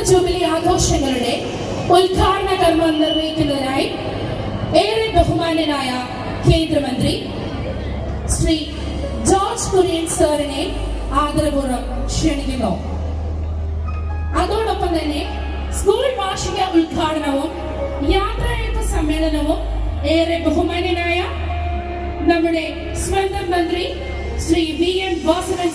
Jubilee ആഘോഷങ്ങളുടെ ഉദ്ഘാടന കർമ്മം നിർവഹിക്കുന്നതിനായി ഏറെ ബഹുമാന്യനായ കേന്ദ്രമന്ത്രി ശ്രീ ജോർജ് കുര്യൻ സാറിനെ ആദരപൂർവ്വം ക്ഷണിക്കുന്നു. അതോടൊപ്പം തന്നെ സ്കൂൾ വാർഷിക ഉദ്ഘാടനവും യാത്രയയപ്പ് സമ്മേളനവും ഏറെ ബഹുമാന്യനായ നമ്മുടെ സ്വന്തം മന്ത്രി Shri V N. Vasavan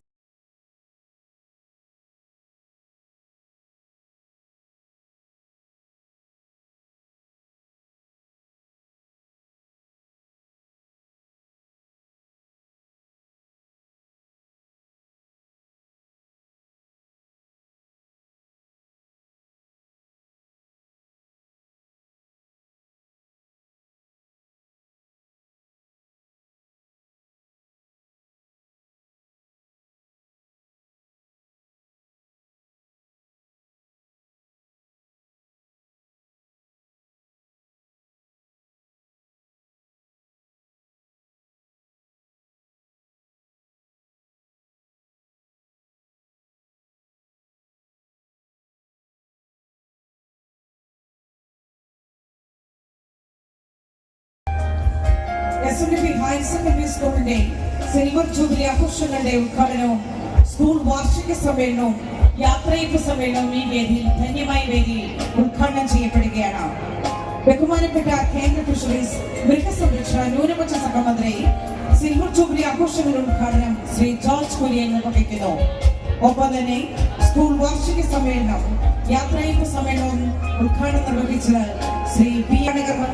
SNDP higher secondary സ്കൂളിന്റെ സിൽവർ ജൂബിലി ആഘോഷങ്ങളുടെ ഉദ്ഘാടനവും സ്കൂൾ വാർഷിക സമ്മേളനവും യാത്രയയപ്പ് സമ്മേളനവും ഈ വേദിയിൽ ധന്യമായ വേദിയിൽ ഉദ്ഘാടനം ചെയ്യപ്പെടുകയാണ്. ബഹുമാനപ്പെട്ട കേന്ദ്ര ഫിഷറീസ് മൃഗസംരക്ഷണ ന്യൂനപക്ഷ സഹമന്ത്രി സിൽവർ ജൂബിലി ആഘോഷങ്ങളുടെ ഉദ്ഘാടനം ശ്രീ ജോർജ് കുര്യൻ നിർവഹിക്കുന്നു. ഒപ്പം തന്നെ സ്കൂൾ വാർഷിക സമ്മേളനം യാത്രയയപ്പ് സമ്മേളനവും ഉദ്ഘാടനം നിർവഹിച്ചത് ശ്രീ പി.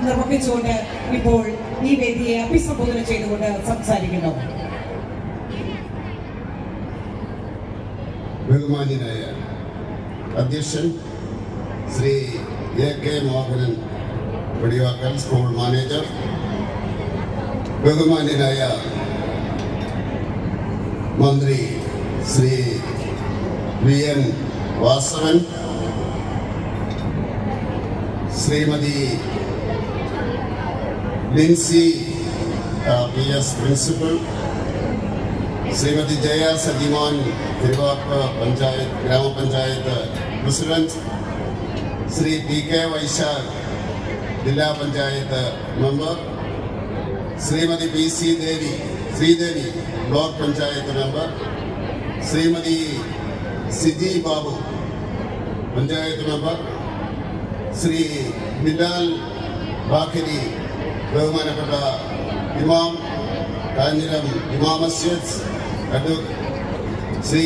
നിർവഹിച്ചുകൊണ്ട് ഇപ്പോൾ ഈ വേദിയെ അഭിസംബോധന ചെയ്തുകൊണ്ട് സംസാരിക്കുന്നു. ബഹുമാന്യനായ അധ്യക്ഷൻ Shri A K. Mohanan Vedivakkal school manager, ബഹുമാന്യനായ മന്ത്രി Shri V N. Vasavan, Shrimati Lincy PS principal, Shrimati Jaya Sajiman Thiruvappu ഗ്രാമപഞ്ചായത്ത് പ്രസിഡന്റ്, ശ്രീ P.K. വൈശാഖ് ജില്ലാ panchayat member, Shrimati P.C. Sreedevi block panchayat member, Shrimati Siji Babu panchayat member, Shri Bilal Baqari ബഹുമാനപ്പെട്ട ഇമാം കാഞ്ഞിരം ഇമാം മസ്ജിദ്, ശ്രീ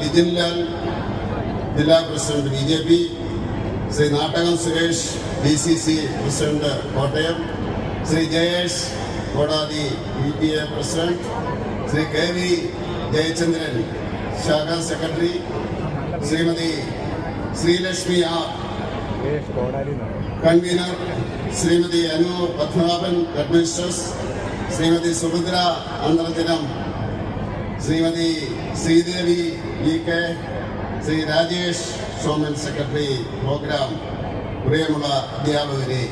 ലിജിൻ ലാൽ ജില്ലാ president BJP, Shri Nattakom Suresh DCC president Kottayam, Shri Jayesh Kodathi PTA president, Shri KV Jayachandran ശാഖാ secretary, Shrimati Sreelakshmi convener, Shrimati Anu Padmanabhan administrator, Shrimati Subhadra Antharjanam, Shrimati Sreedevi VK, Shri Rajesh Soman secretary programme, പ്രിയമുള്ള അധ്യാപകരെ,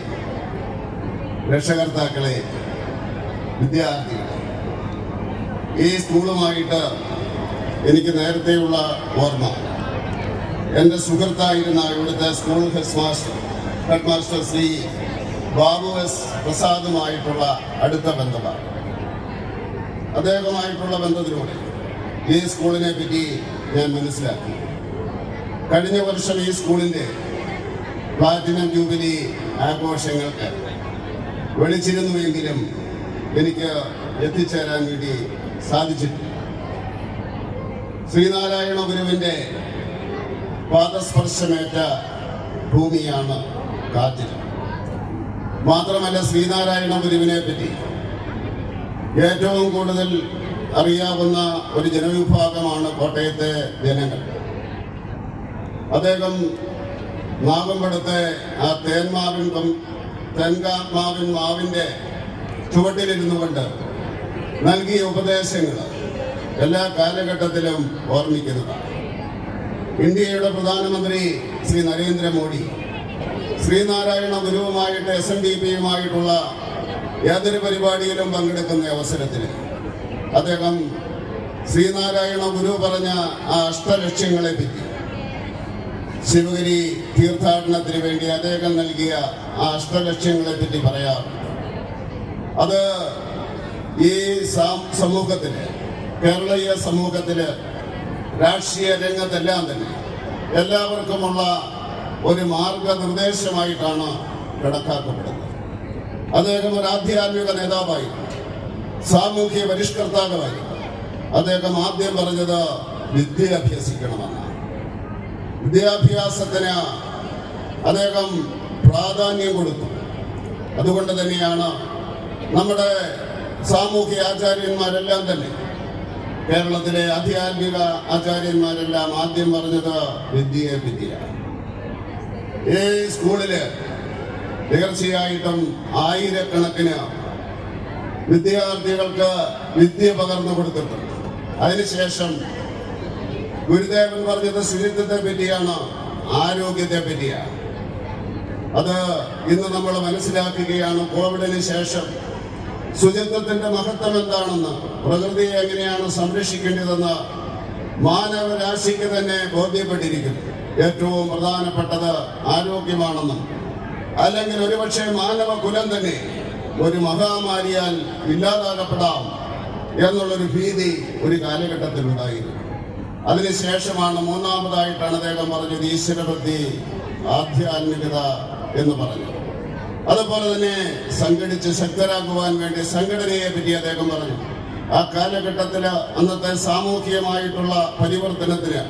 രക്ഷകർത്താക്കളെ, വിദ്യാർത്ഥികളെ, ഈ സ്കൂളുമായിട്ട് എനിക്ക് നേരത്തെയുള്ള ഓർമ്മ എൻ്റെ സുഹൃത്തായിരുന്ന ഇവിടുത്തെ school head master Shri Babu S. പ്രസാദുമായിട്ടുള്ള അടുത്ത ബന്ധമാണ്. അദ്ദേഹവുമായിട്ടുള്ള ബന്ധത്തിലൂടെ ഈ സ്കൂളിനെ പറ്റി ഞാൻ മനസ്സിലാക്കി. കഴിഞ്ഞ വർഷം ഈ സ്കൂളിൻ്റെ പ്ലാറ്റിനം ജൂബിലി ആഘോഷങ്ങൾക്ക് വിളിച്ചിരുന്നുവെങ്കിലും എനിക്ക് എത്തിച്ചേരാൻ വേണ്ടി സാധിച്ചിട്ടില്ല. ശ്രീനാരായണ ഗുരുവിൻ്റെ പാദസ്പർശമേറ്റ ഭൂമിയാണ് കാഞ്ഞിരം. മാത്രമല്ല, ശ്രീനാരായണ ഗുരുവിനെ പറ്റി ഏറ്റവും കൂടുതൽ അറിയാവുന്ന ഒരു ജനവിഭാഗമാണ് കോട്ടയത്തെ ജനങ്ങൾ. അദ്ദേഹം നാഗമ്പടത്തെ ആ തേൻകാമാവിൻ മാവിൻ്റെ ചുവട്ടിലിരുന്നു കൊണ്ട് നൽകിയ ഉപദേശങ്ങൾ എല്ലാ കാലഘട്ടത്തിലും ഓർമ്മിക്കുന്നതാണ്. ഇന്ത്യയുടെ പ്രധാനമന്ത്രി ശ്രീ നരേന്ദ്രമോദി ശ്രീനാരായണ ഗുരുവുമായിട്ട് SNDPയുമായിട്ടുള്ള ഏതൊരു പരിപാടിയിലും പങ്കെടുക്കുന്ന അവസരത്തിൽ അദ്ദേഹം ശ്രീനാരായണ ഗുരു പറഞ്ഞ ആ അഷ്ടലക്ഷ്യങ്ങളെ പറ്റി, ശിവഗിരി തീർത്ഥാടനത്തിന് വേണ്ടി അദ്ദേഹം നൽകിയ ആ അഷ്ടലക്ഷ്യങ്ങളെ പറ്റി പറയാം. അത് ഈ സമൂഹത്തില്, കേരളീയ സമൂഹത്തില്, രാഷ്ട്രീയ രംഗത്തെല്ലാം തന്നെ എല്ലാവർക്കുമുള്ള ഒരു മാർഗനിർദ്ദേശമായിട്ടാണ് കണക്കാക്കപ്പെടുന്നത്. അദ്ദേഹം ഒരു ആധ്യാത്മിക നേതാവായി, സാമൂഹ്യ പരിഷ്കർത്താവായി. അദ്ദേഹം ആദ്യം പറഞ്ഞത് വിദ്യ അഭ്യസിക്കണമെന്നാണ്. വിദ്യാഭ്യാസത്തിന് അദ്ദേഹം പ്രാധാന്യം കൊടുത്തു. അതുകൊണ്ട് തന്നെയാണ് നമ്മുടെ സാമൂഹ്യ ആചാര്യന്മാരെല്ലാം തന്നെ, കേരളത്തിലെ ആധ്യാത്മിക ആചാര്യന്മാരെല്ലാം ആദ്യം പറഞ്ഞത് വിദ്യ. ഈ സ്കൂളില് തീർച്ചയായിട്ടും ആയിരക്കണക്കിന് വിദ്യാർത്ഥികൾക്ക് വിദ്യ പകർന്നു കൊടുത്തിട്ടുണ്ട്. അതിനുശേഷം ഗുരുദേവൻ പറഞ്ഞത് ശുചിത്വത്തെ പറ്റിയാണ്, ആരോഗ്യത്തെ പറ്റിയാണ്. അത് ഇന്ന് നമ്മൾ മനസ്സിലാക്കുകയാണ്. കോവിഡിന് ശേഷം ശുചിത്വത്തിന്റെ മഹത്വം എന്താണെന്ന്, പ്രകൃതിയെ എങ്ങനെയാണ് സംരക്ഷിക്കേണ്ടതെന്ന് മാനവരാശിക്ക് തന്നെ ബോധ്യപ്പെട്ടിരിക്കുന്നു. ഏറ്റവും പ്രധാനപ്പെട്ടത് ആരോഗ്യമാണെന്നും, അല്ലെങ്കിൽ ഒരുപക്ഷെ മാനവ കുലം തന്നെ ഒരു മഹാമാരിയാൽ ഇല്ലാതാക്കപ്പെടാം എന്നുള്ളൊരു ഭീതി ഒരു കാലഘട്ടത്തിൽ ഉണ്ടായിരുന്നു. അതിനുശേഷമാണ് മൂന്നാമതായിട്ടാണ് അദ്ദേഹം പറഞ്ഞത് ഈശ്വരഭക്തി, ആധ്യാത്മികത എന്ന് പറഞ്ഞു. അതുപോലെ തന്നെ സംഘടിച്ച് ശക്തരാക്കുവാൻ വേണ്ടി സംഘടനയെ പറ്റി അദ്ദേഹം പറഞ്ഞു. ആ കാലഘട്ടത്തിൽ അന്നത്തെ സാമൂഹികമായിട്ടുള്ള പരിവർത്തനത്തിന്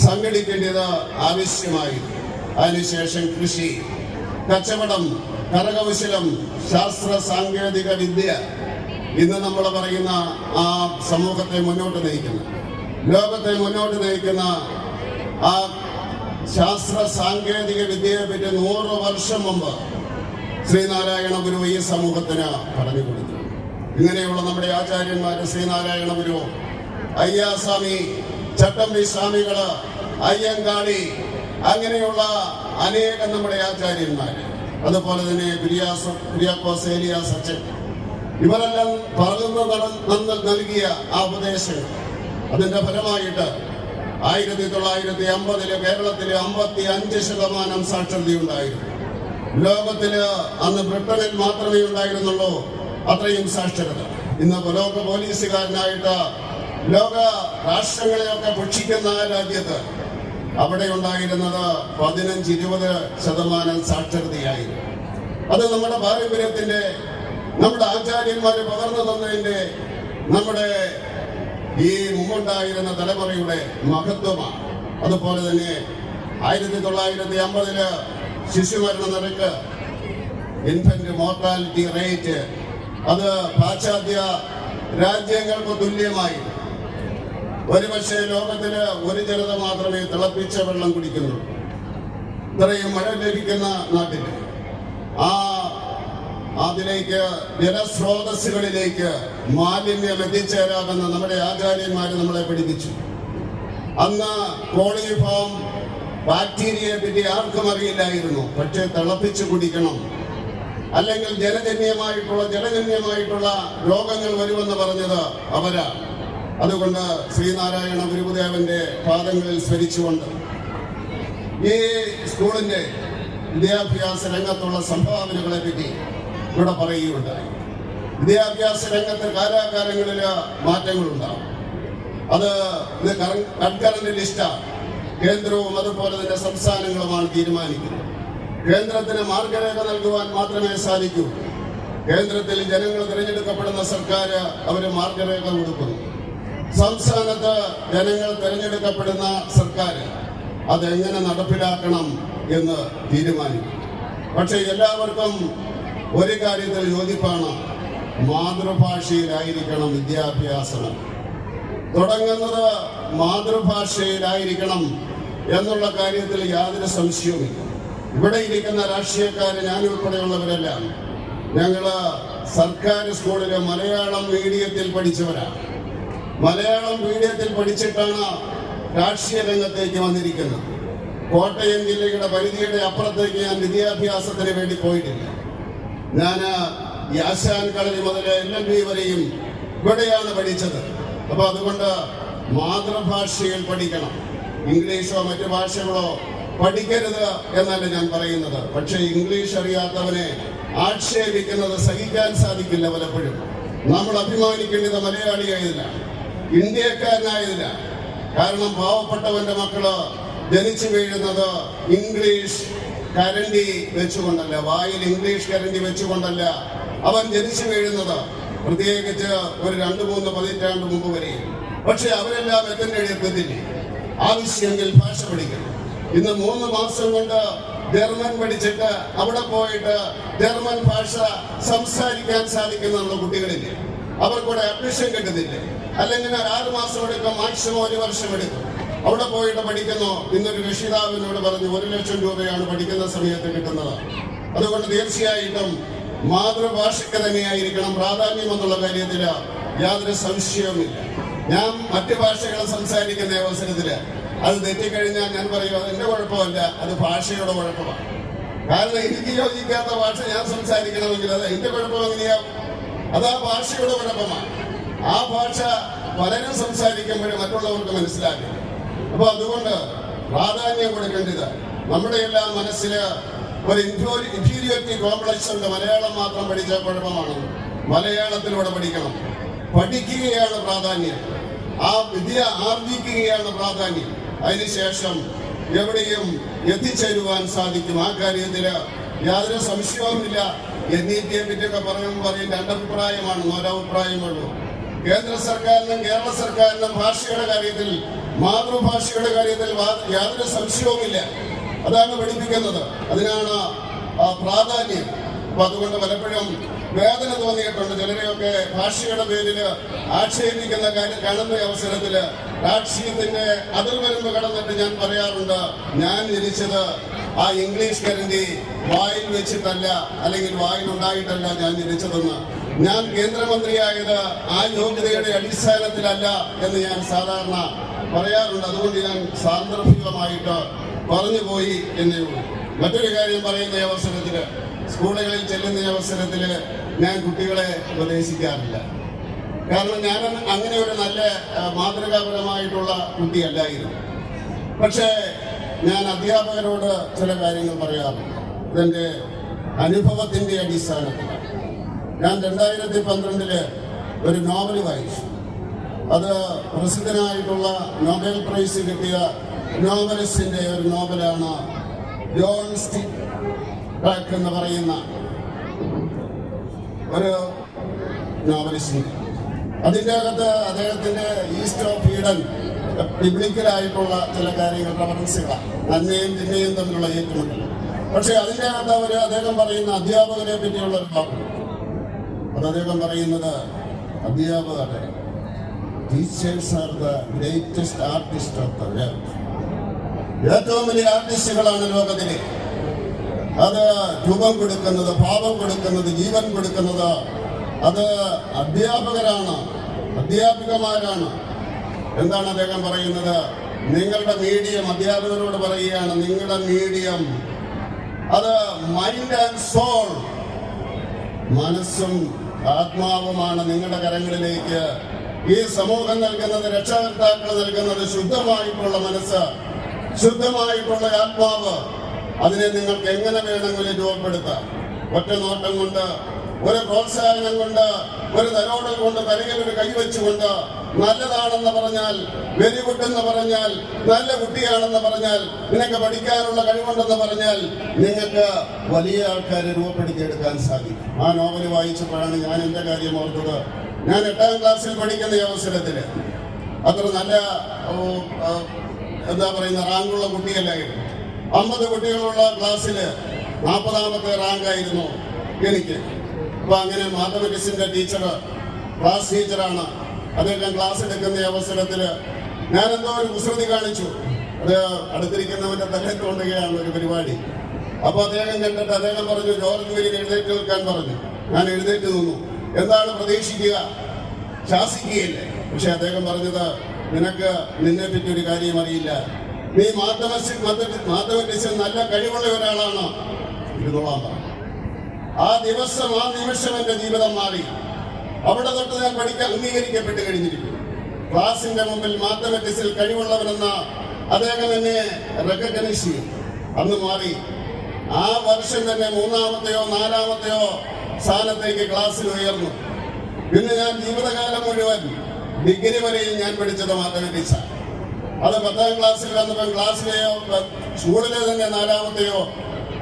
സംഘടിക്കേണ്ടത് ആവശ്യമായി. അതിനുശേഷം കൃഷി, കച്ചവടം, കരകൗശലം, ശാസ്ത്ര സാങ്കേതിക വിദ്യ, ഇന്ന് നമ്മൾ പറയുന്ന ആ സമൂഹത്തെ മുന്നോട്ട് നയിക്കുന്ന, ലോകത്തെ മുന്നോട്ട് നയിക്കുന്ന ആ ശാസ്ത്ര സാങ്കേതിക വിദ്യയെ പറ്റി 100 വർഷം മുമ്പ് ശ്രീനാരായണ ഗുരു ഈ സമൂഹത്തിന് പറഞ്ഞു കൊടുത്തു. ഇങ്ങനെയുള്ള നമ്മുടെ ആചാര്യന്മാര്, ശ്രീനാരായണ ഗുരു, അയ്യാസ്വാമി, ചട്ടമ്പി സ്വാമികള്, അയ്യങ്കാളി, അങ്ങനെയുള്ള അനേകം നമ്മുടെ ആചാര്യന്മാര്, അതുപോലെ തന്നെ കുര്യാക്കോസ് ഏലിയാസ് അച്ഛൻ, ഇവരെല്ലാം പറഞ്ഞു നൽകിയ ആ ഉപദേശങ്ങൾ, അതിന്റെ ഫലമായിട്ട് 1950 കേരളത്തില് 55% സാക്ഷരതയുണ്ടായിരുന്നു. ലോകത്തില് അന്ന് ബ്രിട്ടനിൽ മാത്രമേ ഉണ്ടായിരുന്നുള്ളൂ അത്രയും സാക്ഷരത. ഇന്ന് ലോക പോലീസുകാരനായിട്ട് ലോക രാഷ്ട്രങ്ങളെയൊക്കെ ഭക്ഷിക്കുന്ന രാജ്യത്ത് അവിടെ ഉണ്ടായിരുന്നത് 15-20% സാക്ഷരതയായിരുന്നു. അത് നമ്മുടെ പാരമ്പര്യത്തിന്റെ, നമ്മുടെ ആചാര്യന്മാര് പകർന്നു തന്നതിന്റെ, നമ്മുടെ ഈ മുമ്പുണ്ടായിരുന്ന തലമുറയുടെ മഹത്വമാണ്. അതുപോലെ തന്നെ 1950 ശിശുമരണ നിരക്ക്, ഇൻഫന്റ് മോർട്ടാലിറ്റി റേറ്റ്, അത് പാശ്ചാത്യ രാജ്യങ്ങൾക്ക് തുല്യമായി. ഒരുപക്ഷെ ലോകത്തില് ഒരു ജനത മാത്രമേ തിളപ്പിച്ച വെള്ളം കുടിക്കുന്നുള്ളൂ. ഇത്രയും മഴ ലഭിക്കുന്ന നാട്ടില് അതിലേക്ക്, ജലസ്രോതസ്സുകളിലേക്ക് മാലിന്യം എത്തിച്ചേരാമെന്ന് നമ്മുടെ ആചാര്യന്മാര് നമ്മളെ പഠിപ്പിച്ചു. അന്ന് കോളിഫോം ബാക്ടീരിയയെ പറ്റി ആർക്കും അറിയില്ലായിരുന്നു. പക്ഷെ തിളപ്പിച്ചു കുടിക്കണം, അല്ലെങ്കിൽ ജലജന്യമായിട്ടുള്ള രോഗങ്ങൾ വരുമെന്ന് പറഞ്ഞത് അവരാണ്. അതുകൊണ്ട് ശ്രീനാരായണ ഗുരുദേവന്റെ പാദങ്ങളിൽ സ്മരിച്ചുകൊണ്ട് ഈ സ്കൂളിന്റെ വിദ്യാഭ്യാസ രംഗത്തുള്ള സംഭാവനകളെ പറ്റി ഇവിടെ പറയുകയുണ്ടായി. വിദ്യാഭ്യാസ രംഗത്ത് കാലാകാലങ്ങളിൽ മാറ്റങ്ങളുണ്ടാവും. അത് കൺകറന്റ് ലിസ്റ്റാണ്. കേന്ദ്രവും അതുപോലെ തന്നെ സംസ്ഥാനങ്ങളുമാണ് തീരുമാനിക്കുന്നത്. കേന്ദ്രത്തിന് മാർഗരേഖ നൽകുവാൻ മാത്രമേ സാധിക്കൂ. കേന്ദ്രത്തിൽ ജനങ്ങൾ തിരഞ്ഞെടുക്കപ്പെടുന്ന സർക്കാർ അവര് മാർഗരേഖ കൊടുക്കുന്നു. സംസ്ഥാനത്ത് ജനങ്ങൾ തിരഞ്ഞെടുക്കപ്പെടുന്ന സർക്കാർ അതെങ്ങനെ നടപ്പിലാക്കണം എന്ന് തീരുമാനിക്കും. പക്ഷെ എല്ലാവർക്കും ഒരു കാര്യത്തിൽ യോജിപ്പാണ്, മാതൃഭാഷയിലായിരിക്കണം വിദ്യാഭ്യാസം. തുടങ്ങുന്നത് മാതൃഭാഷയിലായിരിക്കണം എന്നുള്ള കാര്യത്തിൽ യാതൊരു സംശയവുമില്ല. ഇവിടെ ഇരിക്കുന്ന രാഷ്ട്രീയക്കാര്, ഞാനുൾപ്പെടെയുള്ളവരെല്ലാം ഞങ്ങള് സർക്കാർ സ്കൂളിലെ മലയാളം മീഡിയത്തിൽ പഠിച്ചവരാണ്. മലയാളം മീഡിയത്തിൽ പഠിച്ചിട്ടാണ് രാഷ്ട്രീയ രംഗത്തേക്ക് വന്നിരിക്കുന്നത്. കോട്ടയം ജില്ലയുടെ പരിധിയുടെ അപ്പുറത്തേക്ക് ഞാൻ വിദ്യാഭ്യാസത്തിന് വേണ്ടി പോയിട്ടില്ല. ഞാൻ ഈ ആശാൻ കളരി മുതൽ LLB വരെയും ഇവിടെയാണ് പഠിച്ചത്. അപ്പൊ അതുകൊണ്ട് മാതൃഭാഷയിൽ പഠിക്കണം. ഇംഗ്ലീഷോ മറ്റു ഭാഷകളോ പഠിക്കരുത് എന്നല്ല ഞാൻ പറയുന്നത്. പക്ഷേ ഇംഗ്ലീഷ് അറിയാത്തവനെ ആക്ഷേപിക്കുന്നത് സഹിക്കാൻ സാധിക്കില്ല. പലപ്പോഴും നമ്മൾ അഭിമാനിക്കേണ്ടത് മലയാളിയായതില്ല, ഇന്ത്യക്കാരനായതില്ല. കാരണം പാവപ്പെട്ടവന്റെ മക്കള് ജനിച്ചു വീഴുന്നത് ഇംഗ്ലീഷ് കരണ്ടി വെച്ചുകൊണ്ടല്ല, വായിൽ ഇംഗ്ലീഷ് കരണ്ടി വെച്ചുകൊണ്ടല്ല അവൻ ജനിച്ചു വീഴുന്നത്, പ്രത്യേകിച്ച് ഒരു 2-3 പതിറ്റാണ്ട് മുമ്പ് വരെ. പക്ഷെ അവരെല്ലാം എത്തുന്നില്ലേ? ആവശ്യമെങ്കിൽ ഭാഷ പഠിക്കണം. ഇന്ന് 3 മാസം കൊണ്ട് ജർമ്മൻ പഠിച്ചിട്ട് അവിടെ പോയിട്ട് ജർമ്മൻ ഭാഷ സംസാരിക്കാൻ സാധിക്കുന്ന കുട്ടികളില്ലേ? അവർക്കൂടെ അഡ്മിഷൻ കിട്ടുന്നില്ലേ? അല്ലെങ്കിൽ 6 മാസം എടുക്കും, മാക്സിമം 1 വർഷം എടുക്കും. അവിടെ പോയിട്ട് പഠിക്കുന്നു. ഇന്നൊരു രക്ഷിതാവിനോട് പറഞ്ഞു 1 ലക്ഷം രൂപയാണ് പഠിക്കുന്ന സമയത്ത് കിട്ടുന്നത്. അതുകൊണ്ട് തീർച്ചയായിട്ടും മാതൃഭാഷയ്ക്ക് തന്നെയായിരിക്കണം പ്രാധാന്യം എന്നുള്ള കാര്യത്തിൽ യാതൊരു സംശയവുമില്ല. ഞാൻ മറ്റ് ഭാഷകൾ സംസാരിക്കുന്ന അവസരത്തില് അത് തെറ്റിക്കഴിഞ്ഞാൽ ഞാൻ പറയും അത് എന്റെ കുഴപ്പമല്ല, അത് ഭാഷയുടെ കുഴപ്പമാണ്. കാരണം എനിക്ക് യോജിക്കാത്ത ഭാഷ ഞാൻ സംസാരിക്കണമെങ്കിൽ അത് എന്റെ കുഴപ്പം എങ്ങനെയാവും? അത് ആ ഭാഷയുടെ കുഴപ്പമാണ്. ആ ഭാഷ പലരും സംസാരിക്കുമ്പോഴും മറ്റുള്ളവർക്ക് മനസ്സിലാക്കും. അപ്പൊ അതുകൊണ്ട് പ്രാധാന്യം കൊടുക്കേണ്ടത് നമ്മുടെ എല്ലാം മനസ്സില് ഒരു ഇൻഫീരിയോറിറ്റി കോംപ്ലക്സ് ഉണ്ട്. മലയാളം മാത്രം പഠിച്ചാൽ കുഴപ്പമാണ്. മലയാളത്തിലൂടെ പഠിക്കണം. പഠിക്കുകയാണ് പ്രാധാന്യം. ആ വിദ്യ ആർജിക്കുകയാണ് പ്രാധാന്യം. അതിനുശേഷം എവിടെയും എത്തിച്ചേരുവാൻ സാധിക്കും. ആ കാര്യത്തില് യാതൊരു സംശയവുമില്ല. NEP പറ്റിയൊക്കെ പറയുമ്പോൾ 2 അഭിപ്രായമാണ്, ഒരഭിപ്രായമുള്ളൂ. കേന്ദ്ര സർക്കാരിനും കേരള സർക്കാരിനും ഭാഷയുടെ കാര്യത്തിൽ, മാതൃഭാഷയുടെ കാര്യത്തിൽ യാതൊരു സംശയവുമില്ല. അതാണ് പഠിപ്പിക്കുന്നത്. അതിനാണ് പ്രാധാന്യം. അപ്പൊ അതുകൊണ്ട് പലപ്പോഴും വേദന തോന്നിയിട്ടുണ്ട്. ചിലരെയൊക്കെ ഭാഷയുടെ പേരിൽ ആക്ഷേപിക്കുന്ന കാണുന്ന അവസരത്തില് രാഷ്ട്രീയത്തിന്റെ അതിർവരമ്പ് കടന്നിട്ട് ഞാൻ പറയാറുണ്ട്, ഞാൻ ജനിച്ചത് ആ ഇംഗ്ലീഷ് കരണ്ടി വായിൽ വെച്ചിട്ടല്ല, അല്ലെങ്കിൽ വായിലുണ്ടായിട്ടല്ല ഞാൻ ജനിച്ചതെന്ന്. ഞാൻ കേന്ദ്രമന്ത്രിയായത് ആ യോഗ്യതയുടെ അടിസ്ഥാനത്തിലല്ല എന്ന് ഞാൻ സാധാരണ പറയാറുണ്ട്. അതുകൊണ്ട് ഞാൻ സാന്ദർഭികമായിട്ട് പറഞ്ഞുപോയി എന്നേ ഉള്ളൂ. മറ്റൊരു കാര്യം പറയുന്ന അവസരത്തില്, സ്കൂളുകളിൽ ചെല്ലുന്ന അവസരത്തില് ഞാൻ കുട്ടികളെ ഉപദേശിക്കാറില്ല. കാരണം ഞാൻ അങ്ങനെ ഒരു നല്ല മാതൃകാപരമായിട്ടുള്ള കുട്ടിയല്ലായിരുന്നു. പക്ഷേ ഞാൻ അധ്യാപകരോട് ചില കാര്യങ്ങൾ പറയാറുണ്ട്. ഇതെന്റെ അനുഭവത്തിന്റെ അടിസ്ഥാനത്തിലാണ്. ഞാൻ 2012 ഒരു നോവൽ വായിച്ചു. അത് പ്രസിദ്ധനായിട്ടുള്ള നോബൽ പ്രൈസ് കിട്ടിയ നോവലിസ്റ്റിന്റെ ഒരു നോവലാണ്. ജോൺ സ്റ്റീറാക്ക് എന്ന് പറയുന്ന ഒരു നോവലിസ്റ്റിന്റെ. അതിൻ്റെ അകത്ത് അദ്ദേഹത്തിന്റെ ഈസ്റ്റ് ഓഫ് ഈഡൻ ബിബ്ലിക്കലായിട്ടുള്ള ചില കാര്യങ്ങൾ, റഫറൻസുകളാണ്. നന്മയും തിന്മയും തമ്മിലുള്ള ഏറ്റുമുട്ടൽ. പക്ഷെ അതിൻ്റെ അകത്ത് അദ്ദേഹം പറയുന്ന അധ്യാപകരെ പറ്റിയുള്ള ഒരു വാക്ക്. അത് അദ്ദേഹം പറയുന്നത്, അധ്യാപകരെ teachers are the greatest artist of the world. ഏറ്റവും വലിയ ആർട്ടിസ്റ്റുകളാണ് ലോകത്തിലെ. അത് രൂപം കൊടുക്കുന്നത്, ഭാവം കൊടുക്കുന്നത്, ജീവൻ കൊടുക്കുന്നത് അത് അധ്യാപകരാണ്, അധ്യാപികമാരാണ്. എന്താണ് അദ്ദേഹം പറയുന്നത്? നിങ്ങളുടെ മീഡിയം, അധ്യാപകരോട് പറയുകയാണ്, നിങ്ങളുടെ മീഡിയം അത് മൈൻഡ് ആൻഡ് സോൾ, മനസ്സും ആത്മാവുമാണ് നിങ്ങളുടെ കരങ്ങളിലേക്ക് ഈ സമൂഹം നൽകുന്നത്. രക്ഷകർത്താക്കൾ നൽകുന്നത് ശുദ്ധമായിട്ടുള്ള മനസ്സ്, ശുദ്ധമായിട്ടുള്ള ആത്മാവ്. അതിനെ നിങ്ങൾക്ക് എങ്ങനെ വേണമെങ്കിലും രൂപപ്പെടുത്താം. ഒറ്റ നോട്ടം കൊണ്ട്, ഒരു പ്രോത്സാഹനം കൊണ്ട്, ഒരു തലോടൽ കൊണ്ട്, തലയിൽ ഒരു കൈവച്ചുകൊണ്ട്, നല്ലതാണെന്ന് പറഞ്ഞാൽ, വെരി ഗുഡ് എന്ന് പറഞ്ഞാൽ, നല്ല കുട്ടിയാണെന്ന് പറഞ്ഞാൽ, നിനക്ക് പഠിക്കാനുള്ള കഴിവുണ്ടെന്ന് പറഞ്ഞാൽ, നിങ്ങൾക്ക് വലിയ ആൾക്കാരെ രൂപപ്പെടുത്തിയെടുക്കാൻ സാധിക്കും. ആ നോവൽ വായിച്ചപ്പോഴാണ് ഞാൻ എന്റെ കാര്യം ഓർത്തത്. ഞാൻ 8ാം ക്ലാസ്സിൽ പഠിക്കുന്ന അവസരത്തിൽ അത്ര നല്ല എന്താ പറയുന്ന റാങ്കുള്ള കുട്ടിയല്ലായിരുന്നു. 50 കുട്ടികളുള്ള ക്ലാസ്സിൽ 40ാമത്തെ റാങ്കായിരുന്നു എനിക്ക്. അപ്പൊ അങ്ങനെ മാത്തമാറ്റിക്സിന്റെ ടീച്ചർ, ക്ലാസ് ടീച്ചറാണ്, അദ്ദേഹം ക്ലാസ് എടുക്കുന്ന അവസരത്തില് ഞാൻ എന്തോ ഒരു കുസൃതി കാണിച്ചു. അത് അടുത്തിരിക്കുന്നവന്റെ തലയിൽ കൊണ്ടുകയാണ് ഒരു പരിപാടി. അപ്പൊ അദ്ദേഹം കണ്ടിട്ട് അദ്ദേഹം പറഞ്ഞു, ജോർജ് കുര്യൻ എഴുന്നേറ്റ് നിൽക്കാൻ പറഞ്ഞു. ഞാൻ എഴുന്നേറ്റ് നിന്നു. എന്താണ് പ്രതീക്ഷിക്കുക? ശാസിക്കുകയില്ലേ? പക്ഷെ അദ്ദേഹം പറഞ്ഞത്, നിനക്ക് നിന്നെ പറ്റി ഒരു കാര്യം അറിയില്ല, നീ മാത്തമാറ്റിക്സിൽ നല്ല കഴിവുള്ള ഒരാളാണ്, ഇരുന്നോളാൻ പറഞ്ഞു. ആ ദിവസം, ആ നിമിഷം എന്റെ ജീവിതം മാറി. അവിടെ തൊട്ട് ഞാൻ പഠിക്കാൻ അംഗീകരിക്കപ്പെട്ട് കഴിഞ്ഞിരിക്കുന്നു. ക്ലാസിന്റെ മുമ്പിൽ മാത്തമാറ്റിക്സിൽ കഴിവുള്ളവരെന്ന അദ്ദേഹം എന്നെ റെക്കഗ്നൈസ് ചെയ്യും. അന്ന് മാറി. ആ വർഷം തന്നെ 3-ാമത്തെയോ 4-ാമത്തെയോ സ്ഥാനത്തേക്ക് ക്ലാസ്സിൽ ഉയർന്നു. പിന്നെ ഞാൻ ജീവിതകാലം മുഴുവൻ ഡിഗ്രി വരെയും ഞാൻ പഠിച്ചത് മാത്തമാറ്റിക്സ്. അത് 10ാം ക്ലാസ്സിൽ വന്നപ്പോൾ ക്ലാസ്സിലെയോ സ്കൂളിലെ തന്നെ 4-ാമത്തെയോ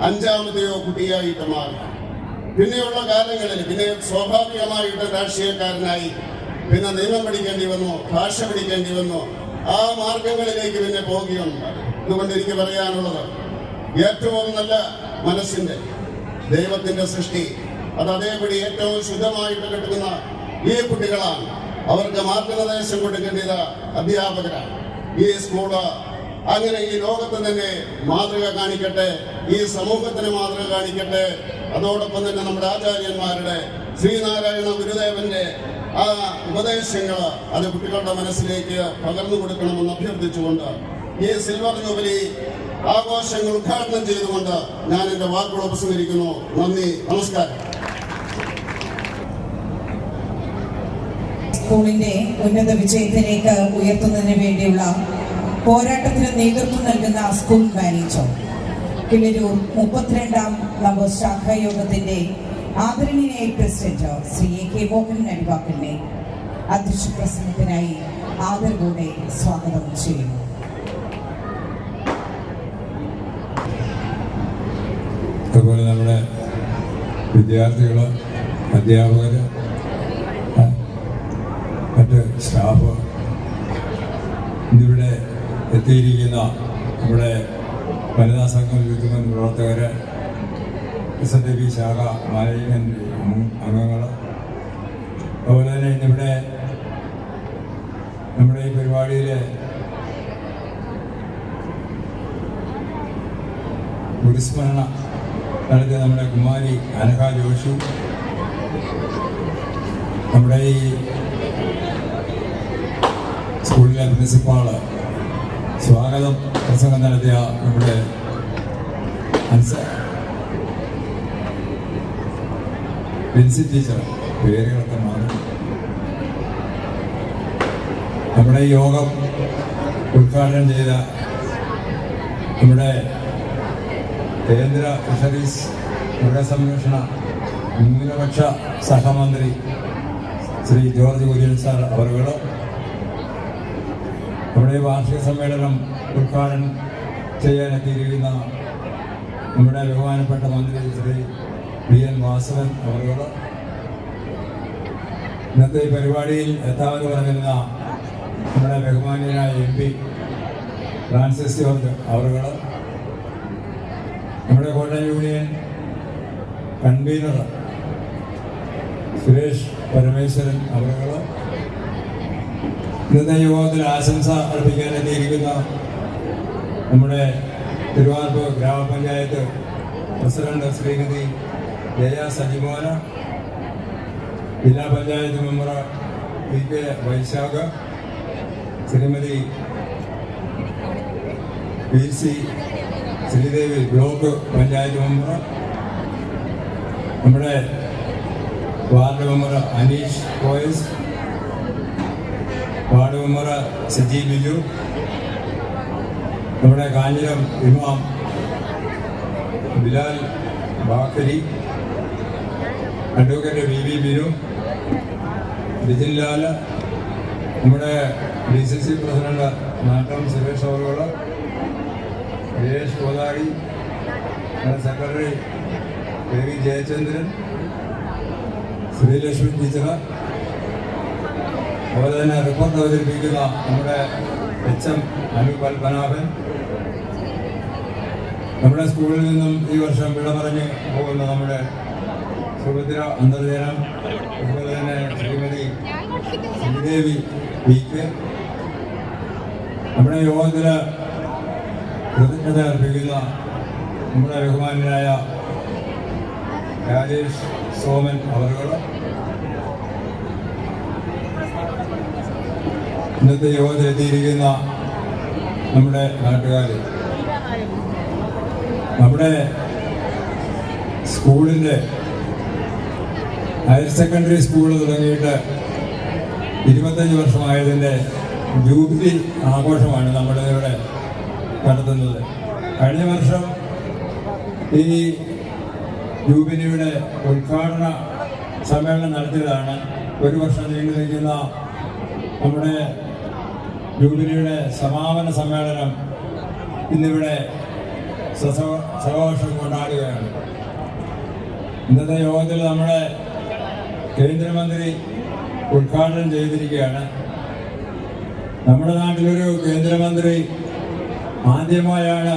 5-ാമത്തെയോ കുട്ടിയായിട്ട് മാറി. പിന്നെയുള്ള കാലങ്ങളിൽ പിന്നെ സ്വാഭാവികമായിട്ട് രാഷ്ട്രീയക്കാരനായി, പിന്നെ നിയമം പഠിക്കേണ്ടി വന്നു, ഭാഷ പഠിക്കേണ്ടി വന്നു. ആ മാർഗങ്ങളിലേക്ക് പിന്നെ പോവുകയുണ്ടായി. അതുകൊണ്ട് എനിക്ക് പറയാനുള്ളത്, ഏറ്റവും നല്ല മനസ്സിന്റെ ദൈവത്തിന്റെ സൃഷ്ടി അത് അതേപടി ഏറ്റവും ശുദ്ധമായിട്ട് കിട്ടുന്ന ഈ കുട്ടികളാണ്. അവർക്ക് മാർഗനിർദ്ദേശം കൊടുക്കേണ്ടത് അധ്യാപകരാണ്. ഈ സ്കൂള് അങ്ങനെ ഈ ലോകത്ത് തന്നെ മാതൃക കാണിക്കട്ടെ, ഈ സമൂഹത്തിന് മാതൃക കാണിക്കട്ടെ. അതോടൊപ്പം തന്നെ നമ്മുടെ ആചാര്യന്മാരുടെ ശ്രീനാരായണ ഗുരുദേവന്റെ ആ ഉപദേശങ്ങൾ അത് കുട്ടികളുടെ മനസ്സിലേക്ക് പകർന്നു കൊടുക്കണമെന്ന് അഭ്യർത്ഥിച്ചുകൊണ്ട് ഈ സിൽവർ ജൂബിലി ആഘോഷങ്ങൾ ഉദ്ഘാടനം ചെയ്തുകൊണ്ട് ഞാൻ എന്റെ വാക്കുകൾ ഉപസംഹരിക്കുന്നു. നന്ദി, നമസ്കാരം. സ്കൂളിന്റെ ഉന്നത വിജയത്തിലേക്ക് ഉയർത്തുന്നതിന് വേണ്ടിയുള്ള പോരാട്ടത്തിന് നേതൃത്വം നൽകുന്ന സ്കൂൾ മാനേജർ കിളിരൂർ 32ാം നമ്പർ ശാഖായോഗത്തിന്റെ ആദരണീയനായ പ്രസിഡന്റ് ശ്രീ A.K. മോഹൻ അടിവാക്കലിനെ അധ്യക്ഷ പ്രസംഗത്തിനായി ആദരവോടെ സ്വാഗതം ചെയ്യുന്നു. അതുപോലെ നമ്മുടെ വിദ്യാർത്ഥികൾ, അധ്യാപകർ, മറ്റ് സ്റ്റാഫ്, ഇന്നിവിടെ എത്തിയിരിക്കുന്ന നമ്മുടെ വനിതാ സംഘം യൂത്ത് പ്രവർത്തകർ, SNDP ശാഖ മാനേജ്മെന്റ് അംഗങ്ങൾ, അതുപോലെ തന്നെ ഇന്നിവിടെ നമ്മുടെ ഈ പരിപാടിയിൽ ഗുരുസ്മരണ നടത്തിയ നമ്മുടെ കുമാരി അനഘ ജോഷി, നമ്മുടെ ഈ സ്കൂളിലെ പ്രിൻസിപ്പാള് സ്വാഗതം പ്രസംഗം നടത്തിയ നമ്മുടെ ലിൻസി ടീച്ചർ, പേരുകളൊക്കെ മാറി. നമ്മുടെ ഈ യോഗം ഉദ്ഘാടനം ചെയ്ത നമ്മുടെ കേന്ദ്ര ഫിഷറീസ് മൃഗസംരക്ഷണ ന്യൂനപക്ഷ സഹമന്ത്രി ശ്രീ ജോർജ് കുര്യൻ സാർ അവരുകൾ, നമ്മുടെ വാർഷിക സമ്മേളനം ഉദ്ഘാടനം ചെയ്യാനെത്തിയിരിക്കുന്ന നമ്മുടെ ബഹുമാനപ്പെട്ട മന്ത്രി ശ്രീ B.N. വാസവൻ അവരുകൾ, ഇന്നത്തെ ഈ പരിപാടിയിൽ എത്താമെന്ന് പറഞ്ഞിരുന്ന നമ്മുടെ ബഹുമാന്യനായ MP ഫ്രാൻസിസ് ജോർജ് അവരുകൾ, നമ്മുടെ കോട്ടയം യൂണിയൻ കൺവീനർ സുരേഷ് പരമേശ്വരൻ അവരുകൾ, ഇന്നത്തെ യോഗത്തിൽ ആശംസ അർപ്പിക്കാനെത്തിയിരിക്കുന്ന നമ്മുടെ തിരുവാർപ്പ് ഗ്രാമപഞ്ചായത്ത് പ്രസിഡന്റ് ശ്രീമതി ജയ സജിമോന, ജില്ലാ പഞ്ചായത്ത് മെമ്പർ P.K. വൈശാഖ, Shrimati PC Sreedevi block panchayat member, നമ്മുടെ ward member Aneesh Koyas, ward member Saji Biju, നമ്മുടെ കാഞ്ഞിരം ഇമാം ബിലാൽ ബാക്കരി, അഡ്വക്കേറ്റ് VV ബിനു, ലിജിൻ ലാൽ, നമ്മുടെ DCC പ്രസിഡന്റ് നാട്ടം സുരേഷ് അവറുകൾ, ജയേഷ് കോതാടി, നമ്മുടെ secretary KV Jayachandran, Sreelakshmi teacher, അതുപോലെ തന്നെ റിപ്പോർട്ട് അവതരിപ്പിക്കുന്ന നമ്മുടെ HM അനു പത്മനാഭൻ, നമ്മുടെ സ്കൂളിൽ നിന്നും ഈ വർഷം വിട പറഞ്ഞ് പോകുന്ന നമ്മുടെ സുഭദ്ര അന്തർജനം, അതുപോലെ തന്നെ ശ്രീമതി ശ്രീദേവി PK, നമ്മുടെ യോഗത്തിൽ കൃതജ്ഞത അർപ്പിക്കുന്ന നമ്മുടെ ബഹുമാന്യനായ രാജേഷ് സോമൻ അവരുകൾ, ഇന്നത്തെ യോഗത്തിലെത്തിയിരിക്കുന്ന നമ്മുടെ നാട്ടുകാർ, നമ്മുടെ സ്കൂളിൻ്റെ ഹയർ സെക്കൻഡറി സ്കൂൾ തുടങ്ങിയിട്ട് 25 വർഷമായതിൻ്റെ ജൂബിലി ആഘോഷമാണ് നമ്മുടെ ഇവിടെ നടത്തുന്നത്. കഴിഞ്ഞ വർഷം ഈ ജൂബിലിയുടെ ഉദ്ഘാടന സമ്മേളനം നടത്തിയതാണ്. ഒരു വർഷം നീണ്ടു നിൽക്കുന്ന നമ്മുടെ ജൂബിലിയുടെ സമാപന സമ്മേളനം ഇന്നിവിടെ സഹോഷം കൊണ്ടാടുകയാണ്. ഇന്നത്തെ യോഗത്തിൽ നമ്മുടെ കേന്ദ്രമന്ത്രി ഉദ്ഘാടനം ചെയ്തിരിക്കുകയാണ്. നമ്മുടെ നാട്ടിലൊരു കേന്ദ്രമന്ത്രി ആദ്യമായാണ്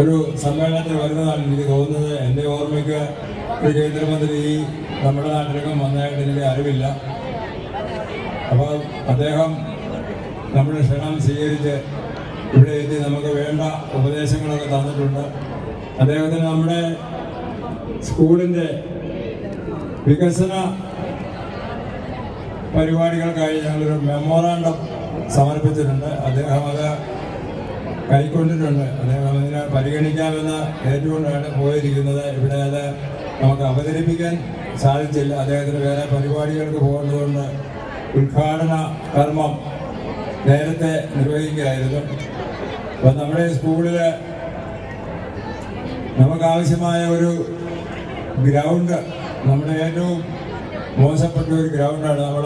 ഒരു സമ്മേളനത്തിൽ വരുന്നതാണ് എനിക്ക് തോന്നുന്നത്. എൻ്റെ ഓർമ്മയ്ക്ക് ഒരു കേന്ദ്രമന്ത്രി നമ്മുടെ നാട്ടിലേക്കും വന്നതായിട്ട് എനിക്ക് അറിവില്ല. അപ്പോൾ അദ്ദേഹം നമ്മുടെ ക്ഷണം സ്വീകരിച്ച് ഇവിടെ എത്തി നമുക്ക് വേണ്ട ഉപദേശങ്ങളൊക്കെ തന്നിട്ടുണ്ട്. അദ്ദേഹത്തിന് നമ്മുടെ സ്കൂളിൻ്റെ വികസന പരിപാടികൾക്കായി ഞങ്ങളൊരു മെമ്മോറാണ്ടം സമർപ്പിച്ചിട്ടുണ്ട്. അദ്ദേഹം അത് കൈക്കൊണ്ടിട്ടുണ്ട്. അദ്ദേഹം അതിനെ പരിഗണിക്കാമെന്ന് ഏറ്റുകൊണ്ടാണ് പോയിരിക്കുന്നത്. ഇവിടെ അത് നമുക്ക് അവതരിപ്പിക്കാൻ സാധിച്ചില്ല. അദ്ദേഹത്തിന് വേറെ പരിപാടികൾക്ക് പോകേണ്ടതുകൊണ്ട് ഉദ്ഘാടന കർമ്മം നേരത്തെ നിർവഹിക്കുകയായിരുന്നു. അപ്പം നമ്മുടെ സ്കൂളിൽ നമുക്കാവശ്യമായ ഒരു ഗ്രൗണ്ട്, നമ്മുടെ ഏറ്റവും മോശപ്പെട്ട ഒരു ഗ്രൗണ്ടാണ്. നമ്മൾ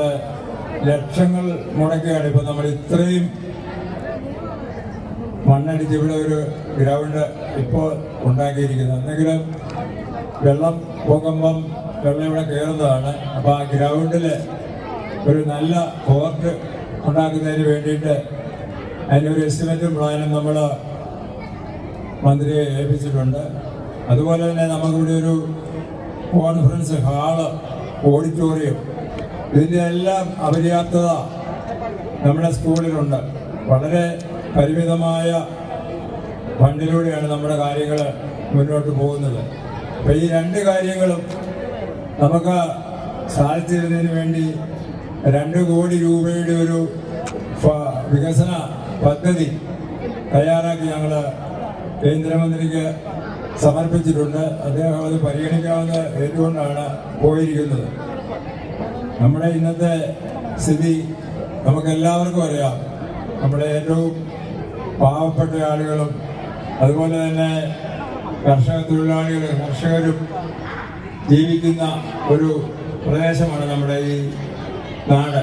ലക്ഷങ്ങൾ മുടക്കിയാണ് ഇപ്പോൾ നമ്മൾ ഇത്രയും മണ്ണടിച്ച് ഇവിടെ ഒരു ഗ്രൗണ്ട് ഇപ്പോൾ ഉണ്ടാക്കിയിരിക്കുന്നത്. എന്തെങ്കിലും വെള്ളം പോകുമ്പം വെള്ളം ഇവിടെ കയറുന്നതാണ്. അപ്പോൾ ആ ഗ്രൗണ്ടിൽ ഒരു നല്ല കോർട്ട് ഉണ്ടാക്കുന്നതിന് വേണ്ടിയിട്ട് അതിനൊരു എസ്റ്റിമേറ്റും പ്ലാനും നമ്മൾ മന്ത്രിയെ ഏൽപ്പിച്ചിട്ടുണ്ട്. അതുപോലെ തന്നെ നമുക്കിവിടെ ഒരു കോൺഫറൻസ് ഹാള്, ഓഡിറ്റോറിയം, ഇതിൻ്റെ എല്ലാം അപര്യാപ്തത നമ്മുടെ സ്കൂളിലുണ്ട്. വളരെ പരിമിതമായ ഫണ്ടിലൂടെയാണ് നമ്മുടെ കാര്യങ്ങൾ മുന്നോട്ട് പോകുന്നത്. അപ്പം ഈ രണ്ട് കാര്യങ്ങളും നമുക്ക് സാധിച്ചിരുന്നതിന് വേണ്ടി 2 കോടി രൂപയുടെ ഒരു വികസന പദ്ധതി തയ്യാറാക്കി ഞങ്ങൾ കേന്ദ്രമന്ത്രിക്ക് സമർപ്പിച്ചിട്ടുണ്ട്. അദ്ദേഹം അത് പരിഗണിക്കാവുന്ന ഏറ്റുകൊണ്ടാണ് പോയിരിക്കുന്നത്. നമ്മുടെ ഇന്നത്തെ സ്ഥിതി നമുക്കെല്ലാവർക്കും അറിയാം. നമ്മുടെ ഏറ്റവും പാവപ്പെട്ട ആളുകളും അതുപോലെ തന്നെ കർഷകരും ജീവിക്കുന്ന ഒരു പ്രദേശമാണ് നമ്മുടെ ഈ നാട്.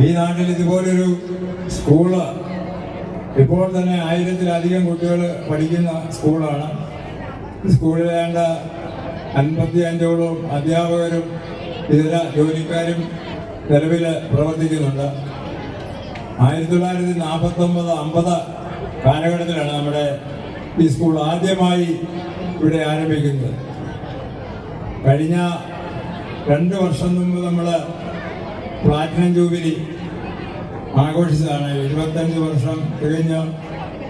ഈ നാട്ടിൽ ഇതുപോലൊരു സ്കൂള് ഇപ്പോൾ തന്നെ 1000-ലധികം കുട്ടികൾ പഠിക്കുന്ന സ്കൂളാണ്. സ്കൂളിൽ വേണ്ട 55ഓളം അധ്യാപകരും ഇതര ജോലിക്കാരും നിലവിൽ പ്രവർത്തിക്കുന്നുണ്ട്. 1949-50 കാലഘട്ടത്തിലാണ് നമ്മുടെ ഈ സ്കൂൾ ആദ്യമായി ഇവിടെ ആരംഭിക്കുന്നത്. കഴിഞ്ഞ 2 വർഷം മുമ്പ് നമ്മൾ പ്ലാറ്റിനം ജൂബിലി ആഘോഷിച്ചതാണ്. 75 വർഷം തികഞ്ഞ്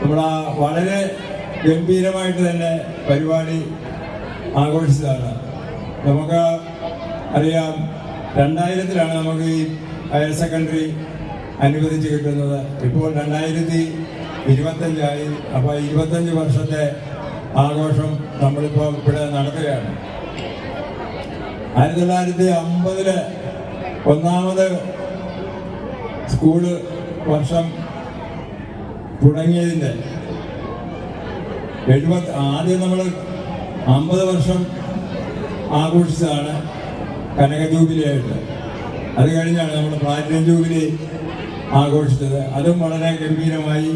നമ്മൾ വളരെ ഗംഭീരമായിട്ട് തന്നെ പരിപാടി ആഘോഷിച്ചതാണ്. നമുക്ക് അറിയാം 2000-ലാണ് നമുക്ക് ഈ ഹയർ സെക്കൻഡറി അനുവദിച്ച് കിട്ടുന്നത്. ഇപ്പോൾ 2025 അപ്പോൾ 25 വർഷത്തെ ആഘോഷം നമ്മളിപ്പോൾ ഇവിടെ നടത്തുകയാണ്. 1950 ഒന്നാമത് സ്കൂള് വർഷം തുടങ്ങിയതിൻ്റെ ആദ്യം നമ്മൾ 50 വർഷം ആഘോഷിച്ചതാണ് കനക ജൂബിലിയായിട്ട്. അത് കഴിഞ്ഞാണ് നമ്മൾ പ്ലാറ്റിനം ജൂബിലി ആഘോഷിച്ചത്. അതും വളരെ ഗംഭീരമായി.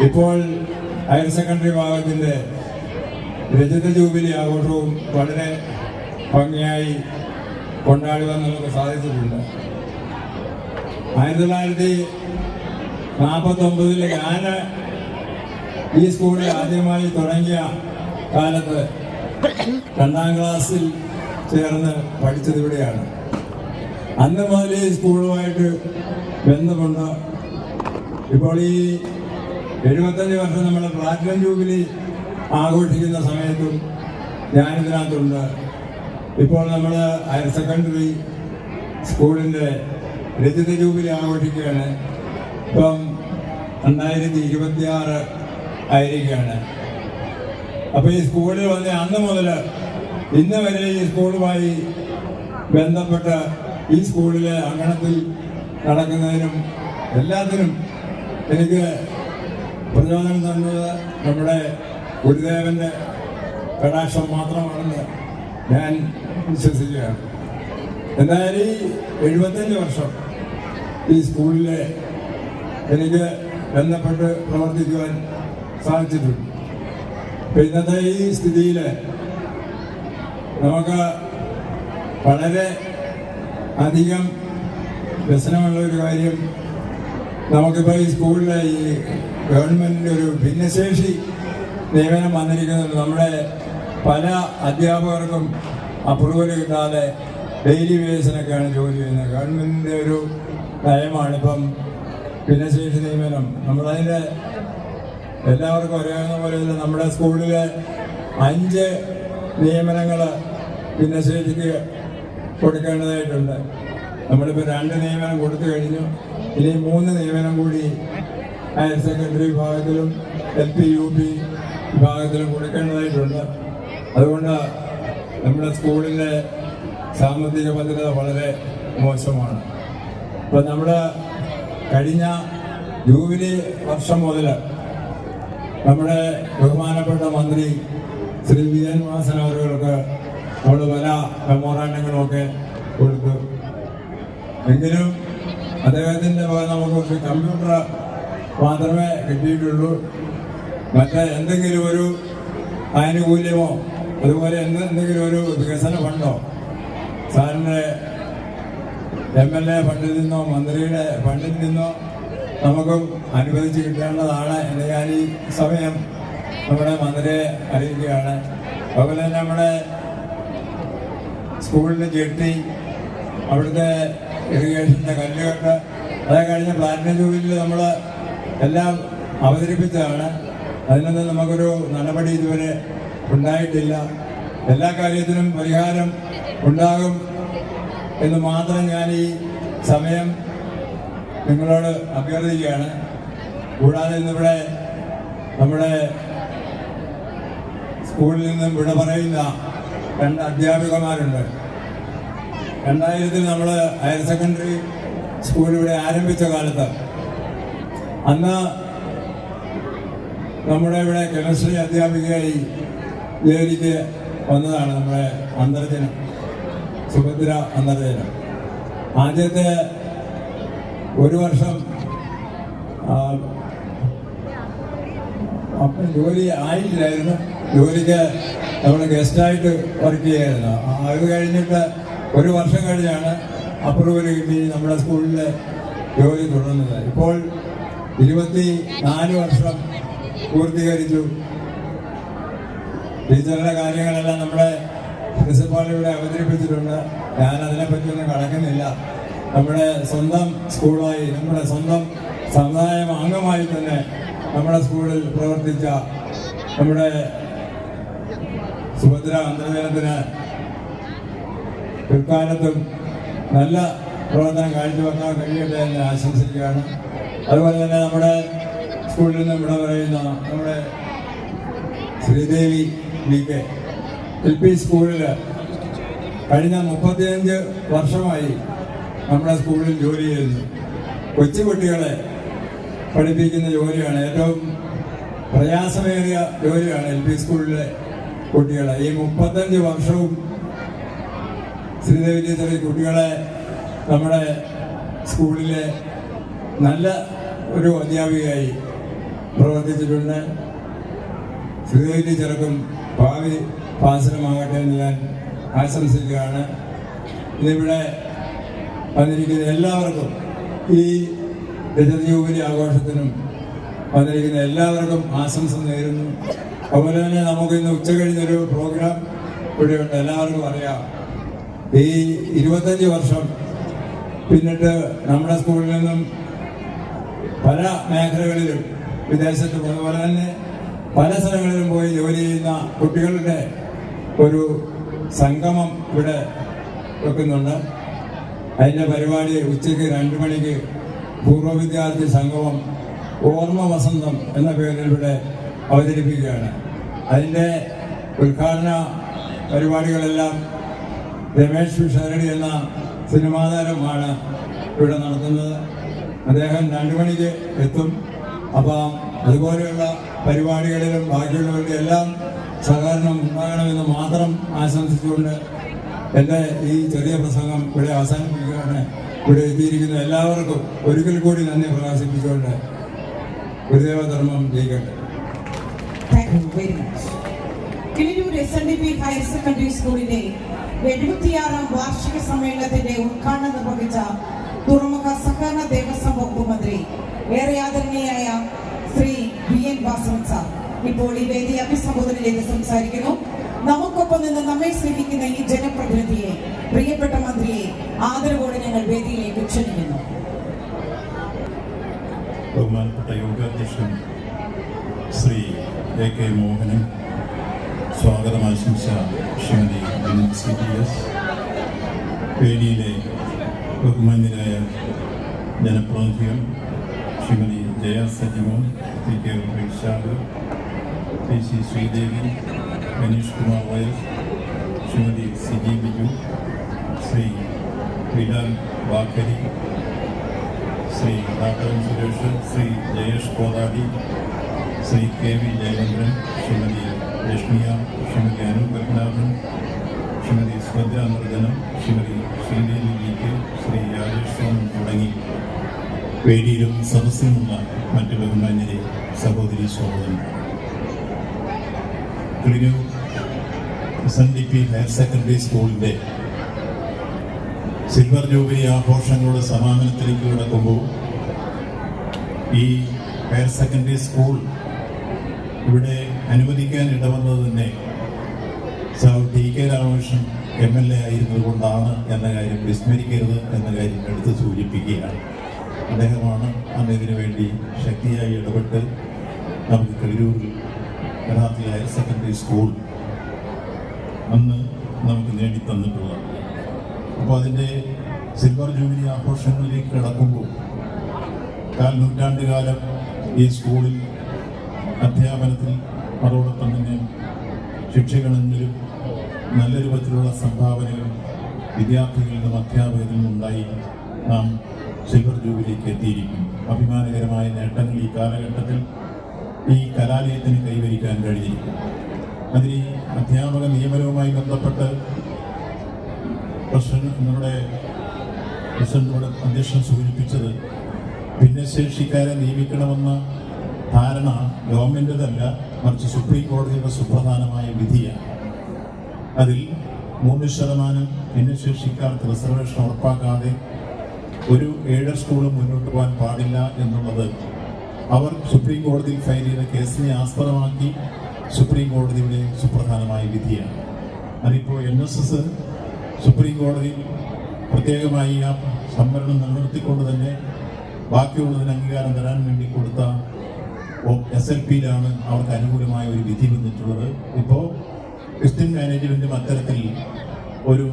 ഇപ്പോൾ ഹയർ സെക്കൻഡറി വിഭാഗത്തിൻ്റെ രജത ജൂബിലി ആഘോഷവും വളരെ ഭംഗിയായി കൊണ്ടാടുവാൻ നമുക്ക് സാധിച്ചിട്ടുണ്ട്. 1949 ഞാൻ ഈ സ്കൂളിൽ ആദ്യമായി തുടങ്ങിയ കാലത്ത് 2ാം ക്ലാസ്സിൽ ചേർന്ന് പഠിച്ചത് ഇവിടെയാണ്. അന്ന് മുതൽ ഈ സ്കൂളുമായിട്ട് ബന്ധമുണ്ട്. ഇപ്പോൾ ഈ 75 വർഷം നമ്മൾ പ്ലാറ്റിനം ജൂബിലി ആഘോഷിക്കുന്ന സമയത്തും ഞാനിതിനകത്തുണ്ട്. ഇപ്പോൾ നമ്മൾ ഹയർ സെക്കൻഡറി സ്കൂളിൻ്റെ രജത ജൂബിലി ആഘോഷിക്കുകയാണ്. ഇപ്പം 2026 ആയിരിക്കുകയാണ്. അപ്പോൾ ഈ സ്കൂളിൽ വന്ന് അന്ന് മുതൽ ഇന്ന് വരെ ഈ സ്കൂളുമായി ബന്ധപ്പെട്ട് ഈ സ്കൂളിലെ അങ്കണത്തിൽ നടക്കുന്നതിനും എല്ലാത്തിനും എനിക്ക് പ്രചോദനം തന്നത് നമ്മുടെ ഗുരുദേവൻ്റെ കടാക്ഷം മാത്രമാണെന്ന് ഞാൻ വിശ്വസിക്കുകയാണ്. എന്തായാലും ഈ 75 വർഷം ഈ സ്കൂളിൽ എനിക്ക് ബന്ധപ്പെട്ട് പ്രവർത്തിക്കുവാൻ സാധിച്ചിട്ടുണ്ട്. ഇപ്പം ഇന്നത്തെ ഈ സ്ഥിതിയിൽ നമുക്ക് വളരെ അധികം വ്യസനമുള്ള ഒരു കാര്യം, നമുക്കിപ്പോൾ ഈ സ്കൂളിലെ ഈ ഗവൺമെൻറ്റിൻ്റെ ഒരു ഭിന്നശേഷി നിയമനം വന്നിരിക്കുന്നത് നമ്മുടെ പല അധ്യാപകർക്കും അപ്രൂവൽ കിട്ടാതെ ഡെയിലി ബേസിനൊക്കെയാണ് ജോലി ചെയ്യുന്നത്. ഗവൺമെൻറ്റിൻ്റെ ഒരു നയമാണിപ്പം ഭിന്നശേഷി നിയമനം. നമ്മളതിൻ്റെ എല്ലാവർക്കും അറിയാവുന്ന പോലെ തന്നെ നമ്മുടെ സ്കൂളിലെ 5 നിയമനങ്ങൾ ഭിന്നശേഷിക്ക് കൊടുക്കേണ്ടതായിട്ടുണ്ട്. നമ്മളിപ്പോൾ 2 നിയമനം കൊടുത്തു കഴിഞ്ഞു. ഇനി 3 നിയമനം കൂടി ഹയർ സെക്കൻഡറി വിഭാഗത്തിലും LP UP വിഭാഗത്തിലും കൊടുക്കേണ്ടതായിട്ടുണ്ട്. അതുകൊണ്ട് നമ്മുടെ സ്കൂളിലെ സാമ്പത്തിക ഭദ്രത വളരെ മോശമാണ്. ഇപ്പം നമ്മൾ കഴിഞ്ഞ ജൂബിലി വർഷം മുതൽ നമ്മുടെ ബഹുമാനപ്പെട്ട മന്ത്രി ശ്രീ VN വാസൻ അവർക്ക് നമ്മൾ പല മെമ്മോറാണ്ടങ്ങളുമൊക്കെ കൊടുത്തു. എങ്കിലും അദ്ദേഹത്തിൻ്റെ നമുക്ക് കമ്പ്യൂട്ടർ മാത്രമേ കിട്ടിയിട്ടുള്ളൂ. മറ്റേ എന്തെങ്കിലും ഒരു ആനുകൂല്യമോ അതുപോലെ എന്തെങ്കിലും ഒരു വികസന ഫണ്ടോ സാറിൻ്റെ MLA ഫണ്ടിൽ നിന്നോ മന്ത്രിയുടെ ഫണ്ടിൽ നിന്നോ നമുക്കും അനുവദിച്ച് കിട്ടേണ്ടതാണ് എന്ന് ഞാൻ ഈ സമയം നമ്മുടെ മന്ത്രിയെ അറിയിക്കുകയാണ്. അതുപോലെ തന്നെ നമ്മുടെ സ്കൂളിന് ജെട്ടി, അവിടുത്തെ ഇറിഗേഷൻ്റെ കല്ലുകെട്ട്, അത് കഴിഞ്ഞ പ്ലാറ്റിനം ജൂബിലിയിൽ നമ്മൾ എല്ലാം അവതരിപ്പിച്ചതാണ്. അതിനൊന്നും നമുക്കൊരു നടപടി ഇതുവരെ ഉണ്ടായിട്ടില്ല. എല്ലാ കാര്യത്തിനും പരിഹാരം ഉണ്ടാകും എന്ന് മാത്രം ഞാൻ ഈ സമയം നിങ്ങളോട് അഭ്യർത്ഥിക്കുകയാണ്. കൂടാതെ ഇന്നിവിടെ നമ്മുടെ സ്കൂളിൽ നിന്നും വിട പറയുന്ന 2 അധ്യാപികമാരുണ്ട്. 2000 നമ്മൾ ഹയർ സെക്കൻഡറി സ്കൂൾ ഇവിടെ ആരംഭിച്ച കാലത്ത് അന്ന് നമ്മുടെ ഇവിടെ കെമിസ്ട്രി അധ്യാപികയായി ജോലിക്ക് വന്നതാണ് നമ്മുടെ അന്തർജനം, സുഭദ്ര അന്തർജനം. ആദ്യത്തെ 1 വർഷം അപ്പം ജോലി ആയിട്ടില്ലായിരുന്നു. ജോലിക്ക് നമ്മൾ ഗസ്റ്റായിട്ട് വർക്ക് ചെയ്യായിരുന്നു. അത് കഴിഞ്ഞിട്ട് 1 വർഷം കഴിഞ്ഞാണ് അപ്രൂവൽ കിട്ടി നമ്മുടെ സ്കൂളിൽ ജോലി തുടർന്നത്. ഇപ്പോൾ 24 വർഷം പൂർത്തീകരിച്ചു. ടീച്ചറുടെ കാര്യങ്ങളെല്ലാം നമ്മുടെ പ്രിൻസിപ്പാൾ ഇവിടെ അവതരിപ്പിച്ചിട്ടുണ്ട്. ഞാൻ അതിനെപ്പറ്റിയൊന്നും കടക്കുന്നില്ല. നമ്മുടെ സ്വന്തം സ്കൂളായി, നമ്മുടെ സ്വന്തം സമുദായം അംഗമായി തന്നെ നമ്മുടെ സ്കൂളിൽ പ്രവർത്തിച്ച നമ്മുടെ സുഭദ്ര അന്തർജനത്തിന് പിൽക്കാലത്തും നല്ല പ്രവർത്തനം കാഴ്ചവെക്കാൻ കഴിയട്ടെ എന്ന് ആശംസിക്കുകയാണ്. അതുപോലെ തന്നെ നമ്മുടെ സ്കൂളിൽ നിന്ന് ഇവിടെ പറയുന്ന നമ്മുടെ ശ്രീദേവി VK LP സ്കൂളിൽ കഴിഞ്ഞ 35 വർഷമായി നമ്മുടെ സ്കൂളിൽ ജോലി ചെയ്യുന്നു. കൊച്ചുകുട്ടികളെ പഠിപ്പിക്കുന്ന ജോലിയാണ്, ഏറ്റവും പ്രയാസമേറിയ ജോലിയാണ് LP സ്കൂളിലെ കുട്ടികളെ. ഈ 35 വർഷവും ശ്രീദേവി ടീച്ചർ കുട്ടികളെ നമ്മുടെ സ്കൂളിലെ നല്ല ഒരു അധ്യാപികയായി പ്രവർത്തിച്ചിട്ടുണ്ട്. ശ്രീദേവി ടീച്ചർക്കും ഭാവി പാസനമാകട്ടെ എന്ന് ഞാൻ ആശംസിക്കുകയാണ്. ഇന്നിവിടെ വന്നിരിക്കുന്ന എല്ലാവർക്കും, ഈ രജത ജൂബിലി ആഘോഷത്തിനും വന്നിരിക്കുന്ന എല്ലാവർക്കും ആശംസ നേരുന്നു. അതുപോലെ തന്നെ നമുക്ക് ഇന്ന് ഉച്ച കഴിഞ്ഞൊരു പ്രോഗ്രാം ഇവിടെയുണ്ട്. എല്ലാവർക്കും അറിയാം, ഈ 25 വർഷം പിന്നിട്ട് നമ്മുടെ സ്കൂളിൽ നിന്നും പല മേഖലകളിലും വിദേശത്ത് അതുപോലെ തന്നെ പല സ്ഥലങ്ങളിലും പോയി ജോലി ചെയ്യുന്ന കുട്ടികളുടെ ഒരു സംഗമം ഇവിടെ വെക്കുന്നുണ്ട്. അതിൻ്റെ പരിപാടി ഉച്ചയ്ക്ക് 2 മണിക്ക് പൂർവ്വ വിദ്യാർത്ഥി സംഗമം ഓർമ്മ വസന്തം എന്ന പേരിൽ ഇവിടെ അവതരിപ്പിക്കുകയാണ്. അതിൻ്റെ ഉദ്ഘാടന പരിപാടികളെല്ലാം രമേശ് പിഷാരടി എന്ന സിനിമാ താരമാണ് ഇവിടെ നടത്തുന്നത്. അദ്ദേഹം 2 മണിക്ക് എത്തും. അപ്പം അതുപോലെയുള്ള പരിപാടികളിലും ബാക്കിയുള്ളവരുടെ എല്ലാം സഹകരണം ഉണ്ടാകണമെന്ന് മാത്രം ആശംസിച്ചുകൊണ്ട് എൻ്റെ ഈ ചെറിയ പ്രസംഗം ഇവിടെ അവസാനിപ്പിക്കുകയാണ്. ഇവിടെ എത്തിയിരിക്കുന്ന എല്ലാവർക്കും ഒരിക്കൽ കൂടി നന്ദി പ്രകാശിപ്പിച്ചുകൊണ്ട് ഗുരുദേവധർമ്മം ജയിക്കട്ടെ. Thank you very much. Kiliroor SNDP higher secondary സ്കൂളിന്റെ 76ാം വാർഷിക സമ്മേളനത്തിന്റെ ഉദ്ഘാടനം നിർവഹിച്ച തുറമുഖ സഹകരണ ദേവസ്വം വകുപ്പ് മന്ത്രി ഏറെ ആദരണീയായ ശ്രീ VN വാസവൻ സാർ ഇപ്പോൾ ഈ വേദി അഭിസംബോധന ചെയ്ത് സംസാരിക്കുന്നു. നമുക്കൊപ്പം നിന്ന് നമ്മെ സ്നേഹിക്കുന്ന ഈ ജനപ്രതിനിധിയെ, പ്രിയപ്പെട്ട മന്ത്രിയെ ആദരവോടെ ഞങ്ങൾ വേദിയിലേക്ക് ക്ഷണിക്കുന്നു. ബഹുമാനപ്പെട്ട യോഗാധ്യക്ഷൻ ശ്രീ AK മോഹനൻ, സ്വാഗതം ആശംസ ശ്രീമതി CPS, വേദിയിലെ ബഹുമാന്യരായ ജനപ്രതിനിധികൾ ശ്രീമതി ജയ സജിമോൻ, TK വൈശാഖ്, PC ശ്രീദേവി, മനീഷ് കുമാർ വയസ്, Shrimati CG Biju, Shri Bilal Vakkari, Shri doctor Suresh, Shri Jayesh Kothadi, Shri KV Jayachandran, Shrimati രശ്മിയ, ശ്രീമതി അനു പത്മനാഭൻ, ശ്രീമതി ശ്രദ്ധ നിർജനം, ശ്രീമതി ശ്രീദേവി VK, ശ്രീ രാജേഷ് സോമൻ തുടങ്ങി വേദിയിലും സദസ്സിലുമുള്ള മറ്റ് ബഹുമാന്യരെ, സഹോദരി സഹോദരൻ, കിളിരൂർ SNDP ഹയർ സെക്കൻഡറി സ്കൂളിൻ്റെ സിൽവർ ജൂബിലി ആഘോഷങ്ങളുടെ സമാപനത്തിലേക്ക് കിടക്കുമ്പോൾ ഈ ഹയർ സെക്കൻഡറി സ്കൂൾ ഇവിടെ അനുവദിക്കാൻ ഇടവന്നത് തന്നെ TK രാമകൃഷ്ണൻ MLA ആയിരുന്നത് കൊണ്ടാണ് എന്ന കാര്യം വിസ്മരിക്കരുത് എന്ന കാര്യം എടുത്ത് സൂചിപ്പിക്കുകയാണ്. അദ്ദേഹമാണ് അന്ന് ഇതിനു വേണ്ടി ശക്തിയായി ഇടപെട്ട് നമുക്ക് കിളിരൂരിൽ യഥാർത്ഥ ഹയർ സെക്കൻഡറി സ്കൂൾ അന്ന് നമുക്ക് നേടിത്തന്നിട്ടുള്ളത്. അപ്പോൾ അതിൻ്റെ സിൽവർ ജൂബിലി ആഘോഷങ്ങളിലേക്ക് കിടക്കുമ്പോൾ നൂറ്റാണ്ട് കാലം ഈ സ്കൂളിൽ അധ്യാപനത്തിൽ അതോടൊപ്പം തന്നെ ശിക്ഷകണെങ്കിലും നല്ല രൂപത്തിലുള്ള സംഭാവനകൾ വിദ്യാർത്ഥികളിൽ നിന്നും അധ്യാപകരിൽ നിന്നുണ്ടായി നാം സിൽവർ ജൂബിലിക്ക് എത്തിയിരിക്കുന്നു. അഭിമാനകരമായ നേട്ടങ്ങൾ ഈ കാലഘട്ടത്തിൽ ഈ കലാലയത്തിന് കൈവരിക്കാൻ കഴിഞ്ഞിരിക്കും. അതിന് ഈ അധ്യാപക നിയമനവുമായി ബന്ധപ്പെട്ട് നമ്മുടെ പ്രസിഡന്റിനോട് അധ്യക്ഷൻ സൂചിപ്പിച്ചത് ഭിന്നശേഷിക്കാരെ നിയമിക്കണമെന്ന ധാരണ ഗവൺമെന്റിനല്ല, മറിച്ച് സുപ്രീം കോടതിയുടെ സുപ്രധാനമായ വിധിയാണ്. അതിൽ 3% ഭിന്നശേഷിക്കാർക്ക് റിസർവേഷൻ ഉറപ്പാക്കാതെ ഒരു എയ്ഡഡ് സ്കൂളും മുന്നോട്ട് പോകാൻ പാടില്ല എന്നുള്ളത് അവർ സുപ്രീം കോടതിയിൽ ഫയൽ ചെയ്ത കേസിനെ ആസ്പദമാക്കി സുപ്രീം കോടതിയുടെ സുപ്രധാനമായ വിധിയാണ്. അതിപ്പോൾ NSS സുപ്രീം കോടതിയിൽ പ്രത്യേകമായി ആ സംവരണം നിലനിർത്തിക്കൊണ്ട് തന്നെ ബാക്കിയുള്ളതിന് അംഗീകാരം തരാൻ വേണ്ടി കൊടുത്ത SLPയിലാണ് അവർക്ക് അനുകൂലമായ ഒരു വിധി വന്നിട്ടുള്ളത്. ഇപ്പോൾ ക്രിസ്ത്യൻ മാനേജ്മെൻറ്റും അത്തരത്തിൽ ഒരു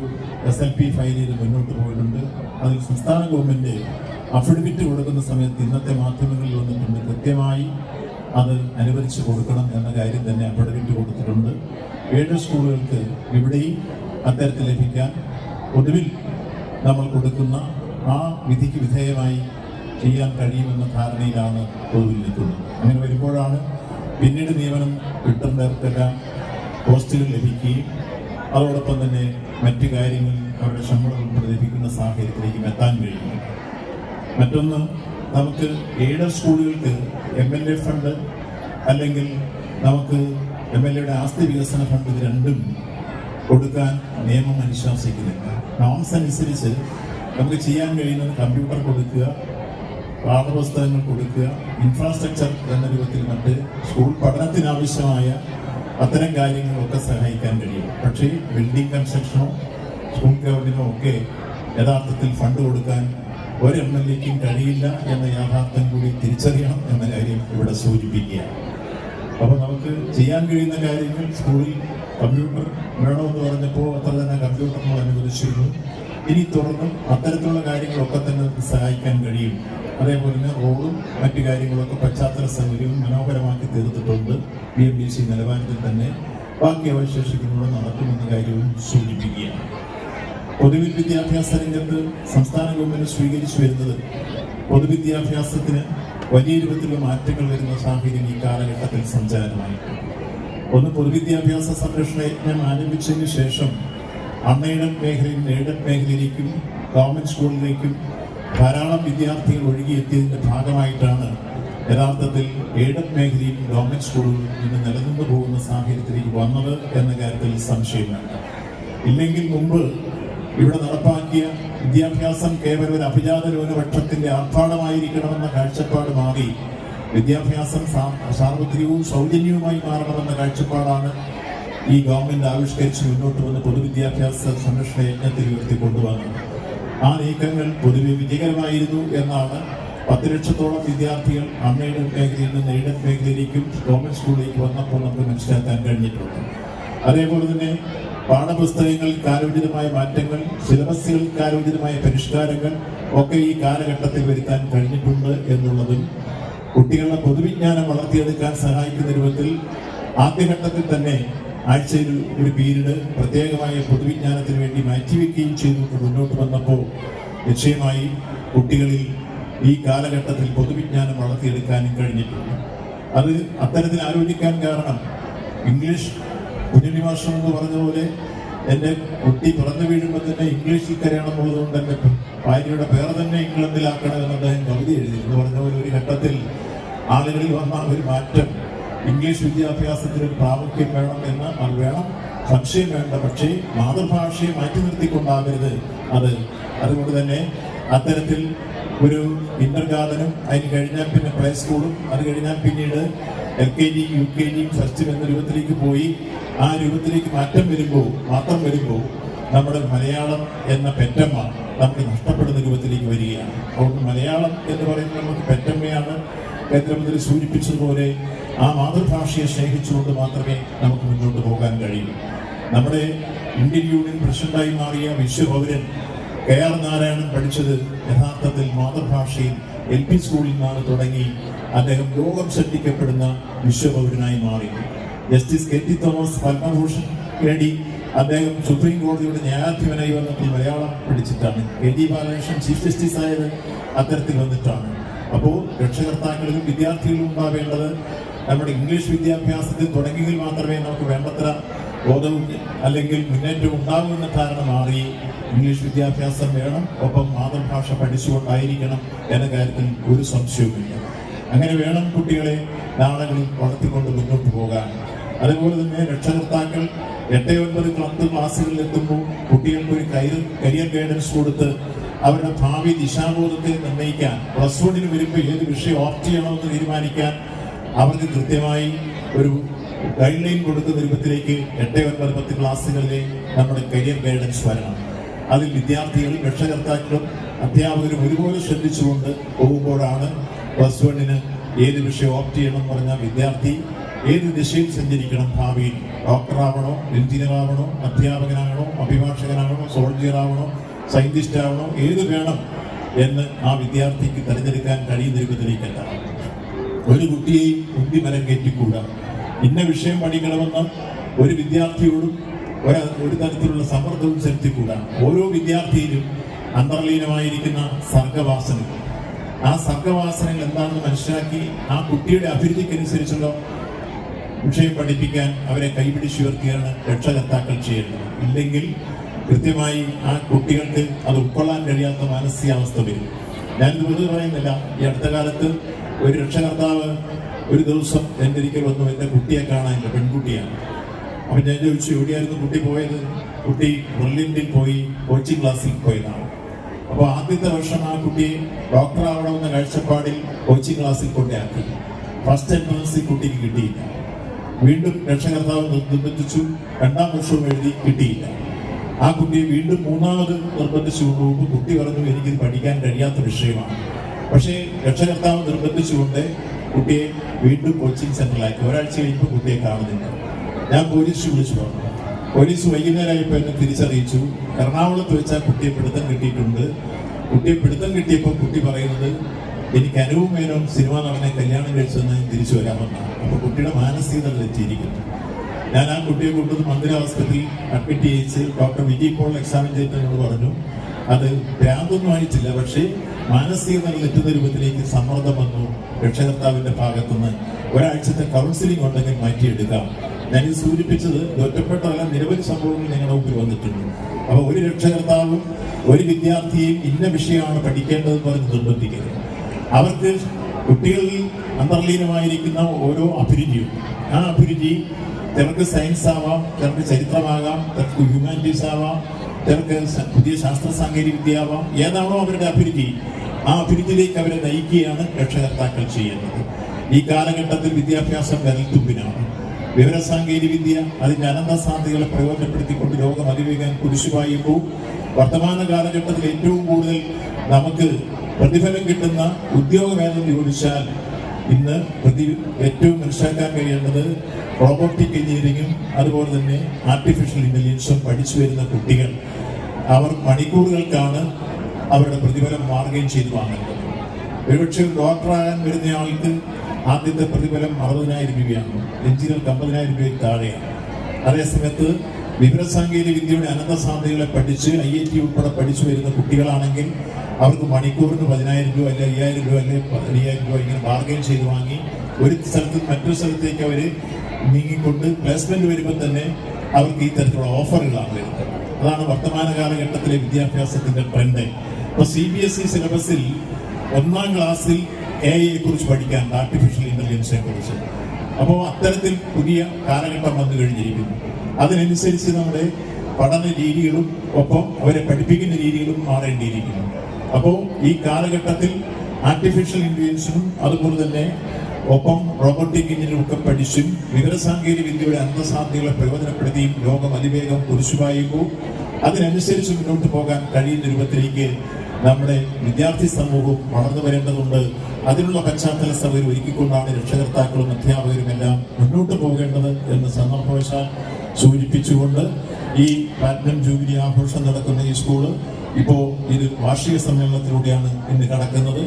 SLP ഫയൽ ചെയ്ത് മുന്നോട്ട് പോയിട്ടുണ്ട്. അതിൽ സംസ്ഥാന ഗവൺമെൻറ് അഫിഡവിറ്റ് കൊടുക്കുന്ന സമയത്ത് ഇന്നത്തെ മാധ്യമങ്ങളിൽ വന്നിട്ടുണ്ട്, കൃത്യമായി അത് അനുവദിച്ചു കൊടുക്കണം എന്ന കാര്യം തന്നെ അഫിഡവിറ്റ് കൊടുത്തിട്ടുണ്ട്. എയ്ഡഡ് സ്കൂളുകൾക്ക് ഇവിടെയും അത്തരത്തിൽ ലഭിക്കാൻ പൊതുവിൽ നമ്മൾ കൊടുക്കുന്ന ആ വിധിക്ക് വിധേയമായി ചെയ്യാൻ കഴിയുമെന്ന ധാരണയിലാണ് പൊതുവിൽ നിൽക്കുന്നത്. അങ്ങനെ വരുമ്പോഴാണ് പിന്നീട് നിയമനം കിട്ടുന്നവർക്കെല്ലാം പോസ്റ്റുകൾ ലഭിക്കുകയും അതോടൊപ്പം തന്നെ മറ്റു കാര്യങ്ങളിൽ അവരുടെ ശമ്പളം ഉൾപ്പെടെ ലഭിക്കുന്ന സാഹചര്യത്തിലേക്ക് എത്താൻ കഴിയും. മറ്റൊന്ന്, നമുക്ക് എയ്ഡഡ് സ്കൂളുകൾക്ക് MLA ഫണ്ട് അല്ലെങ്കിൽ നമുക്ക് MLAയുടെ ആസ്തി വികസന ഫണ്ട്, ഇത് രണ്ടും കൊടുക്കാൻ നിയമം അനുശാസിക്കുന്നില്ല. നോംസ് അനുസരിച്ച് നമുക്ക് ചെയ്യാൻ കഴിയുന്നത് കമ്പ്യൂട്ടർ കൊടുക്കുക, പാഠപുസ്തകങ്ങൾ കൊടുക്കുക, ഇൻഫ്രാസ്ട്രക്ചർ എന്ന രൂപത്തിൽ മറ്റ് സ്കൂൾ പഠനത്തിനാവശ്യമായ അത്തരം കാര്യങ്ങളൊക്കെ സഹായിക്കാൻ കഴിയും. പക്ഷേ ബിൽഡിംഗ് കൺസ്ട്രക്ഷനോ സ്കൂൾ ഗവൺമെന്റിനോ ഒക്കെ യഥാർത്ഥത്തിൽ ഫണ്ട് കൊടുക്കാൻ ഒരു MLAയ്ക്കും കഴിയില്ല എന്ന യാഥാർത്ഥ്യം കൂടി തിരിച്ചറിയണം എന്ന കാര്യം ഇവിടെ സൂചിപ്പിക്കുകയാണ്. അപ്പോൾ നമുക്ക് ചെയ്യാൻ കഴിയുന്ന കാര്യങ്ങൾ, സ്കൂളിൽ കമ്പ്യൂട്ടർ വേണമെന്ന് പറഞ്ഞപ്പോൾ അത്ര തന്നെ കമ്പ്യൂട്ടർ നമ്മൾ അനുവദിച്ചിരുന്നു. ഇനി തുടർന്നും അത്തരത്തിലുള്ള കാര്യങ്ങളൊക്കെ തന്നെ സഹായിക്കാൻ കഴിയും. അതേപോലെ തന്നെ റോഡും മറ്റു കാര്യങ്ങളൊക്കെ പശ്ചാത്തല സൗകര്യവും മനോഹരമാക്കി തീർത്തിട്ടുണ്ട്. BMBC നിലവാരത്തിൽ തന്നെ ബാക്കി അവശേഷിക്കുന്നത് നടത്തുമെന്ന കാര്യവും സൂചിപ്പിക്കുകയാണ്. പൊതുവിൽ വിദ്യാഭ്യാസ രംഗത്ത് സംസ്ഥാന ഗവൺമെന്റ് സ്വീകരിച്ചു വരുന്നത് പൊതുവിദ്യാഭ്യാസത്തിന് വലിയ രൂപത്തിലുള്ള മാറ്റങ്ങൾ വരുന്ന സാഹചര്യം ഈ കാലഘട്ടത്തിൽ സഞ്ചാരമായിട്ടുണ്ട്. ഒന്ന്, പൊതുവിദ്യാഭ്യാസ സംരക്ഷണ യജ്ഞം ആരംഭിച്ചതിന് ശേഷം അൺഎയ്ഡഡ് മേഖലയിൽ നിന്ന് എയ്ഡഡ് മേഖലയിലേക്കും ഗവൺമെന്റ് സ്കൂളിലേക്കും ധാരാളം വിദ്യാർത്ഥികൾ ഒഴുകിയെത്തിയതിന്റെ ഭാഗമായിട്ടാണ് യഥാർത്ഥത്തിൽ എയ്ഡഡ് മേഖലയും ഗവൺമെന്റ് സ്കൂളുകളും ഇന്ന് നിലനിന്നു പോകുന്ന സാഹചര്യത്തിലേക്ക് വന്നത് എന്ന കാര്യത്തിൽ സംശയമില്ല. ഇല്ലെങ്കിൽ മുമ്പ് ഇവിടെ നടപ്പാക്കിയ വിദ്യാഭ്യാസം കേവലം ഒരു അഭിജാത ന്യൂനപക്ഷത്തിന്റെ ആർഭാടമായിരിക്കണമെന്ന കാഴ്ചപ്പാട് മാറി വിദ്യാഭ്യാസം സാർവത്രികവും സൗജന്യവുമായി മാറണമെന്ന കാഴ്ചപ്പാടാണ് ഈ ഗവൺമെന്റ് ആവിഷ്കരിച്ച് മുന്നോട്ട് വന്ന് പൊതുവിദ്യാഭ്യാസ സംരക്ഷണ യജ്ഞത്തിൽ ഉയർത്തിക്കൊണ്ടുവന്നത്. ആ നീക്കങ്ങൾ പൊതുവെ വിജയകരമായിരുന്നു എന്നാണ് 10 ലക്ഷത്തോളം വിദ്യാർത്ഥികൾ അൺഎയ്ഡഡ് മേഖലയിൽ നിന്ന് എയ്ഡഡ് മേഖലയിലേക്കും ഗവൺമെന്റ് സ്കൂളിലേക്ക് വന്നപ്പോൾ നമുക്ക് മനസ്സിലാക്കാൻ കഴിഞ്ഞിട്ടുണ്ട്. അതേപോലെ തന്നെ പാഠപുസ്തകങ്ങളിൽ കാലോചിതമായ മാറ്റങ്ങൾ, സിലബസുകളിൽ കാലോചിതമായ പരിഷ്കാരങ്ങൾ ഒക്കെ ഈ കാലഘട്ടത്തിൽ വരുത്താൻ കഴിഞ്ഞിട്ടുണ്ട് എന്നുള്ളതും കുട്ടികളുടെ പൊതുവിജ്ഞാനം വളർത്തിയെടുക്കാൻ സഹായിക്കുന്ന രൂപത്തിൽ ആദ്യഘട്ടത്തിൽ തന്നെ ആഴ്ചയിൽ ഒരു പീരീഡ് പ്രത്യേകമായ പൊതുവിജ്ഞാനത്തിന് വേണ്ടി മാറ്റിവെക്കുകയും ചെയ്തുകൊണ്ട് മുന്നോട്ട് വന്നപ്പോൾ നിശ്ചയമായി കുട്ടികളിൽ ഈ കാലഘട്ടത്തിൽ പൊതുവിജ്ഞാനം വളർത്തിയെടുക്കാനും കഴിഞ്ഞിട്ടുണ്ട്. അത് അത്തരത്തിൽ ആലോചിക്കാൻ കാരണം ഇംഗ്ലീഷ് കുഞ്ഞുനിവാസം എന്ന് പറഞ്ഞതുപോലെ എൻ്റെ കുട്ടി പിറന്നു വീഴുമ്പോൾ തന്നെ ഇംഗ്ലീഷിൽ കരയണമെന്നുള്ളത് കൊണ്ട് എൻ്റെ ഭാര്യയുടെ പേര് തന്നെ ഇംഗ്ലണ്ടിലാക്കണമെന്ന് അദ്ദേഹം കവിത എഴുതി എന്ന് പറഞ്ഞ പോലെ ഒരു ഘട്ടത്തിൽ ആളുകളിൽ വന്ന ഒരു മാറ്റം ഇംഗ്ലീഷ് വിദ്യാഭ്യാസത്തിന് പ്രാമുഖ്യം വേണം എന്ന് അത് വേണം, സംശയം വേണ്ട. പക്ഷേ മാതൃഭാഷയെ മാറ്റി നിർത്തിക്കൊണ്ടാകരുത് അത്. അതുകൊണ്ട് തന്നെ അത്തരത്തിൽ ഒരു ഇന്റർ ഗാർഡനും അതിന് കഴിഞ്ഞാൽ പിന്നെ പ്ലേ സ്കൂളും അത് കഴിഞ്ഞാൽ പിന്നീട് LKG UKG ഫസ്റ്റും എന്ന രൂപത്തിലേക്ക് പോയി ആ രൂപത്തിലേക്ക് മാത്രം വരുമ്പോൾ നമ്മുടെ മലയാളം എന്ന പെറ്റമ്മ നമുക്ക് നഷ്ടപ്പെടുന്ന രൂപത്തിലേക്ക് വരികയാണ്. അതുകൊണ്ട് മലയാളം എന്ന് പറയുന്നത് നമുക്ക് പെറ്റമ്മയാണ്. കേന്ദ്രമന്ത്രി സൂചിപ്പിച്ചതുപോലെ ആ മാതൃഭാഷയെ സ്നേഹിച്ചുകൊണ്ട് മാത്രമേ നമുക്ക് മുന്നോട്ട് പോകാൻ കഴിയൂ. നമ്മുടെ ഇന്ത്യൻ യൂണിയൻ പ്രസിഡന്റായി മാറിയ വിശ്വപൗരൻ KR നാരായണൻ പഠിച്ചത് യഥാർത്ഥത്തിൽ മാതൃഭാഷയിൽ LP സ്കൂളിൽ നിന്നാണ് തുടങ്ങി അദ്ദേഹം ലോകം ശ്രദ്ധിക്കപ്പെടുന്ന വിശ്വപൗരനായി മാറി. ജസ്റ്റിസ് KT തോമസ് പത്മഭൂഷൺ നേടി അദ്ദേഹം സുപ്രീം കോടതിയുടെ ന്യായാധിപനായി വന്നപ്പോൾ മലയാളം പഠിച്ചിട്ടാണ്. KG ബാലകൃഷ്ണൻ ചീഫ് ജസ്റ്റിസ് ആയത് അത്തരത്തിൽ വന്നിട്ടാണ്. അപ്പോൾ രക്ഷകർത്താക്കളിലും വിദ്യാർത്ഥികളിലും ഉണ്ടാവേണ്ടത് നമ്മുടെ ഇംഗ്ലീഷ് വിദ്യാഭ്യാസത്തിൽ തുടങ്ങിയെങ്കിൽ മാത്രമേ നമുക്ക് വേണ്ടത്ര ബോധവും അല്ലെങ്കിൽ മുന്നേറ്റം ഉണ്ടാകുമെന്ന ധാരണ മാറി ഇംഗ്ലീഷ് വിദ്യാഭ്യാസം വേണം, ഒപ്പം മാതൃഭാഷ പഠിച്ചുകൊണ്ടായിരിക്കണം എന്ന കാര്യത്തിൽ ഒരു സംശയവുമില്ല. അങ്ങനെ വേണം കുട്ടികളെ നാളുകളിൽ വളർത്തിക്കൊണ്ട് മുന്നോട്ട് പോകാൻ. അതുപോലെ തന്നെ രക്ഷകർത്താക്കൾ 8-9 ക്ലാസ്സുകളിൽ എത്തുമ്പോൾ കുട്ടികൾക്ക് ഒരു കരിയർ ഗൈഡൻസ് കൊടുത്ത് അവരുടെ ഭാവി ദിശാബോധത്തെ നിർണ്ണയിക്കാൻ, +1 വരുമ്പോൾ ഏത് വിഷയം ഓപ്റ്റ് ചെയ്യണമെന്ന് തീരുമാനിക്കാൻ അവർക്ക് കൃത്യമായി ഒരു ഗൈഡ് ലൈൻ കൊടുക്കുന്ന രൂപത്തിലേക്ക് 8-9 ക്ലാസ്സുകളിലെ നമ്മുടെ കരിയർ ഗൈഡൻസ് വരണം. അതിൽ വിദ്യാർത്ഥികളും രക്ഷകർത്താക്കളും അധ്യാപകരും ഒരുപോലെ ശ്രദ്ധിച്ചുകൊണ്ട് പോകുമ്പോഴാണ് +1 ഏത് വിഷയം ഓപ്റ്റ് ചെയ്യണം എന്ന് പറഞ്ഞാൽ വിദ്യാർത്ഥി ഏത് ദിശയിൽ സഞ്ചരിക്കണം, ഭാവിയിൽ ഡോക്ടറാവണോ, എഞ്ചിനീയറാവണോ, അധ്യാപകനാകണോ, അഭിഭാഷകനാകണോ, സോൾജിയറാവണോ, സയന്റിസ്റ്റ് ആവണോ, ഏത് വേണം എന്ന് ആ വിദ്യാർത്ഥിക്ക് തിരഞ്ഞെടുക്കാൻ കഴിയുന്ന രൂപത്തിലേക്കല്ല. ഒരു കുട്ടിയെയും ഉന്തി മരം കയറ്റിക്കൂടാ. ഇന്ന വിഷയം പഠിക്കണമെന്ന് ഒരു വിദ്യാർത്ഥിയോടും ഒരു തരത്തിലുള്ള സമ്മർദ്ദവും ചെലുത്തിക്കൂടാ. ഓരോ വിദ്യാർത്ഥിയിലും അന്തർലീനമായിരിക്കുന്ന സർഗവാസനകൾ, ആ സർഗവാസനകൾ എന്താണെന്ന് മനസ്സിലാക്കി ആ കുട്ടിയുടെ അഭിരുചിക്കനുസരിച്ചുള്ള വിഷയം പഠിപ്പിക്കാൻ അവരെ കൈപിടിച്ചുയർത്തിയാണ് രക്ഷകർത്താക്കൾ ചെയ്യേണ്ടത്. ഇല്ലെങ്കിൽ കൃത്യമായി ആ കുട്ടികൾക്ക് അത് ഉൾക്കൊള്ളാൻ കഴിയാത്ത മാനസികാവസ്ഥ വരും. ഞാനിത് വെറുതെ പറയുന്നില്ല. ഈ അടുത്ത കാലത്ത് ഒരു രക്ഷകർത്താവ് ഒരു ദിവസം എൻ്റെ ഒരിക്കൽ വന്നു എൻ്റെ കുട്ടിയെ കാണാനില്ല, പെൺകുട്ടിയാണ്. അപ്പം ഞാൻ ചോദിച്ചു എവിടെയായിരുന്നു കുട്ടി പോയത്? കുട്ടി ബെർലിനിൽ പോയി കോച്ചിങ് ക്ലാസ്സിൽ പോയതാണ്. അപ്പോൾ ആദ്യത്തെ വർഷം ആ കുട്ടിയെ ഡോക്ടറാവണമെന്ന കാഴ്ചപ്പാടിൽ കോച്ചിങ് ക്ലാസ്സിൽ കൊണ്ടാക്കി. ഫസ്റ്റ് എൻട്രൻസിൽ കുട്ടിക്ക് കിട്ടിയില്ല. വീണ്ടും രക്ഷകർത്താവ് നിർബന്ധിച്ചു, 2ാം വർഷവും എഴുതി, കിട്ടിയില്ല. ആ കുട്ടിയെ വീണ്ടും 3ാമത് നിർബന്ധിച്ചു കൊണ്ടുപോകുമ്പോൾ കുട്ടി പറഞ്ഞു എനിക്കിത് പഠിക്കാൻ കഴിയാത്ത വിഷയമാണ്. പക്ഷേ രക്ഷകർത്താവ് നിർബന്ധിച്ചുകൊണ്ട് കുട്ടിയെ വീണ്ടും കോച്ചിങ് സെന്ററിലാക്കി. ഒരാഴ്ച കഴിയുമ്പോൾ കുട്ടിയെ കാണുന്നില്ല. ഞാൻ പോലീസ് വിളിച്ചു പറഞ്ഞു. പോലീസ് വൈകുന്നേരമായപ്പോൾ എന്നെ തിരിച്ചറിയിച്ചു, എറണാകുളത്ത് വെച്ചാൽ കുട്ടിയെ പിടുത്തം കിട്ടിയിട്ടുണ്ട്. കുട്ടിയെ പിടുത്തം കിട്ടിയപ്പോൾ കുട്ടി പറയുന്നത് എനിക്ക് അനുവും മേനോൻ സിനിമ നടനെ കല്യാണം കഴിച്ചെന്ന് തിരിച്ചു വരാമെന്നാണ്. അപ്പോൾ കുട്ടിയുടെ മാനസികത തെറ്റിയിരിക്കുന്നു. ഞാൻ ആ കുട്ടിയെ കൊണ്ടുവന്ന് മന്ദിര ഹോസ്പിറ്റലിൽ അഡ്മിറ്റ് ചെയ്യിച്ച് ഡോക്ടർ വിജയ് പോൾ എക്സാമിൻ ചെയ്തതിനോട് പറഞ്ഞു അത് ഭ്രാന്തൊന്നും ആയിട്ടില്ല, പക്ഷേ മാനസിക നില തെറ്റുന്ന രൂപത്തിലേക്ക് സമ്മർദ്ദം വന്നു. രക്ഷകർത്താവിന്റെ ഭാഗത്തുനിന്ന് ഒരാഴ്ചത്തെ കൗൺസിലിംഗ് ഉണ്ടെങ്കിൽ മാറ്റിയെടുക്കാം. ഞാനിത് സൂചിപ്പിച്ചത് ഒറ്റപ്പെട്ടതല്ല, നിരവധി സംഭവങ്ങൾ ഞങ്ങളുടെ മുമ്പിൽ വന്നിട്ടുണ്ട്. അപ്പൊ ഒരു രക്ഷകർത്താവും ഒരു വിദ്യാർത്ഥിയെയും ഇന്ന വിഷയമാണ് പഠിക്കേണ്ടതെന്ന് പറഞ്ഞ് നിർബന്ധിക്കരുത്. അവർക്ക് കുട്ടികളിൽ അന്തർലീനമായിരിക്കുന്ന ഓരോ അഭിരുചിയും, ആ അഭിരുചി ചിലർക്ക് സയൻസ് ആവാം, ചിലർക്ക് ചരിത്രമാകാം, ചിലർക്ക് ഹ്യൂമാനിറ്റീസ് ആവാം, ചിലർക്ക് പുതിയ ശാസ്ത്ര സാങ്കേതിക വിദ്യ ആവാം. ഏതാണോ അവരുടെ അഭിരുചി, ആ അഭിരുചിയിലേക്ക് അവരെ നയിക്കുകയാണ് രക്ഷകർത്താക്കൾ ചെയ്യുന്നത്. ഈ കാലഘട്ടത്തിൽ വിദ്യാഭ്യാസം വിരൽത്തുമ്പിനാണ്. വിവരസാങ്കേതിക വിദ്യ അതിന്റെ അനന്ത സാധ്യതകളെ പ്രയോജനപ്പെടുത്തിക്കൊണ്ട് ലോകം അതിവേഗം കുരിശുപായുമ്പോൾ വർത്തമാന കാലഘട്ടത്തിൽ ഏറ്റവും കൂടുതൽ നമുക്ക് പ്രതിഫലം കിട്ടുന്ന ഉദ്യോഗം ഏതെന്ന് ചോദിച്ചാൽ ഇന്ന് ഏറ്റവും മനസ്സിലാക്കാൻ കഴിയേണ്ടത് റോബോട്ടിക് എഞ്ചിനീയറിംഗും അതുപോലെ തന്നെ ആർട്ടിഫിഷ്യൽ ഇന്റലിജൻസും പഠിച്ചു വരുന്ന കുട്ടികൾ അവർ മണിക്കൂറുകൾക്കാണ് അവരുടെ പ്രതിഫലം മാറുകയും ചെയ്തു വാങ്ങുന്നത്. ഒരുപക്ഷെ ഒരു ഡോക്ടറാകാൻ വരുന്ന ആൾക്ക് ആദ്യത്തെ പ്രതിഫലം 60,000 രൂപയാണ്, എഞ്ചിനീയർക്ക് 50,000 രൂപയിൽ താഴെയാണ്. അതേസമയത്ത് വിവരസാങ്കേതിക വിദ്യയുടെ അനന്ത സാധ്യതകളെ പഠിച്ച് IIT ഉൾപ്പെടെ പഠിച്ചു വരുന്ന കുട്ടികളാണെങ്കിൽ അവർക്ക് മണിക്കൂറിന് 10,000 രൂപ അല്ലെ 5,000 രൂപ അല്ലെ 15,000 രൂപ ഇങ്ങനെ ബാർഗൈൻ ചെയ്ത് വാങ്ങി ഒരു സ്ഥലത്ത് മറ്റൊരു സ്ഥലത്തേക്ക് അവർ നീങ്ങിക്കൊണ്ട് പ്ലേസ്മെന്റ് വരുമ്പോൾ തന്നെ അവർക്ക് ഈ തരത്തിലുള്ള ഓഫറുകളാണ് വരുന്നത്. അതാണ് വർത്തമാന കാലഘട്ടത്തിലെ വിദ്യാഭ്യാസത്തിന്റെ ട്രെൻഡ്. ഇപ്പോൾ CBSE സിലബസിൽ 1ാം ക്ലാസ്സിൽ AI കുറിച്ച് പഠിക്കാൻ, ആർട്ടിഫിഷ്യൽ ഇന്റലിജൻസിനെ കുറിച്ച്. അപ്പോൾ അത്തരത്തിൽ പുതിയ കാലഘട്ടം വന്നു കഴിഞ്ഞിരിക്കുന്നു. അതിനനുസരിച്ച് നമ്മുടെ പഠന രീതികളും ഒപ്പം അവരെ പഠിപ്പിക്കുന്ന രീതികളും മാറേണ്ടിയിരിക്കുന്നു. അപ്പോൾ ഈ കാലഘട്ടത്തിൽ ആർട്ടിഫിഷ്യൽ ഇന്റലിജൻസും അതുപോലെ തന്നെ ഒപ്പം റോബോട്ടിക് എഞ്ചിനീയറിംഗ് ഒക്കെ പഠിച്ചും വിവരസാങ്കേതിക വിദ്യയുടെ അന്തസാധ്യതകളെ പ്രയോജനപ്പെടുത്തിയും ലോകം അതിവേഗം കുരിശുപായുമ്പോൾ അതിനനുസരിച്ച് മുന്നോട്ട് പോകാൻ കഴിയുന്ന രൂപത്തിലേക്ക് നമ്മുടെ വിദ്യാർത്ഥി സമൂഹവും വളർന്നു വരേണ്ടതുണ്ട്. അതിനുള്ള പശ്ചാത്തല സൗകര്യം ഒരുക്കിക്കൊണ്ടാണ് രക്ഷകർത്താക്കളും അധ്യാപകരും എല്ലാം മുന്നോട്ട് പോകേണ്ടത് എന്ന് സന്ദർഭവശാൽ സൂചിപ്പിച്ചുകൊണ്ട് ഈ പ്ലാറ്റിനം ജൂബിലി ആഘോഷം നടക്കുന്ന ഈ സ്കൂള് ഇപ്പോൾ ഇത് വാർഷിക സമ്മേളനത്തിലൂടെയാണ് ഇന്ന് കടക്കുന്നത്.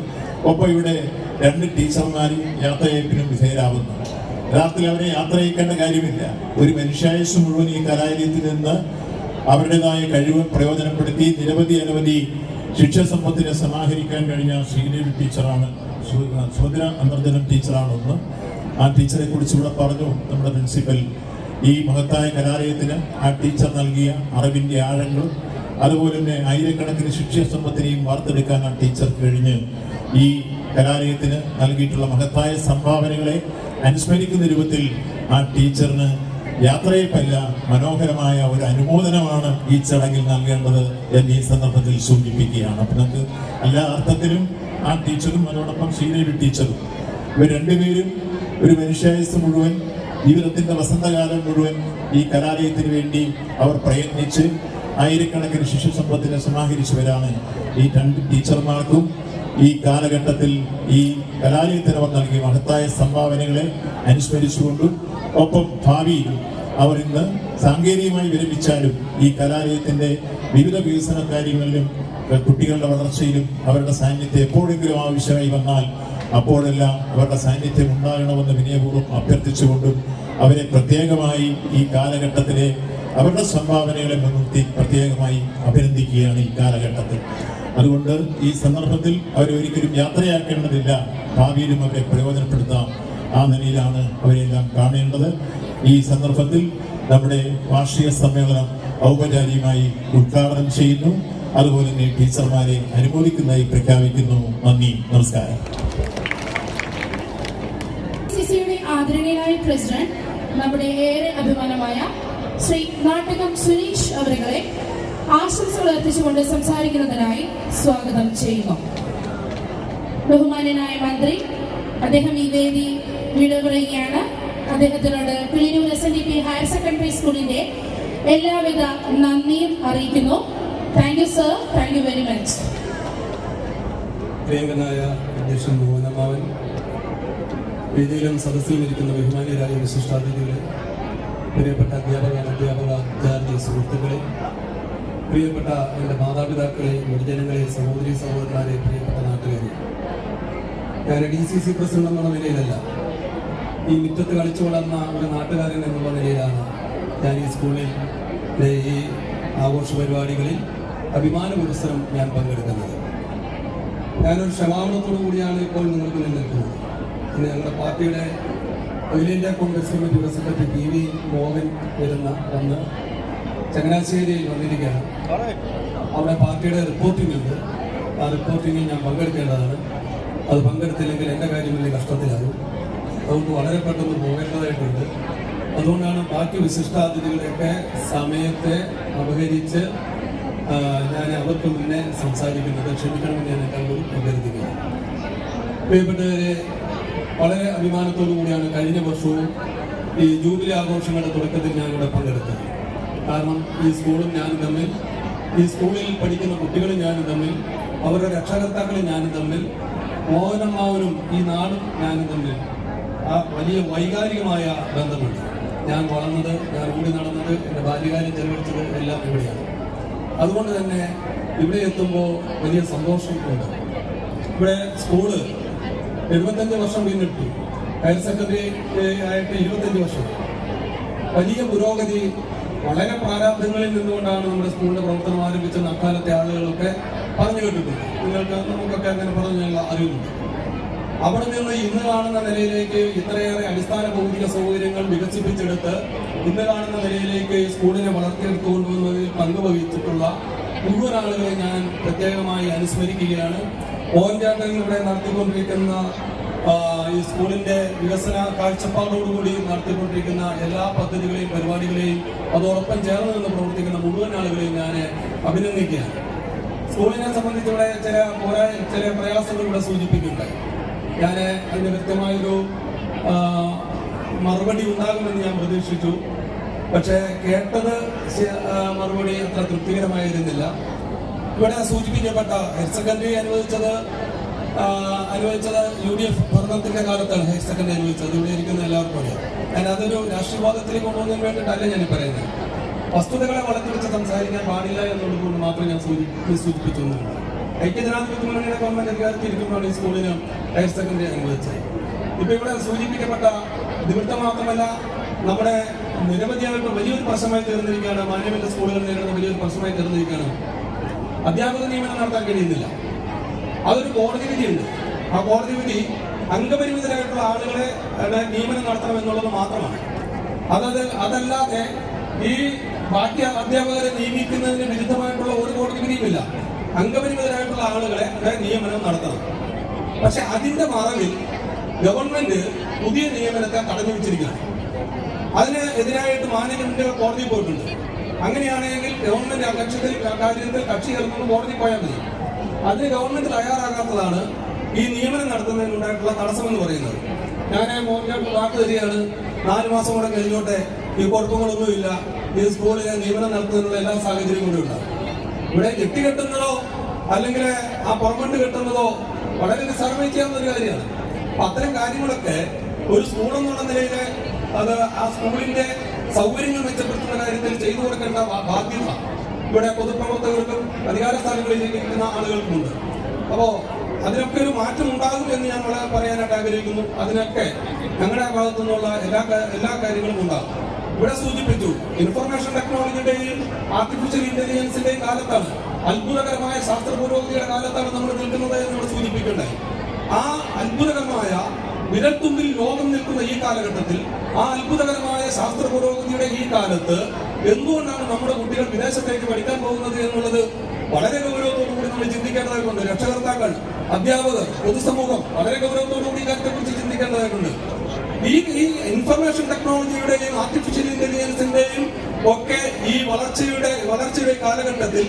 ഒപ്പം ഇവിടെ 2 ടീച്ചർമാരും യാത്രയയപ്പിനും വിധേയരാകുന്നു. യഥാർത്ഥത്തിൽ അവരെ യാത്രയക്കേണ്ട കാര്യമില്ല. ഒരു മനുഷ്യായുസ് മുഴുവൻ ഈ കലാലയത്തിൽ നിന്ന് അവരുടേതായ കഴിവ് പ്രയോജനപ്പെടുത്തി അനവധി ശിക്ഷാസമ്പത്തിനെ സമാഹരിക്കാൻ കഴിഞ്ഞ ശ്രീദേവി ടീച്ചറാണ്, സുഭദ്ര അന്തർജനം ടീച്ചറാണ് ഒന്ന്. ആ ടീച്ചറെ കുറിച്ച് ഇവിടെ പറഞ്ഞു നമ്മുടെ പ്രിൻസിപ്പൽ. ഈ മഹത്തായ കലാലയത്തിന് ആ ടീച്ചർ നൽകിയ അറിവിന്റെ ആഴങ്ങളും അതുപോലെ തന്നെ ആയിരക്കണക്കിന് ശിക്ഷാസമ്പത്തിനെയും വാർത്തെടുക്കാൻ ആ ടീച്ചർക്ക് കഴിഞ്ഞ് ഈ കലാലയത്തിന് നൽകിയിട്ടുള്ള മഹത്തായ സംഭാവനകളെ അനുസ്മരിക്കുന്ന രൂപത്തിൽ ആ ടീച്ചറിന് യാത്രയപ്പല്ല മനോഹരമായ ഒരു അനുമോദനമാണ് ഈ ചടങ്ങിൽ നൽകേണ്ടത് എന്ന് ഈ സന്ദർഭത്തിൽ സൂചിപ്പിക്കുകയാണ്. അപ്പൊ നമുക്ക് എല്ലാ അർത്ഥത്തിലും ആ ടീച്ചറും അതോടൊപ്പം ശ്രീദേവി ടീച്ചറും ഇവർ രണ്ടുപേരും ഒരു മനുഷ്യായുസ് മുഴുവൻ, ജീവിതത്തിന്റെ വസന്തകാലം മുഴുവൻ ഈ കലാലയത്തിന് വേണ്ടി അവർ പ്രയത്നിച്ച് ആയിരക്കണക്കിന് ശിശുസമ്പത്തിനെ സമാഹരിച്ചവരാണ്. ഈ 2 ടീച്ചർമാർക്കും ഈ കാലഘട്ടത്തിൽ ഈ കലാലയത്തിന് അവർ നൽകിയ മഹത്തായ സംഭാവനകളെ അനുസ്മരിച്ചുകൊണ്ടും ഒപ്പം ഭാവിയിൽ അവർ ഇന്ന് സാങ്കേതികമായി വിരമിച്ചാലും ഈ കലാലയത്തിന്റെ വിവിധ വികസന കാര്യങ്ങളിലും കുട്ടികളുടെ വളർച്ചയിലും അവരുടെ സാന്നിധ്യം എപ്പോഴെങ്കിലും ആവശ്യമായി വന്നാൽ അപ്പോഴെല്ലാം അവരുടെ സാന്നിധ്യം ഉണ്ടാകണമെന്ന് വിനയപൂർവ്വം അഭ്യർത്ഥിച്ചുകൊണ്ടും അവരെ പ്രത്യേകമായി ഈ കാലഘട്ടത്തിലെ അവരുടെ സംഭാവനകളെ മുൻനിർത്തി പ്രത്യേകമായി അഭിനന്ദിക്കുകയാണ് ഈ കാലഘട്ടത്തിൽ. അതുകൊണ്ട് ഈ സന്ദർഭത്തിൽ അവരൊരിക്കലും യാത്രയാക്കേണ്ടതില്ല, ഭാവിയിലും അവരെ പ്രയോജനപ്പെടുത്താം. ആ നിലയിലാണ് അവരെല്ലാം കാണേണ്ടത്. ഈ സന്ദർഭത്തിൽ നമ്മുടെ വാർഷിക സമ്മേളനം ഔപചാരികമായി ഉദ്ഘാടനം ചെയ്യുന്നു. അതുപോലെ തന്നെ ടീച്ചർമാരെ അനുമോദിക്കുന്നതായി പ്രഖ്യാപിക്കുന്നു. നന്ദി, നമസ്കാരം. ആദരണീയനായ പ്രസിഡന്റ് നമ്മുടെ ഏറെ അഭിമാനമായ ശ്രീ നാട്ടകം സുരേഷ് അവരെ ആശംസകൾ അർപ്പിച്ചുകൊണ്ട് സംസാരിക്കുന്നതിനായി സ്വാഗതം ചെയ്യുന്നു. ബഹുമാന്യനായ മന്ത്രി അദ്ദേഹം ഈ വേദി വിടപറയുകയാണ്. അദ്ദേഹത്തിനോട് കിളിനൂർ SNDP ഹയർ സെക്കൻഡറി സ്കൂളിന്റെ എല്ലാവിധ നന്ദിയും അറിയിക്കുന്നു. Thank you sir, thank you very much. പ്രിയങ്കനായ അധ്യക്ഷൻ മോഹനമാവൻ, വേദിയിലും സദസ്സിലും ഇരിക്കുന്ന ബഹുമാന്യരായ വിശിഷ്ടാതിഥികളെ, പ്രിയപ്പെട്ട അധ്യാപക സുഹൃത്തുക്കളെ, പ്രിയപ്പെട്ട എൻ്റെ മാതാപിതാക്കളെ, ഗുരുജനങ്ങളെ, സഹോദരി സഹോദരന്മാരെ, പ്രിയപ്പെട്ട നാട്ടുകാരെ, ഞാൻ DCC പ്രസിഡന്റ് എന്നുള്ള നിലയിലല്ല, ഈ മുറ്റത്ത് കളിച്ചു വളർന്ന ഒരു നാട്ടുകാരൻ എന്നുള്ള നിലയിലാണ് ഞാൻ ഈ സ്കൂളിൽ ഈ ആഘോഷ പരിപാടികളിൽ അഭിമാന പുരസ്സരം ഞാൻ പങ്കെടുക്കുന്നത്. ഞാനൊരു ക്ഷമാപണത്തോടു കൂടിയാണ് ഇപ്പോൾ നിങ്ങൾക്ക് നിൽക്കുന്നത്. ഇന്ന് ഞങ്ങളുടെ പാർട്ടിയുടെ അഖിലേന്ത്യാ Congress committee president PV Mohan വന്ന് ചങ്ങനാശ്ശേരിയിൽ വന്നിരിക്കുകയാണ്. അവിടെ പാർട്ടിയുടെ റിപ്പോർട്ടിംഗ് ഉണ്ട്. ആ റിപ്പോർട്ടിങ്ങിൽ ഞാൻ പങ്കെടുക്കേണ്ടതാണ്. അത് പങ്കെടുത്തില്ലെങ്കിൽ എൻ്റെ കാര്യം വലിയ കഷ്ടത്തിലാകും. അതുകൊണ്ട് വളരെ പെട്ടെന്ന് പോകേണ്ടതായിട്ടുണ്ട്. അതുകൊണ്ടാണ് ബാക്കി വിശിഷ്ടാതിഥികളുടെയൊക്കെ സമയത്തെ അപഹരിച്ച് ഞാൻ അവർക്ക് മുന്നേ സംസാരിക്കുന്നത്. ക്ഷമിക്കണമെന്ന് ഞാൻ എല്ലാവരും അഭ്യർത്ഥിക്കുന്നു. പ്രിയപ്പെട്ടവരെ, വളരെ അഭിമാനത്തോടു കൂടിയാണ് കഴിഞ്ഞ വർഷവും ഈ ജൂബിലി ആഘോഷങ്ങളുടെ തുടക്കത്തിൽ ഞാനിവിടെ പങ്കെടുത്തത്. കാരണം ഈ സ്കൂളും ഞാനും തമ്മിൽ, ഈ സ്കൂളിൽ പഠിക്കുന്ന കുട്ടികളും ഞാനും തമ്മിൽ, അവരുടെ രക്ഷകർത്താക്കളും ഞാനും തമ്മിൽ, മോഹനമ്മാവനും ഈ നാടും ഞാനും തമ്മിൽ ആ വലിയ വൈകാരികമായ ബന്ധമുണ്ട്. ഞാൻ വളർന്നത്, ഞാൻ ഓടി നടന്നത്, എൻ്റെ ബാല്യകാലം ചെലവഴിച്ചത് എല്ലാം ഇവിടെയാണ്. അതുകൊണ്ട് തന്നെ ഇവിടെ എത്തുമ്പോൾ വലിയ സന്തോഷം ഉണ്ട്. ഇവിടെ സ്കൂള് 75 വർഷം പിന്നിട്ടു. ഹയർ സെക്കൻഡറി ആയിട്ട് 25 വർഷം. വലിയ പുരോഗതി. വളരെ പ്രാരാബ്ധങ്ങളിൽ നിന്നുകൊണ്ടാണ് നമ്മുടെ സ്കൂളിന്റെ പ്രവർത്തനം ആരംഭിച്ചെന്ന് അക്കാലത്തെ ആളുകളൊക്കെ പറഞ്ഞു കേട്ടിട്ടുണ്ട്. നമുക്കൊക്കെ അങ്ങനെ പറഞ്ഞുള്ള അറിവുണ്ട്. അവിടെ നിന്ന് ഇന്ന് കാണുന്ന നിലയിലേക്ക് ഇത്രയേറെ അടിസ്ഥാന ഭൗതിക സൗകര്യങ്ങൾ വികസിപ്പിച്ചെടുത്ത് ഇന്ന് കാണുന്ന നിലയിലേക്ക് സ്കൂളിനെ വളർത്തിയെടുത്തുകൊണ്ടുവന്നതിൽ പങ്കുവഹിച്ചിട്ടുള്ള മുഴുവൻ ആളുകളെ ഞാൻ പ്രത്യേകമായി അനുസ്മരിക്കുകയാണ്. ഓൻചാട്ടൻ ഇവിടെ നടത്തിക്കൊണ്ടിരിക്കുന്ന ഈ സ്കൂളിന്റെ വികസന കാഴ്ചപ്പാടോടുകൂടി നടത്തിക്കൊണ്ടിരിക്കുന്ന എല്ലാ പദ്ധതികളെയും പരിപാടികളെയും അതോടൊപ്പം ചേർന്ന് നിന്ന് പ്രവർത്തിക്കുന്ന മുഴുവൻ ആളുകളെയും ഞാൻ അഭിനന്ദിക്കുകയാണ്. സ്കൂളിനെ സംബന്ധിച്ച് ഇവിടെ ചില പ്രയാസങ്ങൾ ഇവിടെ സൂചിപ്പിക്കുന്നുണ്ടായി. ഞാൻ അതിന് വ്യക്തമായൊരു മറുപടി ഉണ്ടാകുമെന്ന് ഞാൻ പ്രതീക്ഷിച്ചു. പക്ഷേ കേട്ടത് മറുപടി അത്ര തൃപ്തികരമായിരുന്നില്ല. ഇവിടെ സൂചിപ്പിക്കപ്പെട്ട ഹയർ സെക്കൻഡറി അനുവദിച്ചത് UDF ഭരണത്തിന്റെ കാലത്താണ്. ഹയർ സെക്കൻഡറി അനുവദിച്ചത് ഇവിടെ ഇരിക്കുന്ന എല്ലാവർക്കും അറിയാം. ഞാൻ അതൊരു രാഷ്ട്രീയവാദത്തിലേക്ക് കൊണ്ടുപോകുന്നതിന് വേണ്ടിയിട്ടല്ല ഞാൻ പറയുന്നത്. വസ്തുതകളെ വളർത്തിവെച്ച് സംസാരിക്കാൻ പാടില്ല എന്നുള്ളതുകൊണ്ട് മാത്രം ഞാൻ സൂചിപ്പിച്ചൊന്നുമില്ല. ഐക്യജനാധിപത്യ മുന്നണിയുടെ ഗവൺമെന്റ് അധികാരത്തിൽ ഇരിക്കുമ്പോഴാണ് ഈ സ്കൂളിന് ഹയർ സെക്കൻഡറി അനുവദിച്ചത്. ഇപ്പൊ ഇവിടെ സൂചിപ്പിക്കപ്പെട്ട നിമിത്തം മാത്രമല്ല, നമ്മുടെ നിരവധിയായിട്ട് വലിയൊരു പ്രശ്നമായി തീർന്നിരിക്കുകയാണ്. മാനേജ്മെന്റ് സ്കൂളുകൾ നേരിടുന്ന വലിയൊരു പ്രശ്നമായി തീർന്നിരിക്കുകയാണ്. അധ്യാപക നിയമനം നടത്താൻ കഴിയുന്നില്ല. അതൊരു കോടതി വിധിയുണ്ട്. ആ കോടതി വിധി അംഗപരിമിതരായിട്ടുള്ള ആളുകളെ നിയമനം നടത്തണം എന്നുള്ളത് മാത്രമാണ്. അതല്ലാതെ ഈ ബാക്കി അധ്യാപകരെ നിയമിക്കുന്നതിന് വിരുദ്ധമായിട്ടുള്ള ഒരു കോടതി വിധിയുമില്ല. അംഗപരിമിതരായിട്ടുള്ള ആളുകളെ നിയമനം നടത്തണം. പക്ഷെ അതിന്റെ മറവിൽ ഗവൺമെന്റ് പുതിയ നിയമനത്തെ തടഞ്ഞു വെച്ചിരിക്കുകയാണ്. അതിന് എതിരായിട്ട് മാനേജ്മെന്റ് കോടതിയിൽ പോയിട്ടുണ്ട്. അങ്ങനെയാണെങ്കിൽ ഗവൺമെന്റ് കാര്യത്തിൽ കക്ഷി ചേർന്ന് കോടതി പോയാൽ മതി. അതിന് ഗവൺമെന്റ് തയ്യാറാകാത്തതാണ് ഈ നിയമനം നടത്തുന്നതിനുണ്ടായിട്ടുള്ള തടസ്സമെന്ന് പറയുന്നത്. ഞാൻ മോഹൻലാൽ വാക്ക് തരികയാണ്, 4 മാസം കൂടെ കഴിഞ്ഞോട്ടെ, ഈ കുഴപ്പങ്ങളൊന്നുമില്ല, ഈ സ്കൂളിലെ നിയമനം നടത്തുന്നതിനുള്ള എല്ലാ സാഹചര്യവും കൂടെ ഉണ്ടാകും. ഇവിടെ കെട്ടിക്കെട്ടുന്നതോ അല്ലെങ്കിൽ ആ പുറമണ്ട് കെട്ടുന്നതോ വളരെ നിസ്സാരമായി ചെയ്യാവുന്ന ഒരു കാര്യമാണ്. അപ്പൊ അത്തരം കാര്യങ്ങളൊക്കെ ഒരു സ്കൂളെന്നുള്ള നിലയിൽ അത് ആ സ്കൂളിന്റെ സൗകര്യങ്ങൾ മെച്ചപ്പെടുത്തുന്ന കാര്യത്തിൽ ചെയ്തു കൊടുക്കേണ്ട ബാധ്യത ഇവിടെ പൊതുപ്രവർത്തകർക്കും അധികാര സ്ഥാനങ്ങളിൽ ഇരിക്കുന്ന ആളുകൾക്കുമുണ്ട്. അപ്പോ അതിനൊക്കെ ഒരു മാറ്റം ഉണ്ടാകും എന്ന് ഞാൻ പറയാനായിട്ട് ആഗ്രഹിക്കുന്നു. അതിനൊക്കെ ഞങ്ങളുടെ ഭാഗത്തു നിന്നുള്ള എല്ലാ കാര്യങ്ങളും ഉണ്ടാകും. ഇവിടെ സൂചിപ്പിച്ചു, ഇൻഫർമേഷൻ ടെക്നോളജിയുടെയും ആർട്ടിഫിഷ്യൽ ഇന്റലിജൻസിന്റെയും കാലത്താണ്, അത്ഭുതകരമായ ശാസ്ത്ര പുരോഗതിയുടെ കാലത്താണ് നമ്മൾ നിൽക്കുന്നത് എന്നിവിടെ സൂചിപ്പിക്കേണ്ടായി. ആ അത്ഭുതകരമായ വിരൽത്തുമ്പിൽ ലോകം നിൽക്കുന്ന ഈ കാലഘട്ടത്തിൽ, ആ അത്ഭുതകരമായ ശാസ്ത്ര പുരോഗതിയുടെ ഈ കാലത്ത് എന്തുകൊണ്ടാണ് നമ്മുടെ കുട്ടികൾ വിദേശത്തേക്ക് പഠിക്കാൻ പോകുന്നത് എന്നുള്ളത് വളരെ ഗൗരവത്തോടുകൂടി നമ്മൾ ചിന്തിക്കേണ്ടതായിട്ടുണ്ട്. രക്ഷകർത്താക്കൾ, അധ്യാപകർ, പൊതുസമൂഹം വളരെ ഗൗരവത്തോടുകൂടി കാര്യത്തെക്കുറിച്ച് ചിന്തിക്കേണ്ടതായിട്ടുണ്ട്. ഈ ഇൻഫർമേഷൻ ടെക്നോളജിയുടെയും ആർട്ടിഫിഷ്യൽ ഇന്റലിജൻസിന്റെയും ഒക്കെ ഈ വളർച്ചയുടെ കാലഘട്ടത്തിൽ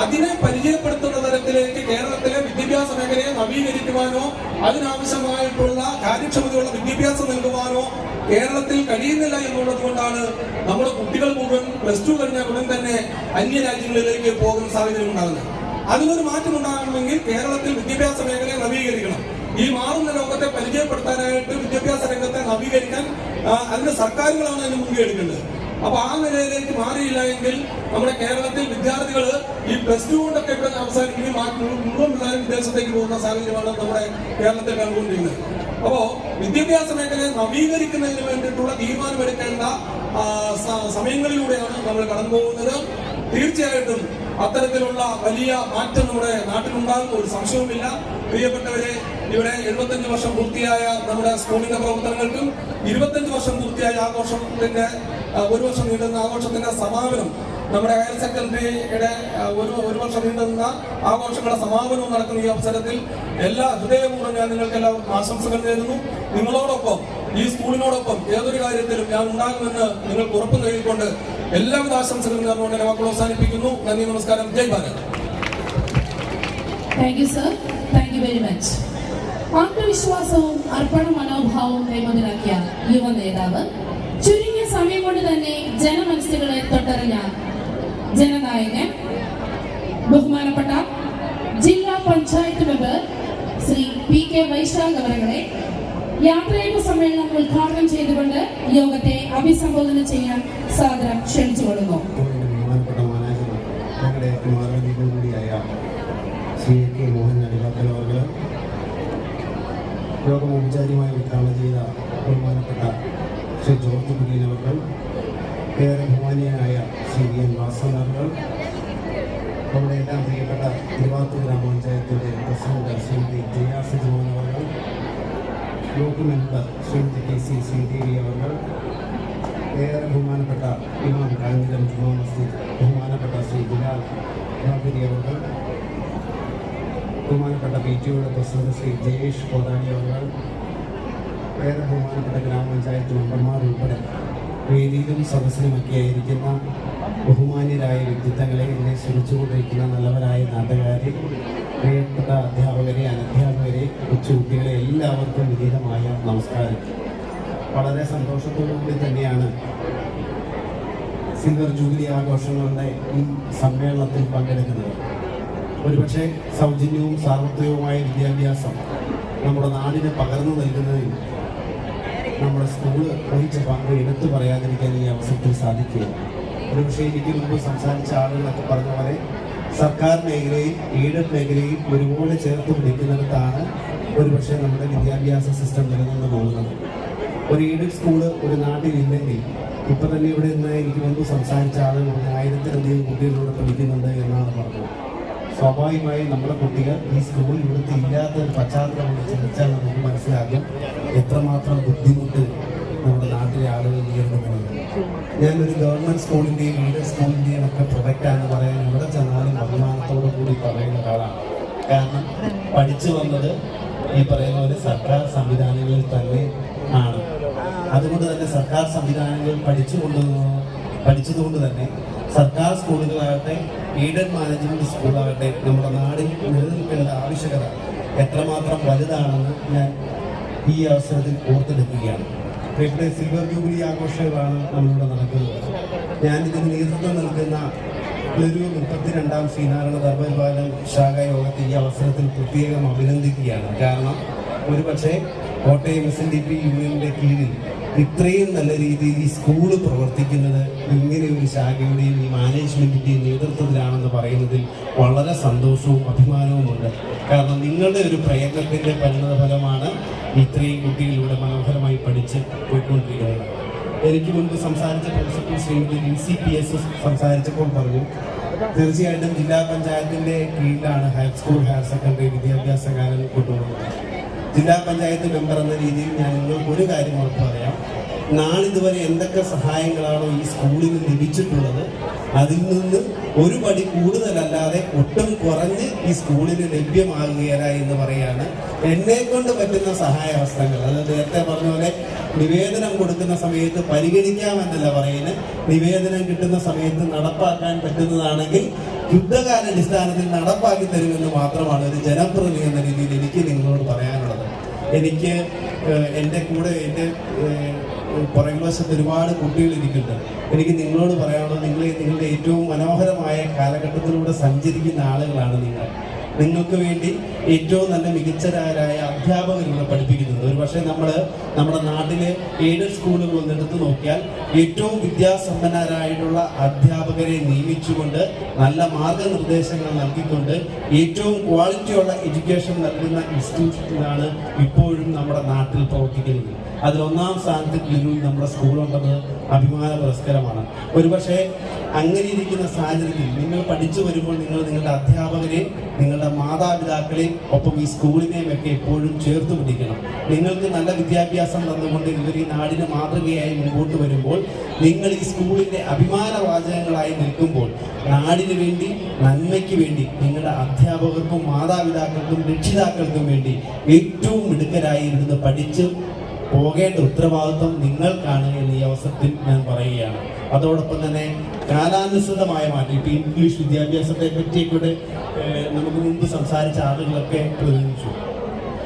അതിനെ പരിചയപ്പെടുത്തുന്ന തരത്തിലേക്ക് കേരളത്തിലെ വിദ്യാഭ്യാസ മേഖലയെ നവീകരിക്കുവാനോ അതിനാവശ്യമായിട്ടുള്ള കാര്യക്ഷമതയുള്ള വിദ്യാഭ്യാസം നൽകുവാനോ കേരളത്തിൽ കഴിയുന്നില്ല എന്നുള്ളത് കൊണ്ടാണ് നമ്മുടെ കുട്ടികൾ മുഴുവൻ +2 കഴിഞ്ഞ ഉടൻ തന്നെ അന്യരാജ്യങ്ങളിലേക്ക് പോകുന്ന സാഹചര്യം ഉണ്ടാകുന്നത്. അതിനൊരു മാറ്റം ഉണ്ടാകണമെങ്കിൽ കേരളത്തിൽ വിദ്യാഭ്യാസ മേഖലയെ നവീകരിക്കണം. ഈ മാറുന്ന ലോകത്തെ പരിചയപ്പെടുത്താനായിട്ട് വിദ്യാഭ്യാസ രംഗത്തെ നവീകരിക്കാൻ അതിന്റെ സർക്കാരുകളാണ് അതിന് മുൻകൈ എടുക്കേണ്ടത്. അപ്പൊ ആ നിലയിലേക്ക് മാറിയില്ല എങ്കിൽ നമ്മുടെ കേരളത്തിൽ വിദ്യാർത്ഥികൾ ഈ +2 കൊണ്ടൊക്കെ ഇവിടെ അവസാനിക്കുകയും മുഴുവൻ പിള്ളേരും വിദേശത്തേക്ക് പോകുന്ന സാഹചര്യമാണ് നമ്മുടെ കേരളത്തിൽ കണ്ടുകൊണ്ടിരിക്കുന്നത്. അപ്പോ വിദ്യാഭ്യാസ മേഖലയെ നവീകരിക്കുന്നതിന് വേണ്ടിയിട്ടുള്ള തീരുമാനമെടുക്കേണ്ട സമയങ്ങളിലൂടെയാണ് നമ്മൾ കടന്നു പോകുന്നത്. തീർച്ചയായിട്ടും അത്തരത്തിലുള്ള വലിയ മാറ്റം നമ്മുടെ നാട്ടിലുണ്ടാകും, ഒരു സംശയവുമില്ല. പ്രിയപ്പെട്ടവരെ, ഇവിടെ 75 വർഷം പൂർത്തിയായ നമ്മുടെ സ്കൂളിന്റെ പ്രവർത്തനങ്ങൾക്കും 25 വർഷം പൂർത്തിയായ ആഘോഷത്തിന്റെ 1 വർഷം നീണ്ടുന്ന ആഘോഷത്തിന്റെ സമാപനം, നമ്മുടെ ഹയർ സെക്കൻഡറിയുടെ ഒരു വർഷം നീണ്ടുന്ന ആഘോഷങ്ങളുടെ സമാപനവും നടക്കുന്ന ഈ അവസരത്തിൽ എല്ലാ ഹൃദയപൂർവ്വം ഞാൻ നിങ്ങൾക്ക് എല്ലാവർക്കും ആശംസകൾ നേരുന്നു. നിങ്ങളോടൊപ്പം, ഈ സ്കൂളിനോടൊപ്പം ഏതൊരു കാര്യത്തിലും ഞാൻ ഉണ്ടാകുമെന്ന് നിങ്ങൾക്ക് ഉറപ്പ് നൽകിക്കൊണ്ട് എല്ലാവിധ ആശംസകളും നേർന്നുകൊണ്ട് എന്റെ വാക്കുകൾ അവസാനിപ്പിക്കുന്നു. നന്ദി, നമസ്കാരം, ജയ് Bharat. Thank you sir, thank you very much. ആത്മവിശ്വാസവും അർപ്പണ മനോഭാവവും കൈമുതലാക്കിയ യുവ നേതാവ്, ചുരുങ്ങിയ സമയം കൊണ്ട് തന്നെ ജനമനസ്സുകളെ തൊട്ടറിഞ്ഞ ജനനായകൻ, ബഹുമാനപ്പെട്ട ജില്ലാ പഞ്ചായത്ത് മെമ്പർ ശ്രീ PK വൈശാഖ് അവരുടെ യാത്രയയപ്പ് സമ്മേളനം ഉദ്ഘാടനം ചെയ്തുകൊണ്ട് യോഗത്തെ അഭിസംബോധന ചെയ്യാൻ സാദരം ക്ഷണിച്ചുകൊള്ളുന്നു. ബഹുമാനപ്പെട്ട മാനേജർ, ഞങ്ങളുടെ മാനവീയം കൂടിയായ ശ്രീ കെ മോഹൻ അടിവാക്കൽ അവർ, യോഗം ഔപചാരികമായി ഉദ്ഘാടനം ചെയ്ത ബഹുമാനപ്പെട്ട ശ്രീ ജോർജ് കുര്യൻ അവർ, ഏറെ ബഹുമാനീയനായ ശ്രീ എൻ വാസൻ അവർ, നമ്മുടെ എല്ലാം പ്രിയപ്പെട്ട തിരുവാത്തൂർ ഗ്രാമപഞ്ചായത്തിൻ്റെ പ്രസിഡന്റ് ശ്രീമതി ജയാസ് ജോൻ അവർ, block member Shrimati KC Sreedevi അവർ, ഏറെ ബഹുമാനപ്പെട്ട ഇമാം കാഞ്ഞിരം ജുമാ മസ്ജിദ് ബഹുമാനപ്പെട്ട ശ്രീ ബിലാൽ ഖാദിരി അവർ, ബഹുമാനപ്പെട്ട PTOയുടെ പ്രസിഡന്റ് ശ്രീ ജയേഷ് കോതാടി അവർ, ഏറെ ബഹുമാനപ്പെട്ട ഗ്രാമപഞ്ചായത്ത് മെമ്പർമാർ ഉൾപ്പെടെ വേദിയിലും സദസ്സിലുമൊക്കെ ആയിരിക്കുന്ന ബഹുമാന്യരായ വ്യക്തിത്വങ്ങളെ, എന്നെ ശ്രമിച്ചുകൊണ്ടിരിക്കുന്ന നല്ലവരായ നാട്ടുകാരെ, പ്രിയപ്പെട്ട അധ്യാപകരെ, അനധ്യാപകരെ, കൊച്ചുകുട്ടികളെ, എല്ലാവർക്കും വിനീതമായ നമസ്കാരം. വളരെ സന്തോഷത്തോടുകൂടി തന്നെയാണ് സിൽവർ ജൂബിലി ആഘോഷങ്ങളുടെ ഈ സമ്മേളനത്തിൽ പങ്കെടുക്കുന്നത്. ഒരുപക്ഷെ സൗജന്യവും സാർവത്രികവുമായ വിദ്യാഭ്യാസം നമ്മുടെ നാടിന് പകർന്നു നൽകുന്നതിൽ നമ്മുടെ സ്കൂള് വഹിച്ച പങ്ക് എടുത്തു പറയാതിരിക്കാൻ ഈ അവസരത്തിൽ സാധിക്കുക. ഒരുപക്ഷെ എനിക്ക് മുമ്പ് സംസാരിച്ച ആളുകളൊക്കെ പറഞ്ഞ പോലെ സർക്കാർ മേഖലയും എയ്ഡഡ് മേഖലയും ഒരുപോലെ ചേർത്ത് പിടിക്കുന്നിടത്താണ് ഒരുപക്ഷെ നമ്മുടെ വിദ്യാഭ്യാസ സിസ്റ്റം നിലനിന്ന് പോകുന്നത്. ഒരു എയ്ഡഡ് സ്കൂള് ഒരു നാട്ടിലില്ലെങ്കിൽ ഇപ്പം തന്നെ ഇവിടെ നിന്ന് എനിക്ക് മുമ്പ് സംസാരിച്ച ആളുകൾ 1000-ലധികം കുട്ടികളോട് പഠിക്കുന്നുണ്ട് എന്നാണ് പറഞ്ഞത്. സ്വാഭാവികമായും നമ്മുടെ കുട്ടികൾ ഈ സ്കൂളിൽ ഇവിടുത്തെ ഇല്ലാത്ത ഒരു പശ്ചാത്തലം ചിന്തിച്ചാൽ നമുക്ക് മനസ്സിലാക്കും എത്രമാത്രം ബുദ്ധിമുട്ട് നമ്മുടെ നാട്ടിലെ ആളുകൾ നേരിടുന്നത്. ഞാനൊരു ഗവൺമെൻറ് സ്കൂളിൻ്റെയും എയ്ഡഡ് സ്കൂളിൻ്റെയും ഒക്കെ പ്രൊഡക്റ്റാണെന്ന് പറയാൻ ഇവിടെ ചെന്നാലും അഭിമാനത്തോടു കൂടി പറയുന്ന ഒരാളാണ്. കാരണം പഠിച്ചു വന്നത് ഈ പറയുന്ന പോലെ സർക്കാർ സംവിധാനങ്ങളിൽ തന്നെ ആണ്. അതുകൊണ്ട് തന്നെ സർക്കാർ സംവിധാനങ്ങൾ പഠിച്ചതുകൊണ്ട് തന്നെ സർക്കാർ സ്കൂളുകളാകട്ടെ എയ്ഡഡ് മാനേജ്മെൻറ്റ് സ്കൂളാകട്ടെ നമ്മുടെ നാടിൽ നിലനിൽക്കേണ്ട ആവശ്യകത എത്രമാത്രം വലുതാണെന്ന് ഞാൻ ഈ അവസരത്തിൽ ഓർത്തെടുക്കുകയാണ്. ഇവിടെ സിൽവർ ജൂബിലി ആഘോഷങ്ങളാണ് നമ്മളിവിടെ നടക്കുന്നത്. ഞാനിതിന് നേതൃത്വം നൽകുന്ന ഒരു 32ാം ശ്രീനാരായണ ധർമ്മപാലം ശാഖ യോഗത്തെ ഈ അവസരത്തിൽ പ്രത്യേകം അഭിനന്ദിക്കുകയാണ്. കാരണം ഒരുപക്ഷെ കോട്ടയം SNDP യൂണിയന്റെ കീഴിൽ ഇത്രയും നല്ല രീതിയിൽ ഈ സ്കൂള് പ്രവർത്തിക്കുന്നത് ഇങ്ങനെ ഒരു ശാഖയുടെയും ഈ മാനേജ്മെന്റിന്റെയും നേതൃത്വത്തിലാണെന്ന് പറയുന്നതിൽ വളരെ സന്തോഷവും അഭിമാനവുമുണ്ട്. കാരണം നിങ്ങളുടെ ഒരു പ്രയത്നത്തിന്റെ പരിണത ഫലമാണ് ഇത്രയും കുട്ടികളിലൂടെ മനോഹരമായി പഠിച്ച് പോയിക്കൊണ്ടിരിക്കുന്നത്. എനിക്ക് മുൻപ് സംസാരിച്ച പ്രിൻസിപ്പൽ ശ്രീമതി LCPS സംസാരിച്ചപ്പോൾ പറഞ്ഞു, തീർച്ചയായിട്ടും ജില്ലാ പഞ്ചായത്തിന്റെ കീഴിലാണ് ഹൈസ്കൂൾ ഹയർ സെക്കൻഡറി വിദ്യാഭ്യാസ കാലം കൊണ്ടുപോകുന്നത്. ജില്ലാ പഞ്ചായത്ത് മെമ്പർ എന്ന രീതിയിൽ ഞാൻ നിങ്ങൾക്ക് ഒരു കാര്യം ഉറപ്പ് പറയാം, നാളിതുവരെ എന്തൊക്കെ സഹായങ്ങളാണോ ഈ സ്കൂളിന് ലഭിച്ചിട്ടുള്ളത് അതിൽ നിന്ന് ഒരു പടി കൂടുതലല്ലാതെ ഒട്ടും കുറഞ്ഞ് ഈ സ്കൂളിന് ലഭ്യമാകുകയില്ല എന്ന് പറയാണ്. എന്നെ കൊണ്ട് പറ്റുന്ന സഹായ ഹസ്തങ്ങൾ, അത് നേരത്തെ പറഞ്ഞ പോലെ നിവേദനം കൊടുക്കുന്ന സമയത്ത് പരിഗണിക്കാമെന്നല്ല പറയുന്നത്, നിവേദനം കിട്ടുന്ന സമയത്ത് നടപ്പാക്കാൻ പറ്റുന്നതാണെങ്കിൽ യുദ്ധകാലാടിസ്ഥാനത്തിൽ നടപ്പാക്കി തരുമെന്ന് മാത്രമാണ് ഒരു ജനപ്രതിനിധി എന്ന രീതിയിൽ എനിക്ക് നിങ്ങളോട് പറയാനുള്ളത്. എനിക്ക് എൻ്റെ കൂടെ എൻ്റെ പുറകുവശത്ത് ഒരുപാട് കുട്ടികൾ ഇരിക്കുന്നുണ്ട്. എനിക്ക് നിങ്ങളോട് പറയാനുള്ളത്, നിങ്ങളുടെ ഏറ്റവും മനോഹരമായ കാലഘട്ടത്തിലൂടെ സഞ്ചരിക്കുന്ന ആളുകളാണ് നിങ്ങൾ. നിങ്ങൾക്ക് വേണ്ടി ഏറ്റവും നല്ല മികച്ചരായ അധ്യാപകരിലൂടെ പഠിപ്പിക്കുന്നുണ്ട്. ഒരു പക്ഷേ നമ്മുടെ നാട്ടിലെ എയ്ഡഡ് സ്കൂളുകൾ ഒന്നെടുത്ത് നോക്കിയാൽ ഏറ്റവും വിദ്യാസമ്പന്നരായിട്ടുള്ള അധ്യാപകരെ നിയമിച്ചുകൊണ്ട് നല്ല മാർഗനിർദ്ദേശങ്ങൾ നൽകിക്കൊണ്ട് ഏറ്റവും ക്വാളിറ്റിയുള്ള എഡ്യൂക്കേഷൻ നൽകുന്ന ഇൻസ്റ്റിറ്റ്യൂഷനാണ് ഇപ്പോഴും നമ്മുടെ നാട്ടിൽ പ്രവർത്തിക്കുന്നത്. അതിൽ 1ാം സ്ഥാനത്ത് കീഴിൽ നമ്മുടെ സ്കൂളുണ്ടെന്ന് അഭിമാന പുരസ്കാരമാണ്. ഒരുപക്ഷെ അങ്ങനെ ഇരിക്കുന്ന സാഹചര്യത്തിൽ നിങ്ങൾ പഠിച്ചു വരുമ്പോൾ നിങ്ങൾ നിങ്ങളുടെ അധ്യാപകരെ, നിങ്ങളുടെ മാതാപിതാക്കളെ, ഒപ്പം ഈ സ്കൂളിനെയും ഒക്കെ എപ്പോഴും ചേർത്ത് പിടിക്കണം. നിങ്ങൾക്ക് നല്ല വിദ്യാഭ്യാസം തന്നുകൊണ്ട് ഇവർ ഈ നാടിന് മാതൃകയായി മുമ്പോട്ട് വരുമ്പോൾ, നിങ്ങൾ ഈ സ്കൂളിൻ്റെ അഭിമാനവാചകങ്ങളായി നിൽക്കുമ്പോൾ, നാടിന് വേണ്ടി, നന്മയ്ക്ക് വേണ്ടി, നിങ്ങളുടെ അധ്യാപകർക്കും മാതാപിതാക്കൾക്കും രക്ഷിതാക്കൾക്കും വേണ്ടി ഏറ്റവും മിടുക്കരായി ഇരുന്ന് പഠിച്ച് പോകേണ്ട ഉത്തരവാദിത്വം നിങ്ങൾക്കാണ് എന്ന് ഈ അവസരത്തിൽ ഞാൻ പറയുകയാണ്. അതോടൊപ്പം തന്നെ കാലാനുസൃതമായ മാറ്റം, ഇപ്പം ഇംഗ്ലീഷ് വിദ്യാഭ്യാസത്തെ പറ്റിയൊക്കെ നമുക്ക് മുമ്പ് സംസാരിച്ച ആളുകളൊക്കെ പ്രതിനിധിച്ചു.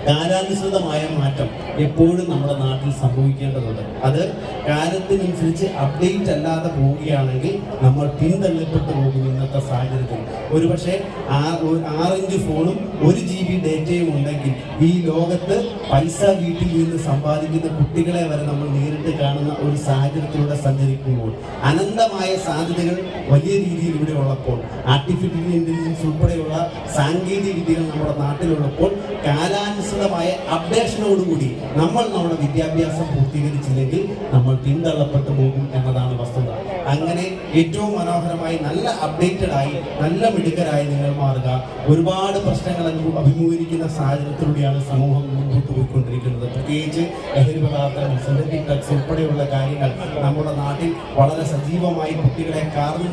കാലാനുസൃതമായ മാറ്റം എപ്പോഴും നമ്മുടെ നാട്ടിൽ സംഭവിക്കേണ്ടതുണ്ട്. അത് കാലത്തിനനുസരിച്ച് അപ്ഡേറ്റ് അല്ലാതെ പോവുകയാണെങ്കിൽ നമ്മൾ പിന്തള്ളപ്പെട്ടു പോകും. ഇന്നത്തെ സാഹചര്യത്തിൽ ഒരുപക്ഷെ 6 ഫോണും 1 GB ഡേറ്റയും ഉണ്ടെങ്കിൽ ഈ ലോകത്ത് പൈസ വീട്ടിൽ നിന്ന് സമ്പാദിക്കുന്ന കുട്ടികളെ വരെ നമ്മൾ നേരിട്ട് കാണുന്ന ഒരു സാഹചര്യത്തിലൂടെ സഞ്ചരിക്കുമ്പോൾ, അനന്തമായ സാധ്യതകൾ വലിയ രീതിയിൽ ഇവിടെ ഉള്ളപ്പോൾ, ആർട്ടിഫിഷ്യൽ ഇന്റലിജൻസ് ഉൾപ്പെടെയുള്ള സാങ്കേതിക വിദ്യകൾ നമ്മുടെ നാട്ടിലുള്ളപ്പോൾ, കാലാനുസൃതമായ അപ്ഡേഷനോടുകൂടി നമ്മൾ നമ്മുടെ വിദ്യാഭ്യാസം പൂർത്തീകരിച്ചില്ലെങ്കിൽ നമ്മൾ പിന്തള്ളപ്പെട്ടു പോകും എന്നതാണ് വസ്തുത. അങ്ങനെ ഏറ്റവും മനോഹരമായി നല്ല അപ്ഡേറ്റഡ് ആയി നല്ല മിടുക്കരായി നിങ്ങൾ മാറുക. ഒരുപാട് പ്രശ്നങ്ങൾ അഭിമുഖീകരിക്കുന്ന സാഹചര്യത്തിലൂടെയാണ് സമൂഹം മുൻപോട്ട് പോയിക്കൊണ്ടിരിക്കുന്നത്. പ്രത്യേകിച്ച് ലഹരി പദാർത്ഥങ്ങൾ, സിന്തറ്റിക് ഡ്രഗ്സ് ഉൾപ്പെടെയുള്ള കാര്യങ്ങൾ നമ്മുടെ നാട്ടിൽ വളരെ സജീവമായി കുട്ടികളെ കാർന്നു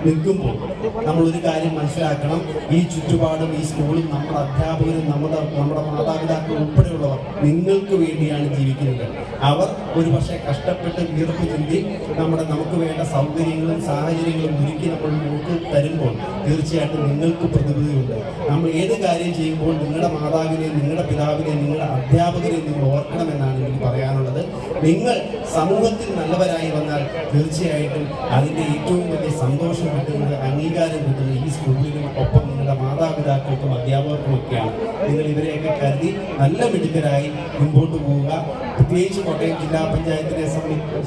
നിൽക്കുമ്പോൾ നമ്മൾ ഒരു കാര്യം മനസ്സിലാക്കണം. ഈ ചുറ്റുപാടും ഈ സ്കൂളും നമ്മുടെ അധ്യാപകരും നമ്മുടെ മാതാപിതാക്കൾ ഉൾപ്പെടെയുള്ളവർ നിങ്ങൾക്ക് വേണ്ടിയാണ് ജീവിക്കുന്നത്. അവർ ഒരുപക്ഷെ കഷ്ടപ്പെട്ട് വിയർപ്പ് ചിന്തി നമുക്ക് വേണ്ട സൗകര്യങ്ങളും സാഹചര്യങ്ങളും ഒരുക്കി നമുക്ക് തരുമ്പോൾ തീർച്ചയായിട്ടും നിങ്ങൾക്ക് പ്രതിബദ്ധതയുണ്ട്. നമ്മൾ ഏത് കാര്യം ചെയ്യുമ്പോൾ നിങ്ങളുടെ മാതാവിനെയും നിങ്ങളുടെ പിതാവിനെയും നിങ്ങളുടെ അധ്യാപകരെയും നിങ്ങൾ ഓർക്കണമെന്നാണ് എനിക്ക് പറയാനുള്ളത്. നിങ്ങൾ സമൂഹത്തിൽ നല്ലവരായി വന്നാൽ തീർച്ചയായിട്ടും അതിൻ്റെ ഏറ്റവും വലിയ സന്തോഷം കിട്ടുന്നത്, അംഗീകാരം കിട്ടുന്നത് ഈ സ്കൂളിനും ഒപ്പം നിങ്ങളുടെ മാതാപിതാക്കൾക്കും അധ്യാപകർക്കും ഒക്കെയാണ്. നിങ്ങൾ ഇവരെയൊക്കെ കരുതി നല്ല മിടുക്കരായി മുൻപോട്ട് പോവുക. പ്രത്യേകിച്ച് കോട്ടയം ജില്ലാ പഞ്ചായത്തിനെ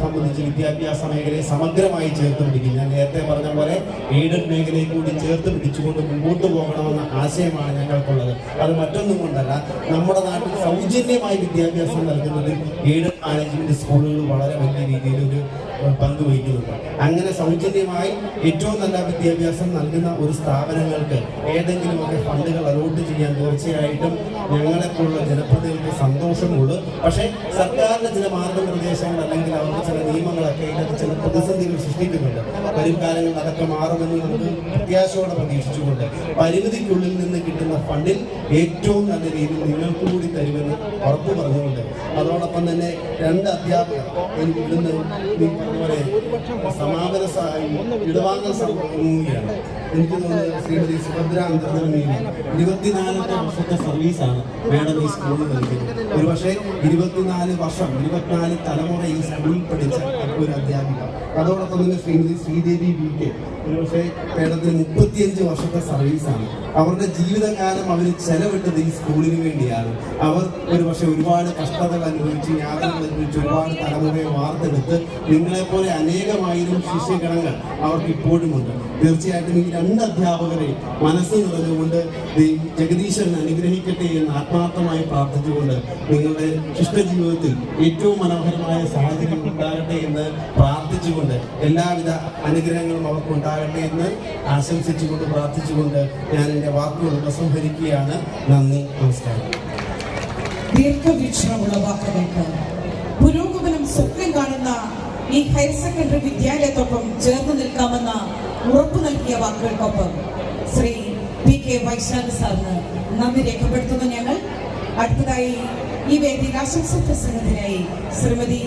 സംബന്ധിച്ച് വിദ്യാഭ്യാസ മേഖലയെ സമഗ്രമായി ചേർത്ത് പിടിക്കും. ഞാൻ നേരത്തെ പറഞ്ഞ പോലെ എയ്ഡഡ് മേഖലയെ കൂടി ചേർത്ത് പിടിച്ചുകൊണ്ട് മുമ്പോട്ട് പോകണമെന്ന ആശയമാണ് ഞങ്ങൾക്കുള്ളത്. അത് മറ്റൊന്നും കൊണ്ടല്ല, നമ്മുടെ നാട്ടിൽ സൗജന്യമായി വിദ്യാഭ്യാസം നൽകുന്നതിൽ എയ്ഡഡ് മാനേജ്മെന്റ് സ്കൂളുകൾ വളരെ വലിയ രീതിയിൽ ഒരു പങ്ക് വഹിക്കുന്നുണ്ട്. അങ്ങനെ സൗജന്യമായി ഏറ്റവും നല്ല വിദ്യാഭ്യാസം നൽകുന്ന ഒരു സ്ഥാപനങ്ങൾക്ക് ഏതെങ്കിലുമൊക്കെ ഫണ്ടുകൾ അലോട്ട് ചെയ്യാൻ തീർച്ചയായിട്ടും ഞങ്ങളെപ്പോലുള്ള ജനപ്രതിനിധികൾക്ക് സന്തോഷമുള്ളൂ. പക്ഷേ സർക്കാരിന്റെ ചില മാർഗനിർദ്ദേശങ്ങൾ അല്ലെങ്കിൽ അവരുടെ ചില നിയമങ്ങളൊക്കെ ഇതിനകത്ത് ചില പ്രതിസന്ധികൾ സൃഷ്ടിക്കുന്നുണ്ട്. വരും കാലങ്ങളിൽ അതൊക്കെ മാറുമെന്ന് നമുക്ക് പ്രത്യാശയോടെ പ്രതീക്ഷിച്ചുകൊണ്ട് പരിമിതിക്കുള്ളിൽ നിന്ന് കിട്ടുന്ന ഫണ്ടിൽ ഏറ്റവും നല്ല രീതിയിൽ നിങ്ങൾക്ക് കൂടി തരുമെന്ന് ഉറപ്പ് പറഞ്ഞുകൊണ്ട്, അതോടൊപ്പം തന്നെ 2 അധ്യാപകർ എനിക്ക് ഇവിടുന്ന് പറഞ്ഞ സമാപന ഇടവാങ്ങൽ സംഭവിക്കുകയാണ്. എനിക്ക് തോന്നുന്നത് ശ്രീമതി സുഭദ്ര അന്തർജനമേരി 24 വർഷത്തെ സർവീസാണ് മേഡം ഈ സ്കൂളിൽ നൽകിയത്. ഒരുപക്ഷെ 24 വർഷം 24 തലമുറ ഈ സ്കൂളിൽ പഠിച്ച ഒരു അധ്യാപിക. അതോടൊപ്പം തന്നെ ശ്രീമതി ശ്രീദേവി VK ഒരുപക്ഷെ മേഡത്തിന് 35 വർഷത്തെ സർവീസാണ്. അവരുടെ ജീവിതകാലം അവർ ചെലവിട്ടത് ഈ സ്കൂളിന് വേണ്ടിയാണ്. അവർ ഒരുപക്ഷെ ഒരുപാട് കഷ്ടതകൾ അനുഭവിച്ച്, യാതനകൾ അനുഭവിച്ച്, ഒരുപാട് തലമുറയെ വാർത്തെടുത്ത് നിങ്ങളെപ്പോലെ അനേകമായിരം ശിഷ്യഗണങ്ങൾ അവർക്ക് ഇപ്പോഴുമുണ്ട്. തീർച്ചയായിട്ടും ഈ 2 അധ്യാപകരെ മനസ്സ് നിറഞ്ഞുകൊണ്ട് ജഗദീശ്വരൻ അനുഗ്രഹിക്കട്ടെ എന്ന് ആത്മാർത്ഥമായി പ്രാർത്ഥിച്ചുകൊണ്ട് നിങ്ങളുടെ ശിഷ്ടജീവിതത്തിൽ ഏറ്റവും മനോഹരമായ സാഹചര്യം ഉണ്ടാകട്ടെ എന്ന് പ്രാർത്ഥിച്ചുകൊണ്ട്, എല്ലാവിധ അനുഗ്രഹങ്ങളും അവർക്ക് ഉണ്ടാകട്ടെ എന്ന് ആശംസിച്ചുകൊണ്ട് പ്രാർത്ഥിച്ചുകൊണ്ട് ഞാൻ എൻ്റെ വാക്കുകൾ ഉപസംഹരിക്കുകയാണ്. നന്ദി, നമസ്കാരം. ദീർഘവീക്ഷണമുള്ള വാക്കുകൾക്ക് പുരോഗമനം സ്വപ്നം കാണുന്ന ഈ ഹയർ സെക്കൻഡറി വിദ്യാലയത്തോടൊപ്പം ചേർന്ന് നിൽക്കാമെന്ന ഉറപ്പു നൽകിയ വാക്കുകൾക്കൊപ്പം ശ്രീ PK വൈശാഖ് സാറിന് നന്ദി രേഖപ്പെടുത്തുന്ന ഞങ്ങൾ അടുത്തതായി ഈ വേദിയിൽ ആശംസാ പ്രസംഗത്തിനായി ശ്രീമതി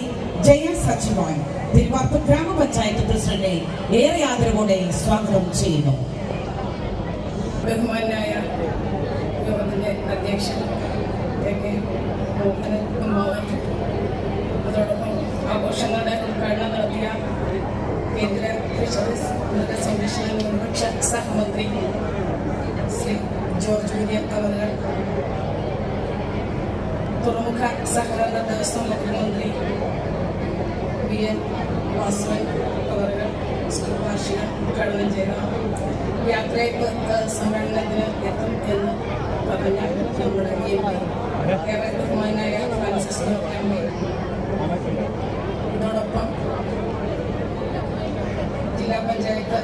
ജയ സച്ചിമോൻ തിരുവാർപ്പ് ഗ്രാമപഞ്ചായത്ത് പ്രസിഡന്റിനെ ഏറെ ആദരവോടെ സ്വാഗതം ചെയ്യുന്നു. ബഹുമാനായ യോഗത്തിന്റെ അധ്യക്ഷൻ അതോടൊപ്പം ആഘോഷങ്ങളുടെ ഉദ്ഘാടനം നടത്തിയ കേന്ദ്ര ഫിഷറീസ് മൃഗസംരക്ഷണ ന്യൂനപക്ഷ സഹമന്ത്രി ശ്രീ ജോർജ് വില്യം അവർ, തുറമുഖ സഹകരണ ദേവസ്വം മുഖ്യമന്ത്രി VN വാസവൻ അവർ സ്കൂൾ വാർഷികം ഉദ്ഘാടനം ചെയ്ത യാത്രയപ്പ് സമ്മേളനത്തിന് എത്തും എന്ന് പറഞ്ഞ നമ്മുടെ ഏറെ ബഹുമാനായ ഫ്രാൻസിസ് ഡോക്ടർ, ഇതോടൊപ്പം panchayat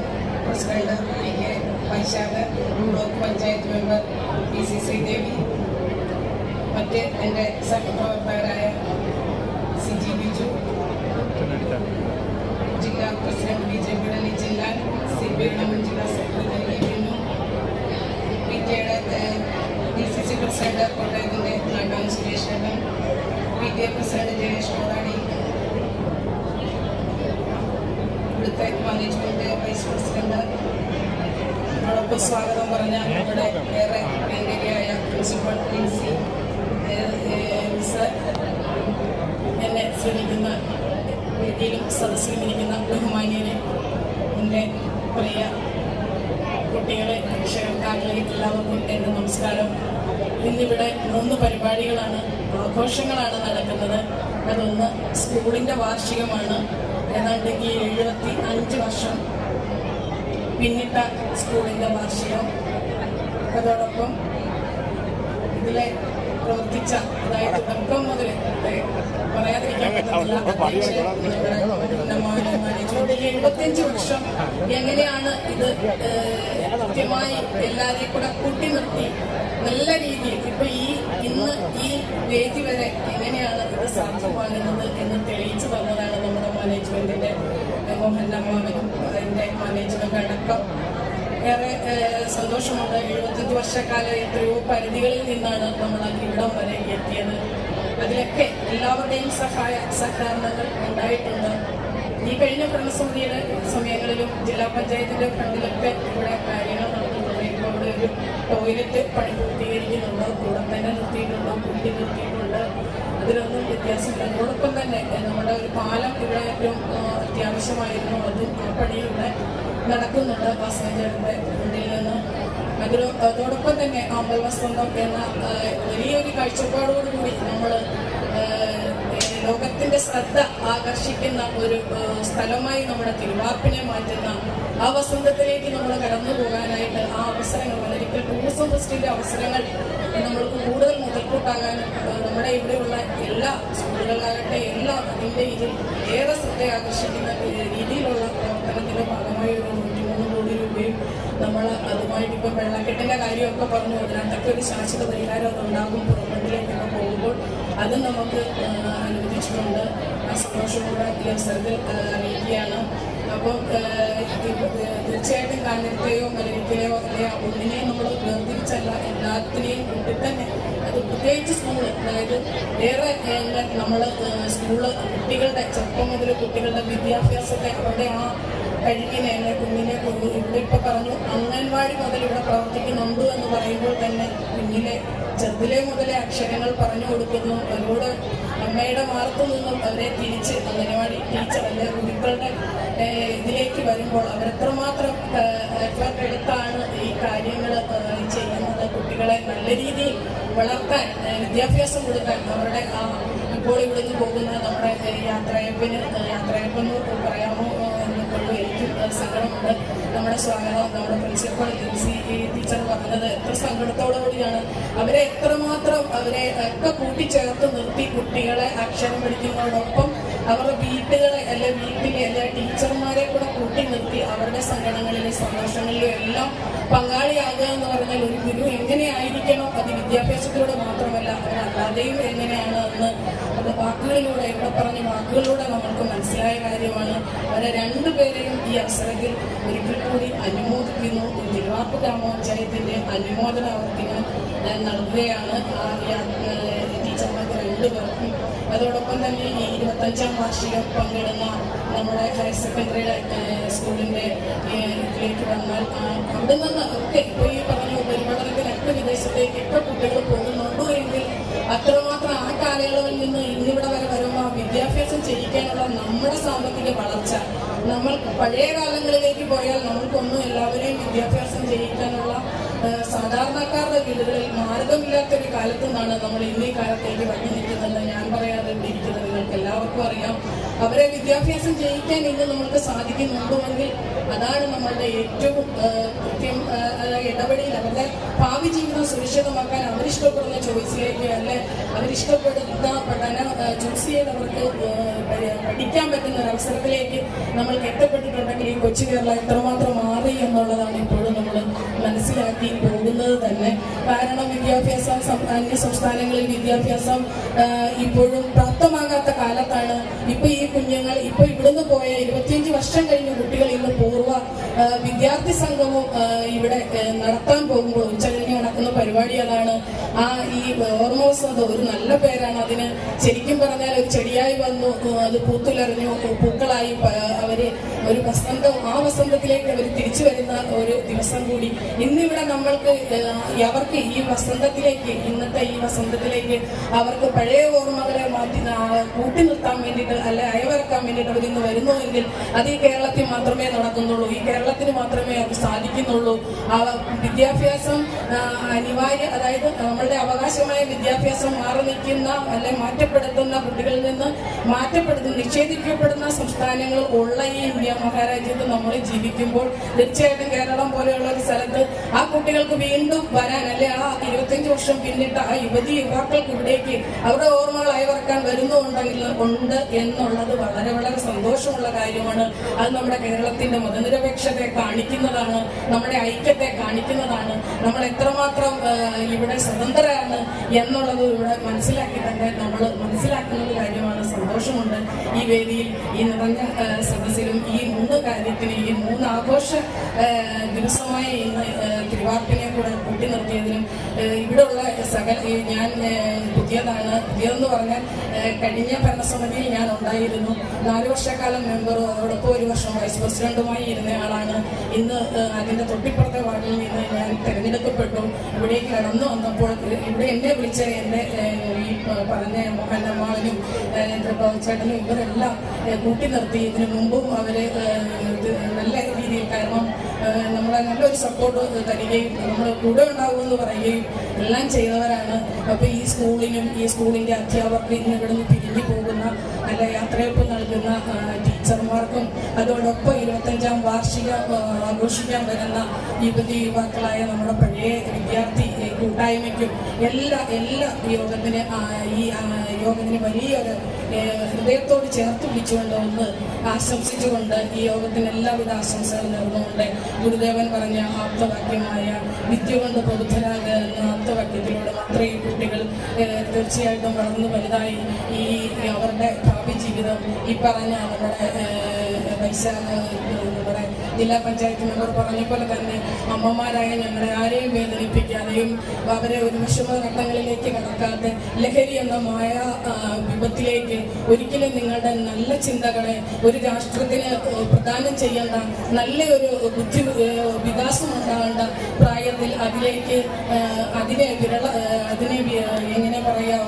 president P K Vaisakh, block panchayat member PCC Devi, മറ്റ് എൻ്റെ സഹപ്രവർത്തകരായ CG ബിജു, ജില്ലാ പ്രസിഡന്റ് BJP ജില്ലാൻ, CPM ജില്ലാ സെക്രട്ടറി ബിനു, PTAയുടെ DCC പ്രസിഡന്റ് കോട്ടയത്തിൻ്റെ നാട്ടാൻ സുരേഷ്, PTA പ്രസിഡന്റ് ജയേഷ് കോടാടി, ഇവിടുത്തെ മാനേജ്മെന്റ് വൈസ് പ്രസിഡന്റ്, അതോടൊപ്പം സ്വാഗതം പറഞ്ഞ ഇവിടെ ഏറെ പ്രിയങ്കരിയായ പ്രിൻസിപ്പൽ ലിൻസി മിസ്, എന്നെ ശ്രമിക്കുന്ന വേദിയിലും സദസ്സിലും ഇരിക്കുന്ന ബഹുമാന്യനെ, എൻ്റെ പ്രിയ കുട്ടികളെ, രക്ഷകർത്താക്കളെ എല്ലാവർക്കും എൻ്റെ നമസ്കാരം. ഇന്നിവിടെ 3 പരിപാടികളാണ്, ആഘോഷങ്ങളാണ് നടക്കുന്നത്. അതൊന്ന് സ്കൂളിൻ്റെ വാർഷികമാണ്, ഏതാണ്ട് 75 വർഷം പിന്നിട്ട സ്കൂളിൻ്റെ വാർഷികം. അതോടൊപ്പം ഇതിലെ പ്രവർത്തിച്ച, അതായത് തുടക്കം മുതൽ പറയാതിരിക്കാൻ പറ്റത്തില്ല, 75 വർഷം എങ്ങനെയാണ് ഇത് കൃത്യമായി എല്ലാവരെയും കൂടെ കൂട്ടി നിർത്തി നല്ല രീതിയിൽ ഇപ്പൊ ഇന്ന് ഈ വേദി വരെ എങ്ങനെയാണ് ഇത് സാധ്യമാകുന്നത് എന്ന് തെളിയിച്ചു തന്നതാണ് നമ്മുടെ മാനേജ്മെന്റിന്റെ മോഹൻലാമാവനും അതിന്റെ മാനേജ്മെന്റ് അടക്കം. ഏറെ സന്തോഷമുണ്ട്. 75 വർഷക്കാലം എത്രയോ പരിധികളിൽ നിന്നാണ് നമ്മൾ ഇവിടം വരെ എത്തിയത്. അതിലൊക്കെ എല്ലാവരുടെയും സഹകരണങ്ങൾ ഉണ്ടായിട്ടുണ്ട്. ഈ കഴിഞ്ഞ ഭരണസമിതിയുടെ സമയങ്ങളിലും ജില്ലാ പഞ്ചായത്തിന്റെ ഫണ്ടിലൊക്കെ ഇവിടെ കാര്യങ്ങൾ നടന്നിട്ടുണ്ട്. ഇപ്പോൾ ഇവിടെ ഒരു ടോയ്ലറ്റ് പണി പൂർത്തീകരിക്കുന്നുണ്ട്, കൂടെ തന്നെ നിർത്തിയിട്ടുണ്ട്, കുട്ടി നിർത്തിയിട്ടുണ്ട്. അതിലൊന്നും വ്യത്യാസമില്ല. അതോടൊപ്പം തന്നെ നമ്മുടെ ഒരു പാലം ഇവിടെ ഏറ്റവും അത്യാവശ്യമായിരുന്നു, അതും ആ പണിയിലൂടെ നടക്കുന്നുണ്ട് പാസഞ്ചറിന്റെ ഫണ്ടിൽ നിന്ന്. അതോടൊപ്പം തന്നെ ആമ്പൽ വസന്തം എന്ന വലിയൊരു കാഴ്ചപ്പാടോടുകൂടി നമ്മൾ ലോകത്തിന്റെ ശ്രദ്ധ ആകർഷിക്കുന്ന ഒരു സ്ഥലമായി നമ്മുടെ തിരുവാർപ്പിനെ മാറ്റുന്ന ആ വസന്തത്തിലേക്ക് നമ്മൾ കടന്നു പോകാനായിട്ട് ആ അവസരങ്ങൾ, ഒരിക്കൽ ടൂറിസം ഫെസ്റ്റിന്റെ അവസരങ്ങൾ നമ്മൾക്ക് കൂടുതൽ മുതൽക്കൂട്ടാകാനും നമ്മുടെ ഇവിടെയുള്ള എല്ലാ സ്കൂളുകളാകട്ടെ എല്ലാം അതിൻ്റെ ഇതിൽ ഏറെ ശ്രദ്ധ ആകർഷിക്കുന്ന രീതിയിലുള്ള പ്രവർത്തനത്തിന്റെ ഭാഗമായി ഒരു 103 കോടി രൂപയും നമ്മൾ അതുമായിട്ട് ഇപ്പം വെള്ളക്കെട്ടിന്റെ കാര്യമൊക്കെ പറഞ്ഞു. അതിനകത്തൊക്കെ ഒരു ശാശ്വത പരിഹാരം അതുണ്ടാകും. പുറമണ്ടിലേക്കൊക്കെ പോകുമ്പോൾ അത് നമുക്ക് അനുവദിച്ചിട്ടുണ്ട്. ആ സന്തോഷം കൂടെ ഈ അവസരത്തിൽ അറിയിക്കുകയാണ്. അപ്പം തീർച്ചയായിട്ടും കാഞ്ഞിരത്തെയോ മലയത്തിലെയോ അല്ലെ ഒന്നിനെയും നമ്മൾ വേർതിരിച്ചല്ല, എല്ലാത്തിനെയും കൂട്ടി തന്നെ അത് പ്രത്യേകിച്ച് സ്കൂള്, അതായത് ഏറെ നമ്മൾ സ്കൂള് കുട്ടികളുടെ ചെറുപ്പം മുതൽ കുട്ടികളുടെ വിദ്യാഭ്യാസത്തെ അവരുടെ ആ കഴിക്കിനെ എന്നെ കുഞ്ഞിനെ കൊണ്ടു ഇവിടെ ഇപ്പൊ പറഞ്ഞു അംഗൻവാടി മുതൽ ഇവിടെ പ്രവർത്തിക്കുന്നുണ്ട് എന്ന് പറയുമ്പോൾ തന്നെ കുഞ്ഞിലെ ചെറുതിലെ മുതലേ അക്ഷരങ്ങൾ പറഞ്ഞു കൊടുക്കുന്നു. അവരോട് അമ്മയുടെ മാർത്തു നിന്നും അവരെ തിരിച്ച് അംഗനവാടി ടീച്ചർ അല്ലെ കുട്ടികളുടെ ഇതിലേക്ക് വരുമ്പോൾ അവരെത്രമാത്രം എഫേർട്ട് എടുത്താണ് ഈ കാര്യങ്ങൾ ചെയ്യുന്നത്. കുട്ടികളെ നല്ല രീതിയിൽ വളർത്താൻ, വിദ്യാഭ്യാസം കൊടുക്കാൻ അവരുടെ ഇപ്പോൾ ഇവിടുന്ന് പോകുന്ന നമ്മുടെ യാത്രയപ്പെന്ന് പറയാമോ എന്നുള്ളൂ. എനിക്കും സങ്കടമുണ്ട്. നമ്മുടെ സ്വാഗതം നമ്മുടെ പ്രിൻസിപ്പൽ ലിൻസി ടീച്ചർ പറഞ്ഞത് എത്ര സങ്കടത്തോടുകൂടിയാണ് അവരെ എത്രമാത്രം അവരെ ഒക്കെ കൂട്ടിച്ചേർത്ത് നിർത്തി കുട്ടികളെ അക്ഷരം പഠിക്കുന്നതോടൊപ്പം അവരുടെ വീട്ടിലെ വീട്ടിലെ ടീച്ചർമാരെ കൂടെ കൂട്ടി നിർത്തി അവരുടെ സങ്കടങ്ങളിലും സന്തോഷങ്ങളിലും എല്ലാം പങ്കാളിയാകുക എന്ന് പറഞ്ഞാൽ ഒരു ഗുരു എങ്ങനെയായിരിക്കണം, അത് വിദ്യാഭ്യാസത്തിലൂടെ മാത്രമല്ല അവരല്ലാതെയും എങ്ങനെയാണ് എന്ന് അത് വാക്കുകളിലൂടെ ഇവിടെ പറഞ്ഞ വാക്കുകളിലൂടെ നമ്മൾക്ക് മനസ്സിലായ കാര്യമാണ്. അവരെ രണ്ടുപേരെയും ഈ അവസരത്തിൽ ഒരിക്കൽ കൂടി അനുമോദിക്കുന്നു. തിരുവാർപ്പ് ഗ്രാമപഞ്ചായത്തിന്റെ അനുമോദനം അവർക്ക് ഞാൻ നൽകുകയാണ് ആ ടീച്ചർമാർക്ക് രണ്ടുപേർക്കും. അതോടൊപ്പം തന്നെ ഈ 25ാം വാർഷികം പങ്കിടുന്ന നമ്മുടെ ഹയർ സെക്കൻഡറിയുടെ സ്കൂളിന്റെ ഇതിലേക്ക് വന്നാൽ അവിടെ നിന്ന് ഒക്കെ ഇപ്പോൾ ഈ പറഞ്ഞു ഉപരിപഠനത്തിനൊക്കെ വിദേശത്തേക്കൊക്കെ കുട്ടികൾ പോകുന്നുണ്ടോ എങ്കിൽ അത്രമാത്രം ആ കാലയളവിൽ നിന്ന് ഇന്നിവിടെ വരെ വരുമ്പോൾ വിദ്യാഭ്യാസം ചെയ്യിക്കാനുള്ള നമ്മുടെ സാമ്പത്തിക വളർച്ച, നമ്മൾ പഴയ കാലങ്ങളിലേക്ക് പോയാൽ നമുക്കൊന്നും എല്ലാവരെയും വിദ്യാഭ്യാസം ചെയ്യിക്കാനുള്ള സാധാരണക്കാരുടെ വീടുകളിൽ മാർഗമില്ലാത്തൊരു കാലത്തു നിന്നാണ് നമ്മൾ ഇന്നീ കാലത്തേക്ക് വഴി നിൽക്കുന്നത്. ഞാൻ പറയാതെ ഇവിടെ ഇരിക്കുന്നത് നിങ്ങൾക്ക് എല്ലാവർക്കും അറിയാം. അവരെ വിദ്യാഭ്യാസം ചെയ്യിക്കാൻ ഇന്ന് നമുക്ക് സാധിക്കുന്നുണ്ടെങ്കിൽ അതാണ് നമ്മളുടെ ഏറ്റവും കൃത്യം ഇടപെടൽ. അവരുടെ ഭാവി ജീവിതം സുരക്ഷിതമാക്കാൻ അവരിഷ്ടപ്പെടുന്ന ചോയ്സിലേക്ക് അല്ലെ അവരിഷ്ടപ്പെടുന്ന പഠനം ചൂസ് ചെയ്ത് അവർക്ക് പഠിക്കാൻ പറ്റുന്ന ഒരു അവസരത്തിലേക്ക് നമ്മൾക്ക് എത്തപ്പെട്ടിട്ടുണ്ടെങ്കിൽ ഈ കൊച്ചു കേരള എത്രമാത്രം മാറി എന്നുള്ളതാണ് ഇപ്പോഴും നമ്മൾ മനസ്സിലാക്കി പോകുന്നത് തന്നെ. കാരണം വിദ്യാഭ്യാസം അന്യ സംസ്ഥാനങ്ങളിൽ വിദ്യാഭ്യാസം ഇപ്പോഴും പ്രാപ്തമാകാത്ത കാലത്താണ് ഇപ്പൊ ഈ കുഞ്ഞുങ്ങൾ ഇപ്പൊ ഇവിടുന്ന് പോയ 25 വർഷം കഴിഞ്ഞ കുട്ടികൾ ഇന്ന് പൂർവ്വ വിദ്യാർത്ഥി സംഘവും ഇവിടെ നടത്താൻ പോകുമ്പോൾ ഉച്ചകഴിഞ്ഞ് നടക്കുന്ന പരിപാടി അതാണ്. ഈ ഓർമ്മോത്സവം ഒരു നല്ല പേരാണ് അതിന്. ശരിക്കും പറഞ്ഞാൽ ഒരു ചെടിയായി വന്നു, അത് പൂത്തുലറിഞ്ഞു, പൂക്കളായി അവര് ഒരു വസന്തം, ആ വസന്തത്തിലേക്ക് അവർ തിരിച്ചു വരുന്ന ഒരു ദിവസം കൂടി ഇന്നിവിടെ നമ്മൾക്ക് അവർക്ക് ഈ വസന്തത്തിലേക്ക്, ഇന്നത്തെ ഈ വസന്തത്തിലേക്ക് അവർക്ക് പഴയ ഓർമ്മകളെ മാറ്റി കൂട്ടി നിർത്താൻ വേണ്ടിയിട്ട് അല്ലെ അയവിറക്കാൻ വേണ്ടിയിട്ട് അവരിന്ന് വരുന്നുവെങ്കിൽ അത് ഈ കേരളത്തിൽ മാത്രമേ നടക്കുന്നുള്ളൂ. ഈ കേരളത്തിന് മാത്രമേ അത് സാധിക്കുന്നുള്ളൂ. വിദ്യാഭ്യാസം അനിവാര്യ, അതായത് നമ്മളുടെ അവകാശമായ വിദ്യാഭ്യാസം മാറി നിൽക്കുന്ന അല്ലെ മാറ്റപ്പെടുത്തുന്ന കുട്ടികളിൽ നിന്ന് നിഷേധിക്കപ്പെടുന്ന സംസ്ഥാനങ്ങൾ ഉള്ള ഈ ഇന്ത്യ മഹാരാജ്യത്ത് നമ്മൾ ജീവിക്കുമ്പോൾ തീർച്ചയായിട്ടും കേരളം പോലെയുള്ള ഒരു സ്ഥലത്ത് ആ കുട്ടികൾക്ക് വീണ്ടും വരാൻ അല്ലെ ആ 25 വർഷം പിന്നിട്ട് ആ യുവാക്കൾക്ക് ഇവിടേക്ക് അവരുടെ ഓർമ്മകൾ അയവിറക്കാൻ ഉണ്ട് എന്നുള്ളത് വളരെ വളരെ സന്തോഷമുള്ള കാര്യമാണ്. അത് നമ്മുടെ കേരളത്തിന്റെ മതനിരപേക്ഷതയെ കാണിക്കുന്നതാണ്, നമ്മുടെ ഐക്യത്തെ കാണിക്കുന്നതാണ്, നമ്മൾ എത്രമാത്രം ഇവിടെ സ്വതന്ത്രരാണ് എന്നുള്ളത് ഇവിടെ മനസ്സിലാക്കി തന്നെ നമ്മൾ മനസ്സിലാക്കുന്ന കാര്യമാണ്. സന്തോഷമുണ്ട് ഈ വേദിയിൽ ഈ നിറഞ്ഞ സദസ്സിലും ഈ 3 കാര്യത്തിന്, ഈ 3 ആഘോഷ ദിവസമായ ഇന്ന് തിരുവാർപ്പിനെ കൂടെ കൂട്ടി നിർത്തിയതിനും ഇവിടെയുള്ള ഞാൻ പുതിയതെന്ന് പറഞ്ഞാൽ കഴിഞ്ഞ ഭരണസമിതിയിൽ ഞാൻ ഉണ്ടായിരുന്നു. 4 വർഷക്കാലം മെമ്പറും അതോടൊപ്പം 1 വർഷം വൈസ് പ്രസിഡന്റുമായി ഇരുന്നയാളാണ്. ഇന്ന് അതിന്റെ തൊട്ടിപ്പുറത്തെ വാർഡിൽ നിന്ന് ഞാൻ തിരഞ്ഞെടുക്കപ്പെട്ടു. ഇവിടേക്ക് കടന്നു വന്നപ്പോൾ ഇവിടെ എന്നെ വിളിച്ച എൻ്റെ ഈ പറഞ്ഞ മോഹനമ്മാവനും ചേട്ടനും ഇവരെല്ലാം കൂട്ടി നിർത്തി. ഇതിനു മുമ്പും അവര് നല്ല രീതിയിൽ, കാരണം നമ്മളെ നല്ലൊരു സപ്പോർട്ട് തരികയും നമ്മൾ കൂടെ ഉണ്ടാകുമെന്ന് പറയുകയും എല്ലാം ചെയ്തവരാണ്. അപ്പൊ ഈ സ്കൂളിനും ഈ സ്കൂളിന്റെ അധ്യാപകർക്ക് ഇന്ന് ഇവിടുന്ന് പിരിഞ്ഞു പോകുന്ന നല്ല യാത്രയപ്പ് നൽകുന്ന ടീച്ചർമാർക്കും അതോടൊപ്പം 25ാം വാർഷികം ആഘോഷിക്കാൻ വരുന്ന യുവാക്കളായ നമ്മുടെ പഴയ വിദ്യാർത്ഥി കൂട്ടായ്മയ്ക്കും എല്ലാ യോഗത്തിന് വലിയൊരു ഹൃദയത്തോട് ചേർത്ത് പിടിച്ചുകൊണ്ട് ഒന്ന് ആശംസിച്ചുകൊണ്ട് ഈ യോഗത്തിന് എല്ലാവിധ ആശംസകൾ നേർന്നുകൊണ്ട് ഗുരുദേവൻ പറഞ്ഞ ആപ്തവാക്യമായ വിദ്യ കൊണ്ട് പ്രബുദ്ധരാകുക എന്ന ആപ്തവാക്യത്തിലൂടെ മാത്രമേ ഈ കുട്ടികൾ തീർച്ചയായിട്ടും വളർന്നു വലുതായി ഈ അവരുടെ ഭാവി ജീവിതം ഈ പറഞ്ഞ നമ്മുടെ നമ്മുടെ ജില്ലാ പഞ്ചായത്ത് മെമ്പർ പറഞ്ഞ പോലെ തന്നെ അമ്മമാരായ ഞങ്ങളെ ആരെയും വേദനിപ്പിക്കാതെയും അവരെ ഒരു വിഷമഘട്ടങ്ങളിലേക്ക് കടക്കാതെ ലഹരി എന്ന മായ വിപത്തിലേക്ക് ഒരിക്കലും നിങ്ങളുടെ നല്ല ചിന്തകളെ ഒരു രാഷ്ട്രത്തിന് പ്രദാനം ചെയ്യേണ്ട നല്ലൊരു വികാസം ഉണ്ടാകേണ്ട പ്രായത്തിൽ അതിലേക്ക് അതിനെ എങ്ങനെ പറയാ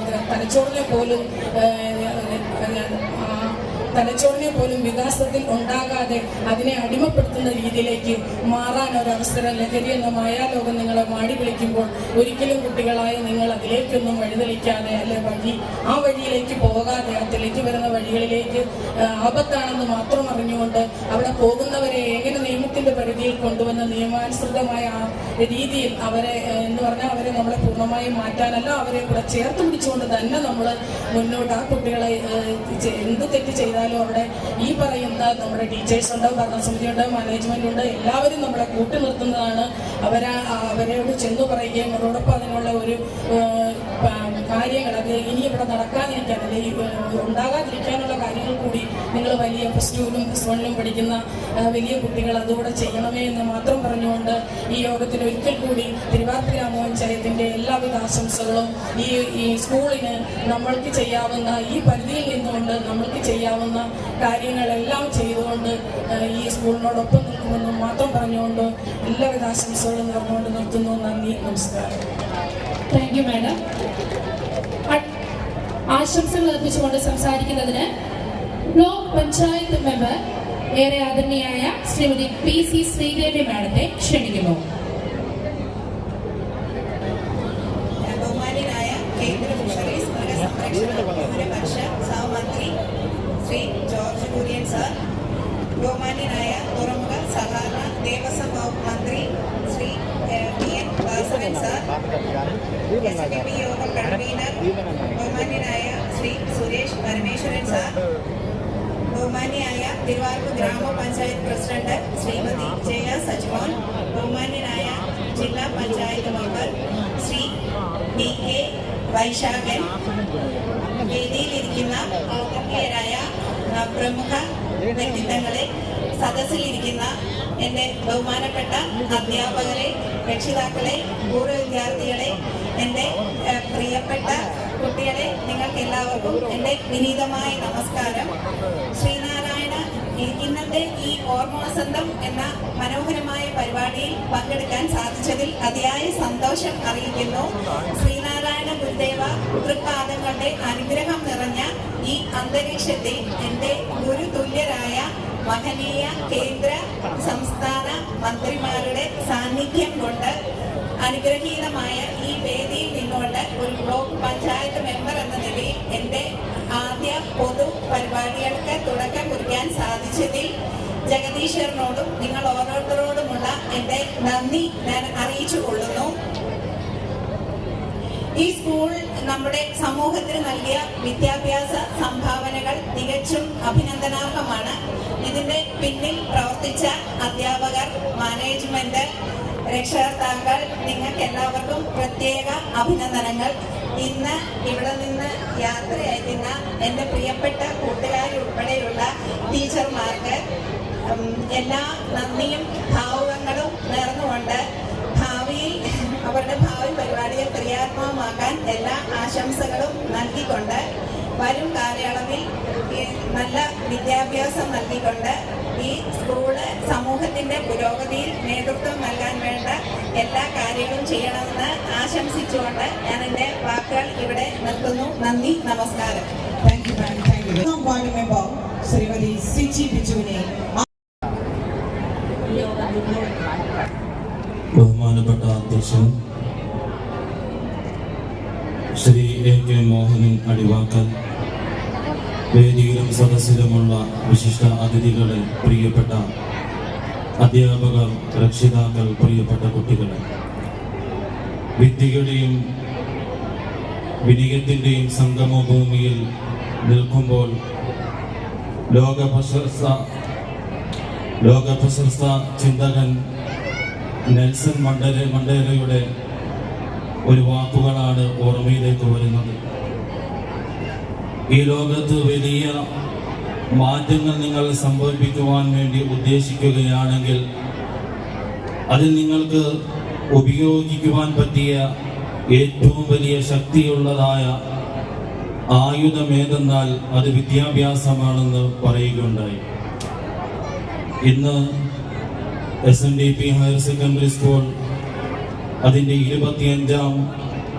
തലച്ചോറിനെ പോലും വികാസത്തിൽ ഉണ്ടാകാതെ അതിനെ അടിമപ്പെടുത്തുന്ന രീതിയിലേക്ക് മാറാൻ ഒരവസരം ലഹരി എന്ന മായാലോകം നിങ്ങളെ മാടി വിളിക്കുമ്പോൾ ഒരിക്കലും കുട്ടികളായ നിങ്ങൾ അതിലേക്കൊന്നും വഴിതെളിക്കാതെ അല്ലെ ആ വഴിയിലേക്ക് പോകാതെ ആ തെളിഞ്ഞു വരുന്ന വഴികളിലേക്ക് ആപത്താണെന്ന് മാത്രം അറിഞ്ഞുകൊണ്ട് അവിടെ പോകുന്നവരെ എങ്ങനെ നിയമത്തിന്റെ പരിധിയിൽ കൊണ്ടുവന്ന് നിയമാനുസൃതമായ രീതിയിൽ അവരെ എന്ന് പറഞ്ഞാൽ അവരെ നമ്മളെ പൂർണ്ണമായും മാറ്റാനല്ല, അവരെ കൂടെ ചേർത്ത് പിടിച്ചുകൊണ്ട് തന്നെ നമ്മൾ മുന്നോട്ട് ആ കുട്ടികളെ എന്ത് തെറ്റ് ചെയ്താൽ അവിടെ ഈ പറയുന്ന നമ്മുടെ ടീച്ചേഴ്സ് ഉണ്ട്, ഭരണസമിതിയുണ്ട്, മാനേജ്മെന്റ് ഉണ്ട്, എല്ലാവരും നമ്മളെ കൂട്ടി നിർത്തുന്നതാണ്. അവരോട് ചെന്നു പറയുകയും അതോടൊപ്പം അതിനുള്ള ഒരു കാര്യങ്ങൾ അത് ഇനി ഇവിടെ നടക്കാതിരിക്കാൻ അല്ലെങ്കിൽ ഉണ്ടാകാതിരിക്കാനുള്ള കാര്യങ്ങൾ കൂടി നിങ്ങൾ വലിയ +2ലും +1ലും പഠിക്കുന്ന വലിയ കുട്ടികൾ അതുകൂടെ ചെയ്യണമേ എന്ന് മാത്രം പറഞ്ഞുകൊണ്ട് ഈ യോഗത്തിൽ ഒരിക്കൽ കൂടി തിരുവാർപ്പ് ഗ്രാമപഞ്ചായത്തിന്റെ എല്ലാവിധ ആശംസകളും ഈ സ്കൂളിന് നമ്മൾക്ക് ചെയ്യാവുന്ന ഈ പരിധിയിൽ നിന്നുകൊണ്ട് നമ്മൾക്ക് ചെയ്യാവുന്ന കാര്യങ്ങളെല്ലാം ചെയ്തുകൊണ്ട് ഈ സ്കൂളിനോടൊപ്പം നിൽക്കുമെന്നും മാത്രം പറഞ്ഞുകൊണ്ട് എല്ലാവിധ ആശംസകളും നേർന്നുകൊണ്ട് നിർത്തുന്നു. നന്ദി, നമസ്കാരം. Thank you madam. ആശംസകൾ അർപ്പിച്ചുകൊണ്ട് സംസാരിക്കുന്നതിന് ബ്ലോക്ക് പഞ്ചായത്ത് മെമ്പർ ഏറെ ആദരണീയായ ശ്രീമതി PC ശ്രീദേവി മാഡത്തെ ക്ഷണിക്കുന്നു. ബഹുമാന്യനായ കേന്ദ്ര ഫിഷറീസ് മൃഗസംരക്ഷണ സഹമന്ത്രി ശ്രീ ജോർജ് കുര്യൻ സാർ, ബഹുമാന്യനായ തുറമുഖ സഹകരണ ദേവസ്വം വകുപ്പ് മന്ത്രി Shri PN Vasavan sir, SNDP യോഗം കൺവീനർ ബഹുമാന്യനായ ശ്രീ സുരേഷ് പരമേശ്വരൻ സാർ, ബഹുമാന്യനായ തിരുവാർപ്പ് ഗ്രാമപഞ്ചായത്ത് പ്രസിഡന്റ് ശ്രീമതി ജയ സജ്മോൻ, ബഹുമാന്യനായ ജില്ലാ പഞ്ചായത്ത് മെമ്പർ ശ്രീ DK വൈശാഖൻ, വേദിയിലിരിക്കുന്ന ഔദ്യോഗികരായ പ്രമുഖ വ്യക്തിത്വങ്ങളെ, സദസ്സിലിരിക്കുന്ന എൻ്റെ ബഹുമാനപ്പെട്ട അധ്യാപകരെ, രക്ഷിതാക്കളെ, പൂർവ്വ വിദ്യാർത്ഥികളെ, എൻ്റെ പ്രിയപ്പെട്ട കുട്ടികളെ, നിങ്ങൾക്ക് എല്ലാവർക്കും എൻ്റെ വിനീതമായ നമസ്കാരം. ശ്രീനാരായണ ഇന്നത്തെ ഈ ഓർമ്മവസന്തം എന്ന മനോഹരമായ പരിപാടിയിൽ പങ്കെടുക്കാൻ സാധിച്ചതിൽ അതിയായ സന്തോഷം അറിയിക്കുന്നു. ശ്രീനാരായണ ഗുരുദേവ തൃപ്പാദങ്ങളുടെ അനുഗ്രഹം നിറഞ്ഞ ഈ അന്തരീക്ഷത്തിൽ എൻ്റെ ഗുരുതുല്യരായ മഹനീയ കേന്ദ്ര സംസ്ഥാന മന്ത്രിമാരുടെ സാന്നിധ്യം കൊണ്ട് അനുഗ്രഹീതമായ ഈ വേദിയിൽ നിന്നുകൊണ്ട് ഒരു ബ്ലോക്ക് പഞ്ചായത്ത് മെമ്പർ എന്ന നിലയിൽ എൻ്റെ ആദ്യ പൊതു പരിപാടികൾക്ക് തുടക്കം കുറിക്കാൻ സാധിച്ചതിൽ ജഗദീശ്വരനോടും നിങ്ങൾ ഓരോരുത്തരോടുമുള്ള എൻ്റെ നന്ദി ഞാൻ അറിയിച്ചു കൊള്ളുന്നു. ഈ സ്കൂൾ നമ്മുടെ സമൂഹത്തിന് നൽകിയ വിദ്യാഭ്യാസ സംഭാവനകൾ തികച്ചും അഭിനന്ദനാർഹമാണ്. ഇതിന്റെ പിന്നിൽ പ്രവർത്തിച്ച അധ്യാപകർ, മാനേജ്മെന്റ്, രക്ഷകർത്താക്കൾ, നിങ്ങൾക്ക് എല്ലാവർക്കും പ്രത്യേക അഭിനന്ദനങ്ങൾ. ഇന്ന് ഇവിടെ നിന്ന് യാത്രയയക്കുന്ന എൻ്റെ പ്രിയപ്പെട്ട കൂട്ടുകാരുൾപ്പെടെയുള്ള ടീച്ചർമാർക്ക് എല്ലാ നന്ദിയും ഭാവുകങ്ങളും നേർന്നുകൊണ്ട് ഭാവിയിൽ അവരുടെ ഭാവി പരിപാടികൾ ക്രിയാത്മകമാക്കാൻ എല്ലാ ആശംസകളും നൽകിക്കൊണ്ട് വരും കാലയളവിൽ നല്ല വിദ്യാഭ്യാസം നൽകിക്കൊണ്ട് ഈ സ്കൂള് സമൂഹത്തിന്റെ പുരോഗതിയിൽ നേതൃത്വം നൽകാൻ വേണ്ട എല്ലാ കാര്യങ്ങളും ചെയ്യണമെന്ന് ആശംസിച്ചുകൊണ്ട് ഞാൻ എൻ്റെ വാക്കുകൾ ഇവിടെ നിർത്തുന്നു. നന്ദി, നമസ്കാരം. Thank you ma'am, thank you. Ward member Shrimati Siji ബിജുവിനെ ബഹുമാനപ്പെട്ട അധ്യക്ഷൻ ശ്രീ AK മോഹനൻ അടിവാക്കൽ, വേദിയിലും സദസ്സിലുമുള്ള വിശിഷ്ട അതിഥികളെ, പ്രിയപ്പെട്ട അധ്യാപകർ, രക്ഷിതാക്കൾ, പ്രിയപ്പെട്ട കുട്ടികളെ, വിദ്യയുടെയും വിനയത്തിൻ്റെയും സംഗമഭൂമിയിൽ നിൽക്കുമ്പോൾ ലോകപ്രശസ്ത ചിന്തകൻ നെൽസൺ മണ്ടേലയുടെ ഒരു വാക്കുകളാണ് ഓർമ്മയിലേക്ക് വരുന്നത്. ഈ ലോകത്ത് വലിയ മാറ്റങ്ങൾ നിങ്ങൾ സംഭവിപ്പിക്കുവാൻ വേണ്ടി ഉദ്ദേശിക്കുകയാണെങ്കിൽ അതിൽ നിങ്ങൾക്ക് ഉപയോഗിക്കുവാൻ പറ്റിയ ഏറ്റവും വലിയ ശക്തിയുള്ളതായ ആയുധമേതെന്നാൽ അത് വിദ്യാഭ്യാസമാണെന്ന് പറയുകയുണ്ടായി. ഇന്ന് SNDP ഹയർ സെക്കൻഡറി സ്കൂൾ അതിൻ്റെ 25ാം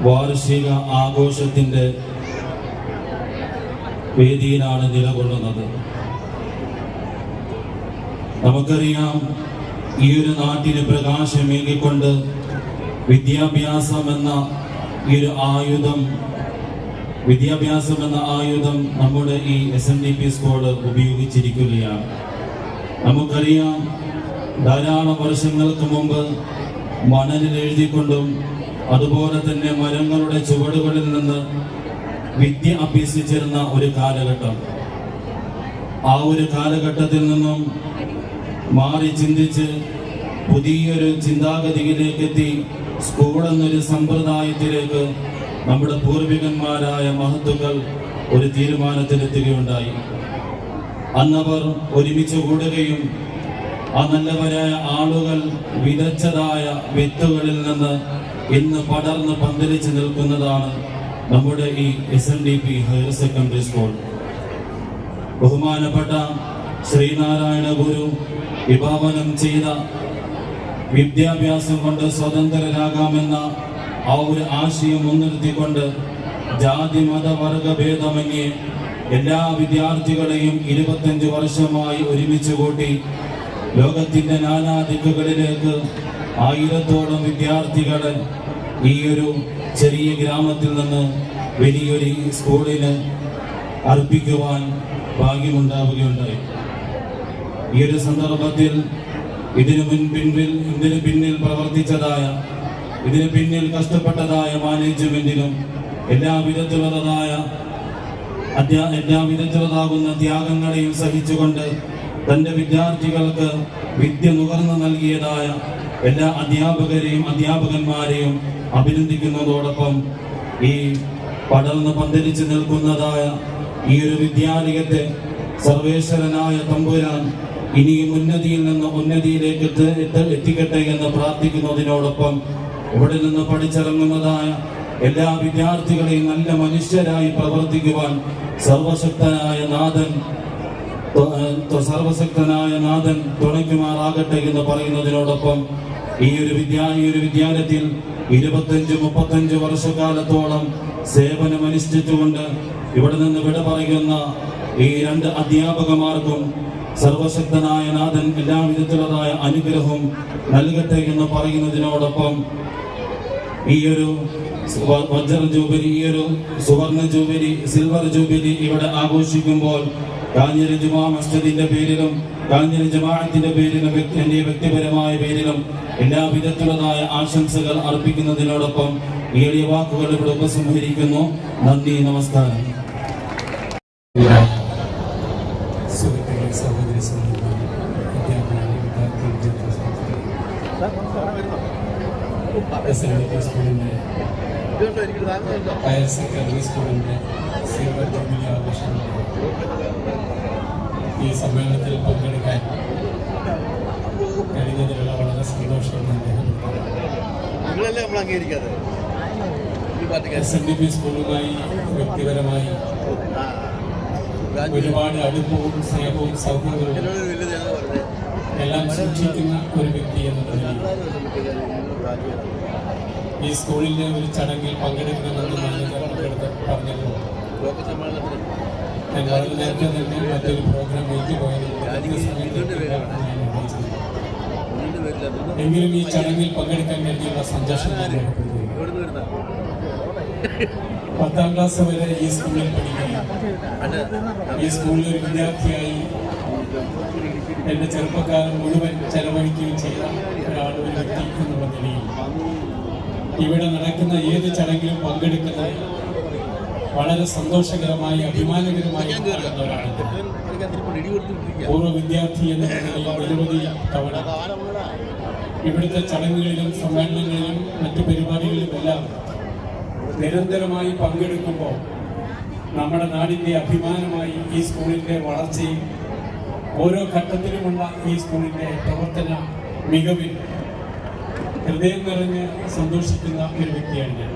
വാർഷിക ആഘോഷത്തിൻ്റെ വേദിയിലാണ് നിലകൊള്ളുന്നത്. നമുക്കറിയാം, ഈ ഒരു നാട്ടിന് പ്രകാശമേകിക്കൊണ്ട് വിദ്യാഭ്യാസം എന്ന ആയുധം നമ്മുടെ ഈ SNDP സ്കൂൾ ഉപയോഗിച്ചിരിക്കുകയാണ്. നമുക്കറിയാം, ധാരാളം വർഷങ്ങൾക്ക് മുമ്പ് മണലിൽ എഴുതിക്കൊണ്ടും അതുപോലെ തന്നെ മരങ്ങളുടെ ചുവടുകളിൽ നിന്ന് വിദ്യ അഭ്യസിച്ചിരുന്ന ഒരു കാലഘട്ടം. ആ ഒരു കാലഘട്ടത്തിൽ നിന്നും മാറി ചിന്തിച്ച് പുതിയൊരു ചിന്താഗതിയിലേക്ക് എത്തി സ്കൂൾ എന്നൊരു സമ്പ്രദായത്തിലേക്ക് നമ്മുടെ പൂർവികന്മാരായ മഹത്തുക്കൾ ഒരു തീരുമാനത്തിലെത്തുകയുണ്ടായി. അന്നവർ ഒരുമിച്ച് കൂടുകയും ആ നല്ലവരായ ആളുകൾ വിതച്ചതായ വിത്തുകളിൽ നിന്ന് ഇന്ന് പടർന്ന് പന്തലിച്ച് നിൽക്കുന്നതാണ് നമ്മുടെ ഈ SNDP ഹയർ സെക്കൻഡറി സ്കൂൾ. ബഹുമാനപ്പെട്ട ശ്രീനാരായണ ഗുരു വിഭാവനം ചെയ്ത വിദ്യാഭ്യാസം കൊണ്ട് സ്വതന്ത്രരാകാമെന്ന ആ ഒരു ആശയം മുൻനിർത്തിക്കൊണ്ട് ജാതി മത വർഗ ഭേദമന്യേ എല്ലാ വിദ്യാർത്ഥികളെയും 25 വർഷമായി ഒരുമിച്ച് കൂട്ടി ലോകത്തിന്റെ നാനാദിക്കുകളിലേക്ക് 1000ഓളം വിദ്യാർത്ഥികളെ ഈ ഒരു ചെറിയ ഗ്രാമത്തിൽ നിന്ന് വലിയൊരു സ്കൂളിന് അർപ്പിക്കുവാൻ ഭാഗ്യമുണ്ടാവുകയുണ്ടായി. ഈ ഒരു സന്ദർഭത്തിൽ ഇതിനു പിന്നിൽ പ്രവർത്തിച്ചതായ ഇതിന് പിന്നിൽ കഷ്ടപ്പെട്ടതായ മാനേജ്മെന്റിനും എല്ലാവിധത്തിലുള്ളതാകുന്ന ത്യാഗങ്ങളെയും സഹിച്ചുകൊണ്ട് തൻ്റെ വിദ്യാർത്ഥികൾക്ക് വിദ്യ നുകർന്നു നൽകിയതായ എല്ലാ അധ്യാപകരെയും അധ്യാപകന്മാരെയും അഭിനന്ദിക്കുന്നതോടൊപ്പം ഈ പടർന്ന് പന്തലിച്ച് നിൽക്കുന്നതായ ഈ ഒരു വിദ്യാലയത്തെ സർവേശ്വരനായ തമ്പുരാൻ ഇനിയും ഉന്നതിയിൽ നിന്ന് ഉന്നതിയിലേക്ക് എത്തിക്കട്ടെ എന്ന് പ്രാർത്ഥിക്കുന്നതിനോടൊപ്പം ഇവിടെ നിന്ന് പഠിച്ചിറങ്ങുന്നതായ എല്ലാ വിദ്യാർത്ഥികളെയും നല്ല മനുഷ്യരായി പ്രവർത്തിക്കുവാൻ സർവശക്തനായ നാഥൻ തുണയ്ക്കുമാറാകട്ടെ എന്ന് പറയുന്നതിനോടൊപ്പം ഈ ഒരു വിദ്യാലയത്തിൽ 25-35 വർഷക്കാലത്തോളം സേവനമനുഷ്ഠിച്ചുകൊണ്ട് ഇവിടെ നിന്ന് വിട പറയുന്ന ഈ 2 അധ്യാപകന്മാർക്കും സർവശക്തനായ നാഥൻ എല്ലാവിധത്തിലുള്ളതായ അനുഗ്രഹവും നൽകട്ടെ എന്ന് പറയുന്നതിനോടൊപ്പം ഈ ഒരു വജ്ര ജൂബിലി, ഈ ഒരു സുവർണ ജൂബിലി, സിൽവർ ജൂബിലി ഇവിടെ ആഘോഷിക്കുമ്പോൾ കാഞ്ഞിര ജുമാ മസ്ജിദിന്റെ പേരിലും കാഞ്ഞിര ജമാഅത്തിന്റെ പേരിലും എന്റെ വ്യക്തിപരമായ പേരിലും എല്ലാവിധത്തിലുള്ളതായ ആശംസകൾ അർപ്പിക്കുന്നതിനോടൊപ്പം ഈ എളിയ വാക്കുകൾ ഇവിടെ ഉപസംഹരിക്കുന്നു. നന്ദി, നമസ്കാരം. ഹയർ സെക്കൻഡറി സ്കൂളിൻ്റെ സിൽവർ ജൂബിലി ആഘോഷങ്ങൾ ഈ സമ്മേളനത്തിൽ പങ്കെടുക്കാൻ കഴിഞ്ഞതിലുള്ള വളരെ സന്തോഷമുണ്ട്. SNDP സ്കൂളുമായി വ്യക്തിപരമായി ഒരുപാട് അടുപ്പവും സ്നേഹവും സൗഹൃദവും എല്ലാം സൂക്ഷിക്കുന്ന ഒരു വ്യക്തി എന്ന നിലയിൽ ഈ സ്കൂളിൻ്റെ ഒരു ചടങ്ങിൽ പങ്കെടുക്കണമെന്ന് പറഞ്ഞപ്പോൾ ഞാൻ വളരെ നേരത്തെ തന്നെ മറ്റൊരു പ്രോഗ്രാം എങ്കിലും ഈ ചടങ്ങിൽ പങ്കെടുക്കാൻ വേണ്ടിയുള്ള സന്തോഷം രേഖപ്പെടുത്തുന്നു. 10ാം ക്ലാസ് വരെ ഈ സ്കൂളിൽ പഠിക്കുകയും ഈ സ്കൂളിൽ ഒരു വിദ്യാർത്ഥിയായി എൻ്റെ ചെറുപ്പക്കാലം മുഴുവൻ ചെലവഴിക്കുകയും ചെയ്ത ഒരു വ്യക്തി എന്നുള്ള നിലയിൽ ഇവിടെ നടക്കുന്ന ഏത് ചടങ്ങിലും പങ്കെടുക്കുന്നത് വളരെ സന്തോഷകരമായി അഭിമാനകരമായി നടക്കുന്ന ഒരാളാണ്. പൂർവ്വ വിദ്യാർത്ഥി എന്ന നിലയിൽ നിരവധി തവണ ഇവിടുത്തെ ചടങ്ങുകളിലും സമ്മേളനങ്ങളിലും മറ്റു പരിപാടികളിലുമെല്ലാം നിരന്തരമായി പങ്കെടുക്കുമ്പോൾ നമ്മുടെ നാടിൻ്റെ അഭിമാനമായി ഈ സ്കൂളിൻ്റെ വളർച്ചയും ഓരോ ഘട്ടത്തിലുമുള്ള ഈ സ്കൂളിൻ്റെ പ്രവർത്തന മികവിൽ ഹൃദയം നിറഞ്ഞ് സന്തോഷിക്കുന്ന ഒരു വ്യക്തിയാണ് ഞാൻ.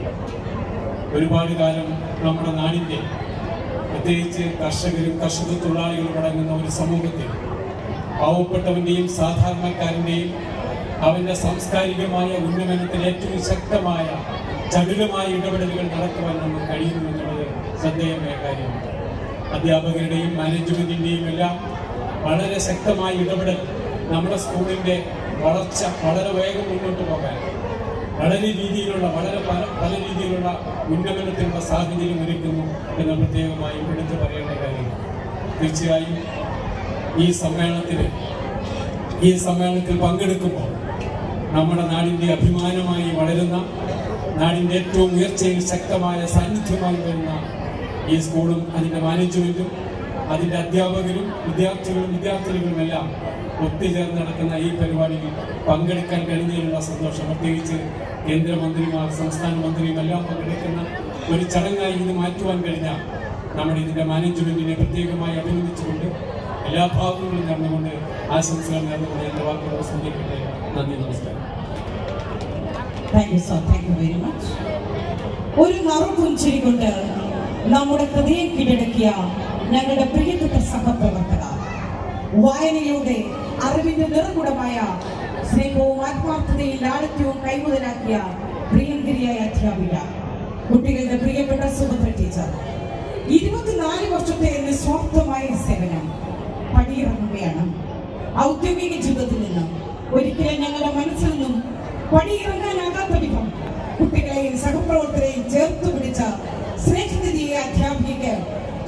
ഒരുപാട് കാലം നമ്മുടെ നാടിൻ്റെ പ്രത്യേകിച്ച് കർഷകരും കർഷക തൊഴിലാളികളും അടങ്ങുന്ന ഒരു സമൂഹത്തിൽ പാവപ്പെട്ടവൻ്റെയും സാധാരണക്കാരൻ്റെയും അവൻ്റെ സാംസ്കാരികമായ ഉന്നമനത്തിൽ ഏറ്റവും ശക്തമായ ചടുലമായ ഇടപെടലുകൾ നടത്തുവാൻ നമുക്ക് കഴിയുന്നു എന്നുള്ളത് ശ്രദ്ധേയമായ കാര്യമാണ്. അധ്യാപകരുടെയും മാനേജ്മെൻറ്റിൻ്റെയും എല്ലാം വളരെ ശക്തമായ ഇടപെടൽ നമ്മുടെ സ്കൂളിൻ്റെ വളർച്ച വളരെ വേഗം മുന്നോട്ട് പോകാൻ വളരെ പല രീതിയിലുള്ള ഉന്നമനത്തിനുള്ള സാഹചര്യം ഒരുക്കുന്നു എന്ന് പ്രത്യേകമായും എടുത്തു പറയേണ്ട കാര്യമാണ്. തീർച്ചയായും ഈ സമ്മേളനത്തിൽ പങ്കെടുക്കുമ്പോൾ നമ്മുടെ നാടിൻ്റെ അഭിമാനമായി വളരുന്ന നാടിൻ്റെ ഏറ്റവും ഉയർച്ചയിൽ ശക്തമായ സാന്നിധ്യമായി വരുന്ന ഈ സ്കൂളും അതിൻ്റെ മാനേജ്മെൻറ്റും അതിൻ്റെ അധ്യാപകരും വിദ്യാർത്ഥികളുമെല്ലാം ഒത്തുചേർന്ന് നടക്കുന്ന ഈ പരിപാടിയിൽ പങ്കെടുക്കാൻ കഴിഞ്ഞതിനുള്ള സന്തോഷം, പ്രത്യേകിച്ച് കേന്ദ്രമന്ത്രിമാർ സംസ്ഥാന മന്ത്രിയും എല്ലാം പങ്കെടുക്കുന്ന ഒരു ചടങ്ങായി ഇത് മാറ്റുവാൻ കഴിഞ്ഞാൽ നമ്മുടെ ഇതിൻ്റെ മാനേജ്മെൻറ്റിനെ പ്രത്യേകമായി അഭിനന്ദിച്ചുകൊണ്ട് എല്ലാ ഭാഗങ്ങളും നടന്നുകൊണ്ട് ആശംസകൾ നേർന്നുകൊണ്ട് എൻ്റെ വാക്കുകൾ അവസാനിക്കട്ടെ. നന്ദി, നമസ്കാരം. Thank you sir, thank you very much. ഒരു നറുപുഞ്ചിരി കൊണ്ട് നമ്മുടെ ഹൃദയം കീഴടക്കിയ ഞങ്ങളുടെ പ്രിയപ്പെട്ട സഹപ്രവർത്തക, വായനയിലൂടെ അറിവിന്റെ നിറകുടമായ സ്നേഹവും ആത്മാർത്ഥതയും ലാളിത്യവും കൈമുതലാക്കിയ പ്രിയങ്കരിയായ അധ്യാപിക, കുട്ടികളുടെ പ്രിയപ്പെട്ട സുഭദ്ര ടീച്ചർ, 24 വർഷത്തെ നിസ്വാർത്ഥമായ സേവനം പടിയിറങ്ങുകയാണ്. ഔദ്യോഗിക ജീവിതത്തിൽ നിന്നും ഒരിക്കലും ഞങ്ങളുടെ മനസ്സിൽ നിന്നും പടിയിറങ്ങാനാകാത്ത വിധം കുട്ടികളെയും സഹപ്രവർത്തകരെയും ചേർത്ത് പിടിച്ച സ്നേഹനിധിയായ അധ്യാപികയ്ക്ക്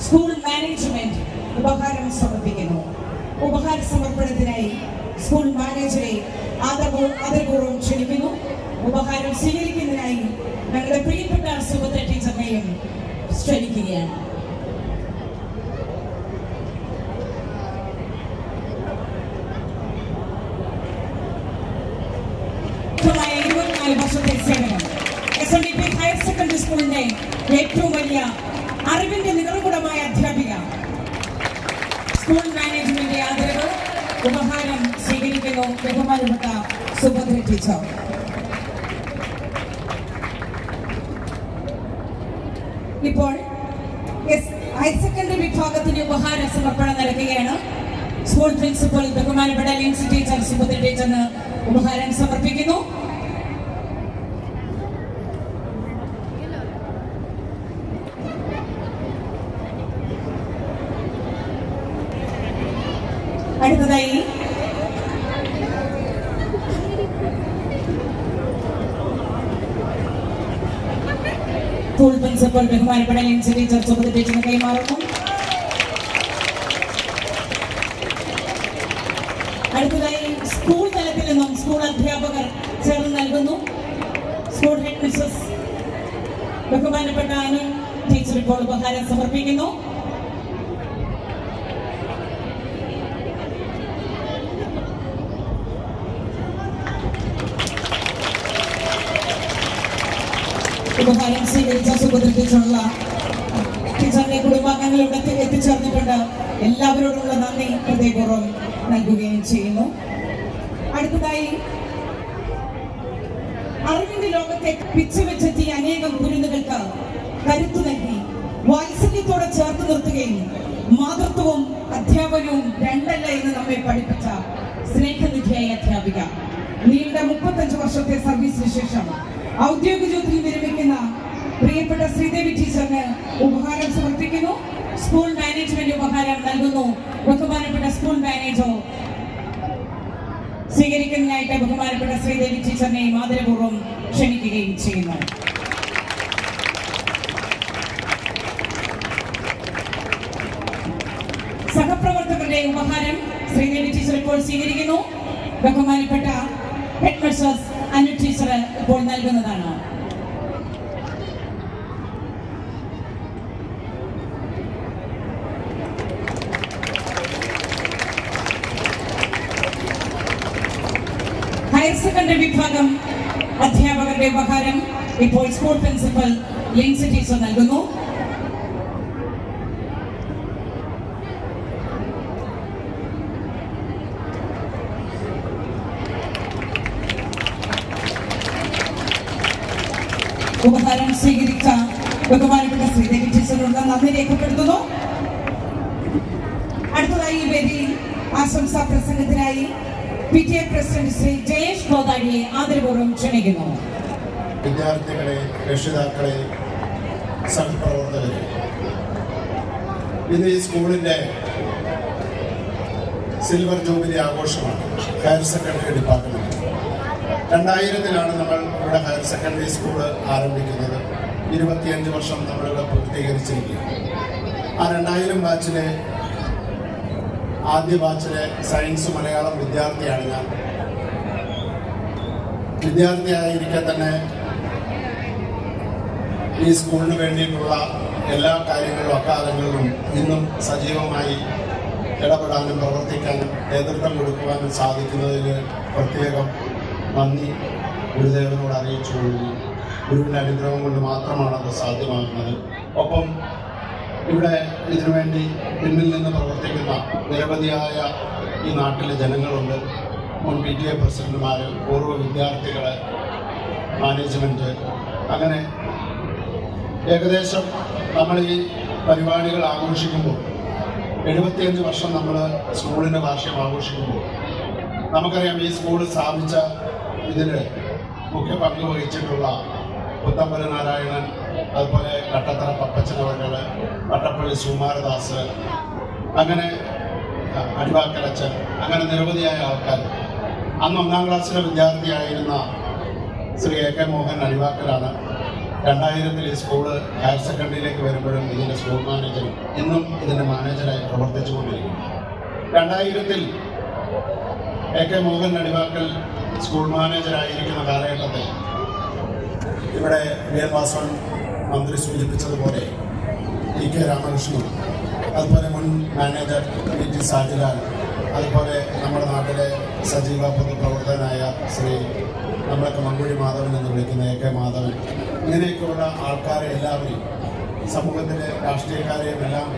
സ്കൂൾ മാനേജ്മെന്റ് ഉപഹാരം സമർപ്പിക്കുന്നു. ഉപഹാര സമർപ്പണത്തിനായി സ്കൂൾ മാനേജറെ ആദരപൂർവ്വം ക്ഷണിക്കുന്നു. ഉപഹാരം സ്വീകരിക്കുന്നതിനായി ഞങ്ങളുടെ പ്രിയപ്പെട്ട സുഭദ്ര ടീച്ചറിനെയും ക്ഷണിക്കുകയാണ്. വർഷത്തെ സേവനം SNDP ഹയർ സെക്കൻഡറി സ്കൂളിന്റെ ഏറ്റവും വലിയ അറിവിന്റെ നിറകുടമായ അധ്യാപിക, സ്കൂൾ മാനേജ്മെന്റ് ആദരവ് ഉപഹാരം സ്വീകരിക്കുന്നു ബഹുമാനപ്പെട്ട സുഭദ്ര ടീച്ചർ. ഇപ്പോൾ ഹയർ സെക്കൻഡറി വിഭാഗത്തിന്റെ ഉപഹാര സമർപ്പണം നടക്കുകയാണ്. സ്കൂൾ പ്രിൻസിപ്പൽ ബഹുമാനപ്പെട്ട ലിൻസി ടീച്ചർ സുഭദ്ര ടീച്ചറിന് ഉപഹാരം സമർപ്പിക്കുന്നു. അടുത്തതായി സ്കൂൾ പ്രിൻസിപ്പൽ ബഹുമാനപ്പെട്ട ലിൻസി ടീച്ചർ സുഭദ്ര ടീച്ചറിന് കൈമാറുന്നു. അടുത്തതായി സ്കൂൾ തലത്തിൽ നിന്നും സ്കൂൾ അധ്യാപകർ ചേർന്ന് നൽകുന്നു. സ്കൂൾ ഹെഡ് മിസ്സസ് ബഹുമാനപ്പെട്ട അനു ടീച്ചർ ഇപ്പോൾ ഉപഹാരം സമർപ്പിക്കുന്നു. ഉപഹാരം സ്വീകരിച്ച സുഭദ്ര ടീച്ചറുള്ള ടീച്ചറിന്റെ കുടുംബാംഗങ്ങൾ ഇവിടെ എത്തിച്ചേർന്നിട്ടുണ്ട്. എല്ലാവരോടുമുള്ള നന്ദി ഹൃദയപൂർവ്വം നൽകുകയും ചെയ്യുന്നു. അടുത്തതായി അറിവിന്റെ ലോകത്തെ പിച്ചുവെച്ചെത്തിയ അനേകം കുരുന്നുകൾക്ക് കരുത്തു നൽകി വാത്സല്യത്തോടെ ചേർത്ത് നിർത്തുകയും മാതൃത്വവും അധ്യാപനവും രണ്ടല്ല എന്ന് നമ്മെ പഠിപ്പിച്ച സ്നേഹനിധിയായ അധ്യാപിക, നീണ്ട 35 വർഷത്തെ സർവീസിന് ശേഷം ഔദ്യോഗിക ജോലിയിൽ വിരമിക്കുന്ന പ്രിയപ്പെട്ട ശ്രീദേവി ടീച്ചറിന് ഉപഹാരം സമർപ്പിക്കുന്നു. സ്കൂൾ മാനേജ്മെന്റ് ഉപഹാരം നൽകുന്നു. ബഹുമാനപ്പെട്ട സ്കൂൾ മാനേജർ സ്വീകരിക്കുന്നതിനായിട്ട് ബഹുമാനപ്പെട്ട ശ്രീദേവി ടീച്ചറിനെ ആദരപൂർവ്വം ക്ഷണിക്കുകയും ചെയ്യുന്നു. സഹപ്രവർത്തകരുടെ ഉപഹാരം ശ്രീദേവി ടീച്ചർ ഇപ്പോൾ സ്വീകരിക്കുന്നു. ബഹുമാനപ്പെട്ട ഹെഡ് മിസ്സസ് അനു ടീച്ചർ ഇപ്പോൾ നൽകുന്നതാണ്. ഹയർ സെക്കൻഡറി വിഭാഗം അധ്യാപകരുടെ ഉപഹാരം ഇപ്പോൾ സ്കൂൾ പ്രിൻസിപ്പൽ ലിൻസി ടീച്ചർ നൽകുന്നു. ഉപഹാരം സ്വീകരിച്ച ബഹുമാനപ്പെട്ട ശ്രീദേവി ടീച്ചറിനുള്ള നന്ദി രേഖപ്പെടുത്തുന്നു. അടുത്തതായി ഈ വേദിയിൽ ആശംസാ പ്രസംഗത്തിനായി PTA പ്രസിഡന്റ് ശ്രീ ജയേഷ് കോതാടിയെ ആദരപൂർവ്വം ക്ഷണിക്കുന്നു. വിദ്യാർത്ഥികളെ, രക്ഷിതാക്കളെ, സഹപ്രവർത്തകരെ, ഇന്ന് ഈ സ്കൂളിൻ്റെ സിൽവർ ജൂബിലി ആഘോഷമാണ്. ഹയർ സെക്കൻഡറി ഡിപ്പാർട്ട്മെന്റ് 2000-ലാണ് നമ്മൾ ഇവിടെ ഹയർ സെക്കൻഡറി സ്കൂൾ ആരംഭിക്കുന്നത്. 25 വർഷം നമ്മളിവിടെ പൂർത്തീകരിച്ചിരിക്കുകയാണ്. ആ 2000 ബാച്ചിലെ ആദ്യ ബാച്ചിലെ സയൻസ് മലയാളം വിദ്യാർത്ഥിയാണ് ഞാൻ. വിദ്യാർത്ഥിയായിരിക്കെ തന്നെ ഈ സ്കൂളിന് വേണ്ടിയിട്ടുള്ള എല്ലാ കാര്യങ്ങളിലും അക്കാലങ്ങളിലും ഇന്നും സജീവമായി ഇടപെടാനും പ്രവർത്തിക്കാനും നേതൃത്വം കൊടുക്കുവാനും സാധിക്കുന്നതിൽ പ്രത്യേകം നന്ദി ഗുരുദേവനോട് അറിയിച്ചുകൊള്ളു. ഗുരുവിൻ്റെ അനുഗ്രഹം കൊണ്ട് മാത്രമാണ് അത് സാധ്യമാകുന്നത്. ഒപ്പം ഇവിടെ ഇതിനുവേണ്ടി പിന്നിൽ നിന്ന് പ്രവർത്തിക്കുന്ന നിരവധിയായ ഈ നാട്ടിലെ ജനങ്ങളുണ്ട്. മുൻ PTA പ്രസിഡന്റുമാർ, പൂർവ്വ വിദ്യാർത്ഥികൾ, മാനേജ്മെൻറ്റ്, അങ്ങനെ ഏകദേശം നമ്മൾ ഈ പരിപാടികൾ ആഘോഷിക്കുമ്പോൾ 75 വർഷം നമ്മൾ സ്കൂളിൻ്റെ വാർഷികം ആഘോഷിക്കുമ്പോൾ നമുക്കറിയാം ഈ സ്കൂൾ സ്ഥാപിച്ച ഇതിൽ മുഖ്യ പങ്ക് വഹിച്ചിട്ടുള്ള പുത്തമ്പല നാരായണൻ, അതുപോലെ കട്ടത്തറ പപ്പച്ചനവകൾ, വട്ടപ്പള്ളി സുകുമാരദാസ്, അങ്ങനെ അടിവാക്കലച്ചൻ, അങ്ങനെ നിരവധിയായ ആൾക്കാർ. അന്ന് 1-ാം ക്ലാസ്സിലെ വിദ്യാർത്ഥിയായിരുന്ന ശ്രീ AK മോഹൻ അടിവാക്കലാണ് 2000-ൽ ഈ സ്കൂള് ഹയർ സെക്കൻഡറിയിലേക്ക് വരുമ്പോഴും ഇതിൻ്റെ സ്കൂൾ മാനേജരും ഇന്നും ഇതിൻ്റെ മാനേജരായി പ്രവർത്തിച്ചുകൊണ്ടിരിക്കുന്നു. 2000-ൽ AK മോഹൻ അടിവാക്കൽ സ്കൂൾ മാനേജരായിരിക്കുന്ന കാലഘട്ടത്തിൽ ഇവിടെ വാസവൻ മന്ത്രി സൂചിപ്പിച്ചതുപോലെ ടി.കെ. രാമകൃഷ്ണൻ, അതുപോലെ മുൻ മാനേജർ ടി. സാജിലാൽ, അതുപോലെ നമ്മുടെ നാട്ടിലെ സജീവ പൊതുപ്രവർത്തകനായ ശ്രീ നമ്മളൊക്കെ മങ്കുഴി മാധവൻ എന്ന് വിളിക്കുന്ന എ.കെ. മാധവൻ, ഇങ്ങനെയൊക്കെയുള്ള ആൾക്കാരെ എല്ലാവരെയും സമൂഹത്തിലെ രാഷ്ട്രീയക്കാരെയും എല്ലാം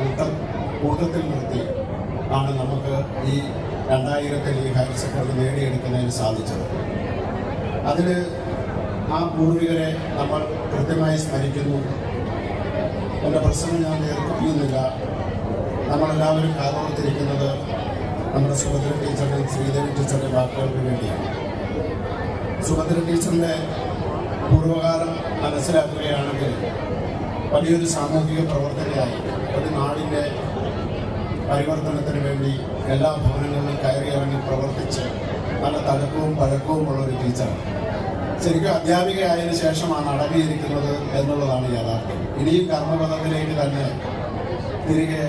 കൂട്ടത്തിൽ നിർത്തി ആണ് നമുക്ക് ഈ 2000-ൽ ഈ ഹയർ സെക്കൻഡറി നേടിയെടുക്കുന്നതിന് സാധിച്ചത്. അതിൽ ആ പൂർവികരെ നമ്മൾ കൃത്യമായി സ്മരിക്കുന്നു. എൻ്റെ പ്രസംഗം ഞാൻ ദീർഘിപ്പിക്കുന്നില്ല. നമ്മളെല്ലാവരും കാതോർത്തിരിക്കുന്നത് നമ്മുടെ സുഭദ്ര ടീച്ചറുടെയും ശ്രീദേവി ടീച്ചറുടെ വാക്കുകൾക്ക് വേണ്ടിയാണ്. സുഭദ്ര ടീച്ചറിൻ്റെ പൂർവ്വകാലം മനസ്സിലാക്കുകയാണെങ്കിൽ വലിയൊരു സാമൂഹിക പ്രവർത്തനയായി ഒരു നാടിൻ്റെ പരിവർത്തനത്തിന് വേണ്ടി എല്ലാ ഭവനങ്ങളിലും കയറിയിറങ്ങി പ്രവർത്തിച്ച് നല്ല തഴക്കവും പഴക്കവുമുള്ള ഒരു ടീച്ചറാണ്. ശരിക്കും അധ്യാപികയായതിനു ശേഷമാണ് അടങ്ങിയിരിക്കുന്നത് എന്നുള്ളതാണ് യാഥാർത്ഥ്യം. ഇനിയും കർമ്മപഥത്തിലേക്ക് തന്നെ തിരികെ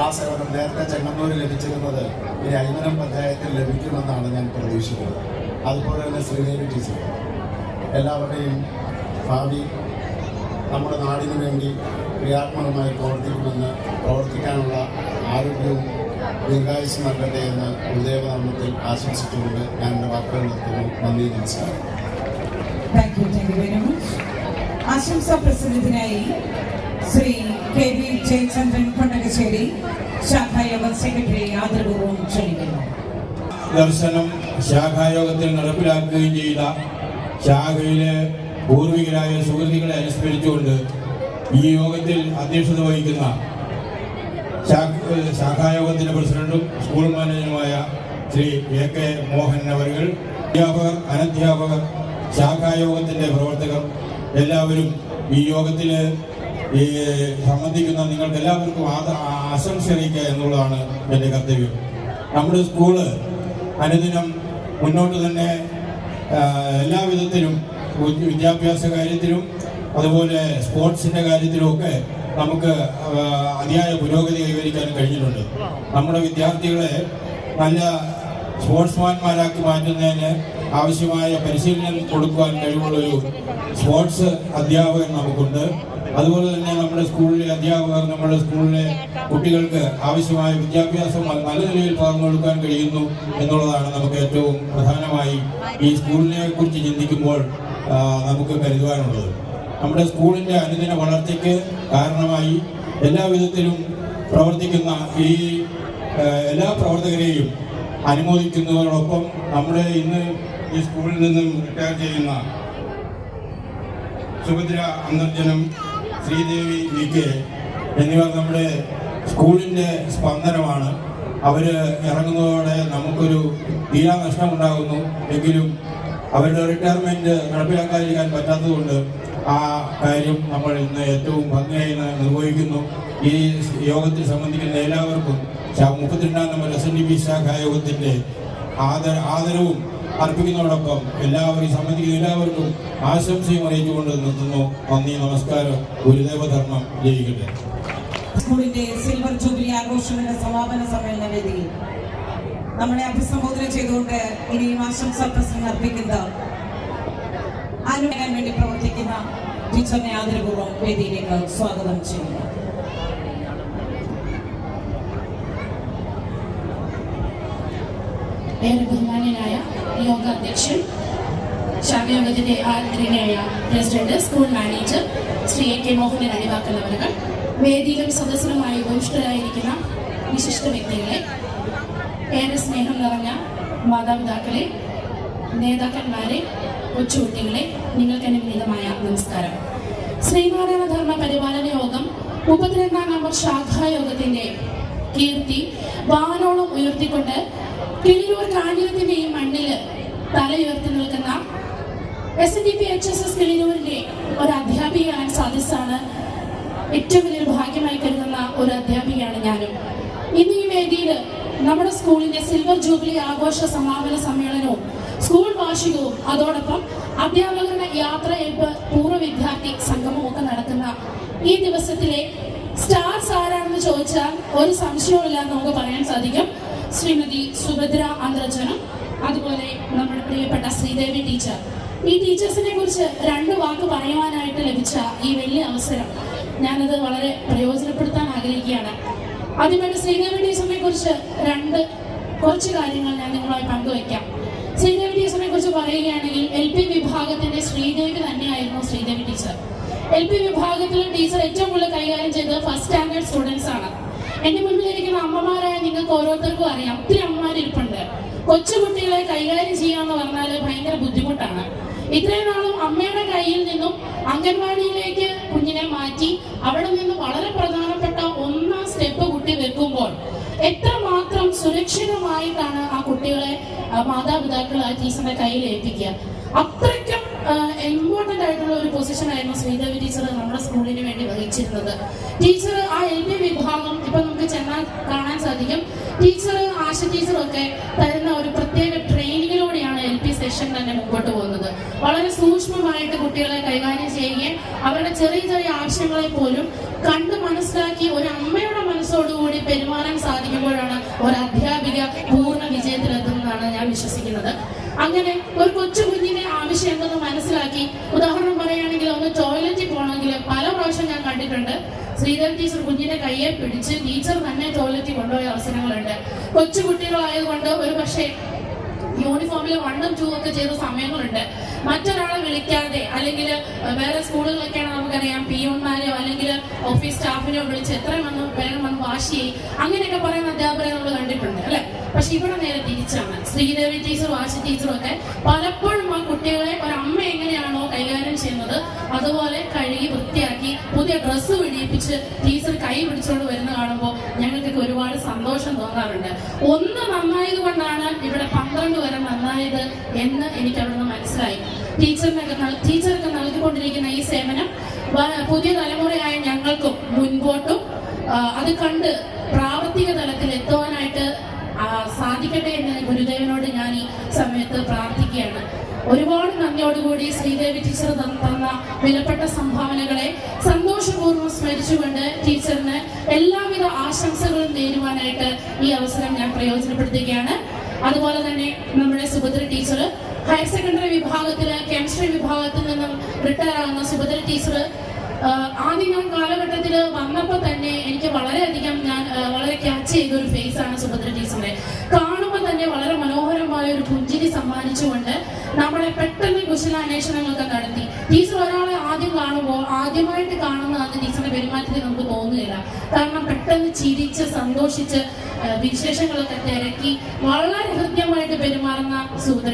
ആ സേവനം നേരത്തെ ചെങ്ങന്നൂരിൽ ലഭിച്ചിരുന്നത് ഇനി അയ്മനം പഞ്ചായത്തിൽ ലഭിക്കുമെന്നാണ് ഞാൻ പ്രതീക്ഷിക്കുന്നത്. അതുപോലെ തന്നെ ശ്രീദേവി ടീച്ചർ എല്ലാവരുടെയും ഭാവി നമ്മുടെ നാടിനു വേണ്ടി ക്രിയാത്മകമായി പ്രവർത്തിക്കാനുള്ള ആരോഗ്യവും ദീർഘായുസ്സും നൽകട്ടെ എന്ന് ഗുരുദേവനാമത്തിൽ ആശംസിച്ചുകൊണ്ട് ഞാൻ എൻ്റെ വാക്കുകൾ നിർത്തുന്നു. നന്ദി, നമസ്കാരം. Thank you very much. ആശംസാ പ്രസംഗത്തിനായി ശ്രീ കെ.വി. ജയചന്ദ്രൻ കൊണ്ടകശ്ശേരി ശാഖായോഗം സെക്രട്ടറി ആദരപൂർവ്വം ക്ഷണിക്കുന്നു. ദർശനം ശാഖായോഗത്തിൽ നടപ്പിലാക്കുകയും ചെയ്ത ശാഖയിലെ പൂർവികരായ സുഹൃത്തുക്കളെ അനുസ്മരിച്ചുകൊണ്ട് ഈ യോഗത്തിൽ അധ്യക്ഷത വഹിക്കുന്ന ശാഖായോഗത്തിൻ്റെ പ്രസിഡന്റും സ്കൂൾ മാനേജറുമായ ശ്രീ എ.കെ. മോഹൻ അവர்கள், അധ്യാപകർ, അനധ്യാപകർ, ശാഖായോഗത്തിൻ്റെ പ്രവർത്തകർ എല്ലാവരും ഈ യോഗത്തിൽ സംബന്ധിക്കുന്ന നിങ്ങൾക്ക് എല്ലാവർക്കും ആശംസ അറിയിക്കുക എന്നുള്ളതാണ് എൻ്റെ കർത്തവ്യം. നമ്മുടെ സ്കൂള് അനുദിനം മുന്നോട്ട് തന്നെ എല്ലാ വിധത്തിലും വിദ്യാഭ്യാസ കാര്യത്തിലും അതുപോലെ സ്പോർട്സിൻ്റെ കാര്യത്തിലുമൊക്കെ നമുക്ക് അതിയായ പുരോഗതി കൈവരിക്കാൻ കഴിഞ്ഞിട്ടുണ്ട്. നമ്മുടെ വിദ്യാർത്ഥികളെ നല്ല സ്പോർട്സ്മാൻമാരാക്കി മാറ്റുന്നതിന് ആവശ്യമായ പരിശീലനം കൊടുക്കുവാൻ കഴിവുള്ളൊരു സ്പോർട്സ് അധ്യാപകൻ നമുക്കുണ്ട്. അതുപോലെ തന്നെ നമ്മുടെ സ്കൂളിലെ അധ്യാപകർ നമ്മുടെ സ്കൂളിലെ കുട്ടികൾക്ക് ആവശ്യമായ വിദ്യാഭ്യാസം നല്ല നിലയിൽ പകർന്നു കൊടുക്കാൻ കഴിയുന്നു എന്നുള്ളതാണ് നമുക്ക് ഏറ്റവും പ്രധാനമായി ഈ സ്കൂളിനെ കുറിച്ച് ചിന്തിക്കുമ്പോൾ നമുക്ക് കരുതുവാനുള്ളത്. നമ്മുടെ സ്കൂളിൻ്റെ അനുദിന വളർച്ചയ്ക്ക് കാരണമായി എല്ലാ വിധത്തിലും പ്രവർത്തിക്കുന്ന ഈ എല്ലാ പ്രവർത്തകരെയും അനുമോദിക്കുന്നതോടൊപ്പം നമ്മുടെ ഇന്ന് ഈ സ്കൂളിൽ നിന്നും റിട്ടയർ ചെയ്യുന്ന സുഭദ്ര അന്തർജനം, ശ്രീദേവി വി.കെ. എന്നിവർ നമ്മുടെ സ്കൂളിൻ്റെ സ്പന്ദനമാണ്. അവർ ഇറങ്ങുന്നതോടെ നമുക്കൊരു തീരാ നഷ്ടമുണ്ടാകുന്നു. എങ്കിലും അവരുടെ റിട്ടയർമെൻറ്റ് നടപ്പിലാക്കാതിരിക്കാൻ പറ്റാത്തതുകൊണ്ട് ആ കാര്യം നമ്മൾ ഇന്ന് ഏറ്റവും ഭംഗിയായി നിർവഹിക്കുന്നു. ഈ യോഗത്തിൽ സംബന്ധിക്കുന്ന എല്ലാവർക്കും 32ാം നമ്പർ SNDP ശാഖായോഗത്തിൻ്റെ ആദരവും അർപ്പിക്കുന്നതോടൊപ്പം എല്ലാവരും സംബന്ധിക്കുന്ന എല്ലാവർക്കും ആശംസയും അറിയിച്ചുകൊണ്ട് നിർത്തുന്നു. നന്ദി, നമസ്കാരം. ഗുരുദേവധർമ്മം ജയിക്കട്ടെ. സ്കൂളിന്റെ സിൽവർ ജൂബിലി ആഘോഷങ്ങളുടെ സമാപന സമ്മേളന വേദിയിൽ നമ്മളെ അഭിസംബോധന ചെയ്തുകൊണ്ട് ഇനിയും ആശംസാ പ്രസംഗം അർപ്പിക്കുന്ന അനുഭവം വേണ്ടി പ്രവർത്തിക്കുന്ന ടീച്ചറിനെ ആദരപൂർവ്വം വേദിയിലേക്ക് സ്വാഗതം ചെയ്യുന്നു. ഏറെ ബഹുമാന്യനായ യോഗ അധ്യക്ഷൻ, ശാഖായോഗത്തിന്റെ ആദരണീയനായ president, school manager Shri A K. Mohanan അണിവാക്കുന്നവരുകൾ, വേദിയിലും സദസ്സിലുമായി ഉപവിഷ്ടരായിരിക്കുന്ന വിശിഷ്ട വ്യക്തികളെ, ഏറെ സ്നേഹം നിറഞ്ഞ മാതാപിതാക്കളെ, നേതാക്കന്മാരെ, കൊച്ചുകുട്ടികളെ, നിങ്ങൾക്ക് എൻ്റെ വിനീതമായ നമസ്കാരം. ശ്രീനാരായണ ധർമ്മ പരിപാലന യോഗം 32ാം നമ്പർ ശാഖായോഗത്തിന്റെ കീർത്തി വാനോളം ഉയർത്തിക്കൊണ്ട് കിളിയൂർ കാഞ്ഞിരത്തിന്റെ ഈ മണ്ണില് തലയുയർത്തി നിൽക്കുന്ന SNDP HSS കിളിയൂരിന്റെ ഒരു അധ്യാപികയാകാൻ സാധിച്ചാണ് ഏറ്റവും വലിയൊരു ഭാഗ്യമായി കരുതുന്ന ഒരു അധ്യാപികയാണ് ഞാനും. ഇന്ന് ഈ വേദിയിൽ നമ്മുടെ സ്കൂളിന്റെ സിൽവർ ജൂബിലി ആഘോഷ സമാപന സമ്മേളനവും സ്കൂൾ വാർഷികവും അതോടൊപ്പം അധ്യാപകരുടെ യാത്രയയപ്പ് പൂർവ്വ വിദ്യാർത്ഥി സംഗമവും ഒക്കെ നടക്കുന്ന ഈ ദിവസത്തിലെ സ്റ്റാർസ് ആരാണെന്ന് ചോദിച്ചാൽ ഒരു സംശയവുമില്ല നമുക്ക് പറയാൻ സാധിക്കും. ശ്രീമതി സുഭദ്ര അന്തർജനം, അതുപോലെ നമ്മുടെ പ്രിയപ്പെട്ട ശ്രീദേവി ടീച്ചർ. ഈ ടീച്ചേഴ്സിനെ കുറിച്ച് 2 വാക്ക് പറയുവാനായിട്ട് ലഭിച്ച ഈ വലിയ അവസരം ഞാനത് വളരെ പ്രയോജനപ്പെടുത്താൻ ആഗ്രഹിക്കുകയാണ്. ആദ്യമായിട്ട് ശ്രീദേവി ടീച്ചറിനെ കുറിച്ച് കുറച്ച് കാര്യങ്ങൾ ഞാൻ നിങ്ങളുമായി പങ്കുവയ്ക്കാം. ശ്രീദേവി ടീച്ചറിനെ കുറിച്ച് പറയുകയാണെങ്കിൽ LP വിഭാഗത്തിന്റെ ശ്രീദേവി തന്നെയായിരുന്നു ശ്രീദേവി ടീച്ചർ. LP വിഭാഗത്തിൽ ടീച്ചർ ഏറ്റവും കൂടുതൽ കൈകാര്യം ചെയ്തത് ഫസ്റ്റ് സ്റ്റാൻഡേർഡ് സ്റ്റുഡൻസ് ആണ്. എന്റെ മുന്നിലിരിക്കുന്ന അമ്മമാരായ നിങ്ങൾക്ക് ഓരോരുത്തർക്കും അറിയാം, ഒത്തിരി അമ്മമാരിപ്പുണ്ട്. കൊച്ചുകുട്ടികളെ കൈകാര്യം ചെയ്യാന്ന് പറഞ്ഞാൽ ഭയങ്കര ബുദ്ധിമുട്ടാണ്. ഇത്രയും നാളും അമ്മയുടെ കയ്യിൽ നിന്നും അംഗൻവാടിയിലേക്ക് കുഞ്ഞിനെ മാറ്റി അവിടെ നിന്ന് വളരെ പ്രധാനപ്പെട്ട 1ാം സ്റ്റെപ്പ് കുട്ടി വെക്കുമ്പോൾ എത്രമാത്രം സുരക്ഷിതമായിട്ടാണ് ആ കുട്ടികളെ മാതാപിതാക്കൾ ആ ടീച്ചറിന്റെ കയ്യിൽ ഏൽപ്പിക്കുക. അത്രയ്ക്കും ഇമ്പോർട്ടന്റ് ആയിട്ടുള്ള ഒരു പൊസിഷൻ ആയിരുന്നു ശ്രീദേവി ടീച്ചർ നമ്മുടെ സ്കൂളിന് വേണ്ടി വഹിച്ചിരുന്നത്. ടീച്ചർ ആ LP വിഭാഗം ഇപ്പൊ നമുക്ക് ചെന്നാൽ കാണാൻ സാധിക്കും. ടീച്ചർ ആശ ടീച്ചറൊക്കെ തരുന്ന ഒരു പ്രത്യേക ട്രെയിനിങ്ങിലൂടെയാണ് LP സെഷൻ തന്നെ മുമ്പോട്ട് പോകുന്നത്. വളരെ സൂക്ഷ്മമായിട്ട് കുട്ടികളെ കൈകാര്യം ചെയ്യുകയും അവരുടെ ചെറിയ ചെറിയ ആവശ്യങ്ങളെ പോലും കണ്ട് മനസ്സിലാക്കി ഒരു അമ്മയുടെ മനസ്സോടുകൂടി പെരുമാറാൻ സാധിക്കുമ്പോഴാണ് ഒരു അധ്യാപിക പൂർണ്ണ വിജയത്തിലെത്തുന്നതാണ് ഞാൻ വിശ്വസിക്കുന്നത്. അങ്ങനെ ഒരു കൊച്ചു കുഞ്ഞിന്റെ ആവശ്യം എന്തെന്ന് മനസ്സിലാക്കി, ഉദാഹരണം പറയുകയാണെങ്കിൽ ഒന്ന് ടോയ്ലറ്റിൽ പോകണമെങ്കിൽ പല പ്രാവശ്യം ഞാൻ കണ്ടിട്ടുണ്ട് ശ്രീദേവി ടീച്ചർ കുഞ്ഞിന്റെ കയ്യെ പിടിച്ച് ടീച്ചർ തന്നെ ടോയ്ലറ്റിൽ കൊണ്ടുപോയ അവസരങ്ങളുണ്ട്. കൊച്ചു കുട്ടികളായതുകൊണ്ട് ഒരു പക്ഷേ യൂണിഫോമിൽ 1 ഉം 2 ഒക്കെ ചെയ്ത സമയങ്ങളുണ്ട്. മറ്റൊരാളെ വിളിക്കാതെ അല്ലെങ്കിൽ വേറെ സ്കൂളുകളൊക്കെയാണ് നമുക്കറിയാം, പിയൂൺമാരെയോ അല്ലെങ്കിൽ ഓഫീസ് സ്റ്റാഫിനെയോ വിളിച്ച് എത്രയും വേഗം വന്ന് വാഷ് ചെയ്യും അങ്ങനെയൊക്കെ പറയുന്ന അധ്യാപകരെ നമ്മൾ കണ്ടിട്ടുണ്ട് അല്ലെ. പക്ഷെ ഇവിടെ നേരെ തിരിച്ചാണ്. ശ്രീദേവി ടീച്ചറും ആശ ടീച്ചറും ഒക്കെ പലപ്പോഴും ആ കുട്ടികളെ ഒരമ്മ എങ്ങനെയാണോ കൈകാര്യം ചെയ്യുന്നത് അതുപോലെ കഴുകി വൃത്തിയാക്കി പുതിയ ഡ്രസ്സ് പിടിപ്പിച്ച് ടീച്ചർ കൈ പിടിച്ചുകൊണ്ട് വരുന്ന കാണുമ്പോൾ ഞങ്ങൾക്കൊക്കെ ഒരുപാട് സന്തോഷം തോന്നാറുണ്ട്. 1 നന്നായത് കൊണ്ടാണ് ഇവിടെ 12 വരെ നന്നായത് എന്ന് എനിക്ക് അവിടുന്ന് മനസ്സിലായി. ടീച്ചർക്ക് നൽകിക്കൊണ്ടിരിക്കുന്ന ഈ സേവനം പുതിയ തലമുറയായ ഞങ്ങൾക്കും മുൻപോട്ടും അത് കണ്ട് പ്രാവർത്തിക തലത്തിൽ എത്തുവാനായിട്ട് സാധിക്കട്ടെ എന്ന് ഗുരുദേവനോട് ഞാൻ ഈ സമയത്ത് പ്രാർത്ഥിക്കുകയാണ്. ഒരുപാട് നന്ദിയോടുകൂടി ശ്രീദേവി ടീച്ചർ തന്ന വിലപ്പെട്ട സംഭാവനകളെ സന്തോഷപൂർവ്വം സ്മരിച്ചുകൊണ്ട് ടീച്ചറിന് എല്ലാവിധ ആശംസകളും നേരുവാനായിട്ട് ഈ അവസരം ഞാൻ പ്രയോജനപ്പെടുത്തുകയാണ്. അതുപോലെ തന്നെ നമ്മുടെ സുഭദ്ര ടീച്ചർ ഹയർ സെക്കൻഡറി വിഭാഗത്തില് കെമിസ്ട്രി വിഭാഗത്തിൽ നിന്നും റിട്ടയർ ആകുന്ന സുഭദ്ര ടീച്ചർ ആദ്യം ഞാൻ കാലഘട്ടത്തിൽ വന്നപ്പോൾ തന്നെ എനിക്ക് വളരെയധികം വളരെ ക്യാച്ച് ചെയ്ത ഒരു ഫേസ് ആണ് സുഭദ്ര ടീച്ചറിനെ. കാണുമ്പോൾ തന്നെ വളരെ മനോഹരമായ ഒരു പുഞ്ചിരി സമ്മാനിച്ചുകൊണ്ട് നമ്മളെ പെട്ടെന്ന് കുശലാന്വേഷണങ്ങളൊക്കെ നടത്തി. ടീച്ചർ ഒരാളെ ആദ്യം കാണുമ്പോൾ ആദ്യമായിട്ട് കാണുന്ന അത് ടീച്ചറിന്റെ പെരുമാറ്റത്തിൽ നമുക്ക് തോന്നുകയില്ല. കാരണം പെട്ടെന്ന് ചിരിച്ച് സന്തോഷിച്ച് വിശേഷങ്ങളൊക്കെ തിരക്കി വളരെ ഹൃദ്യമായിട്ട് പെരുമാറുന്ന സുഭദ്ര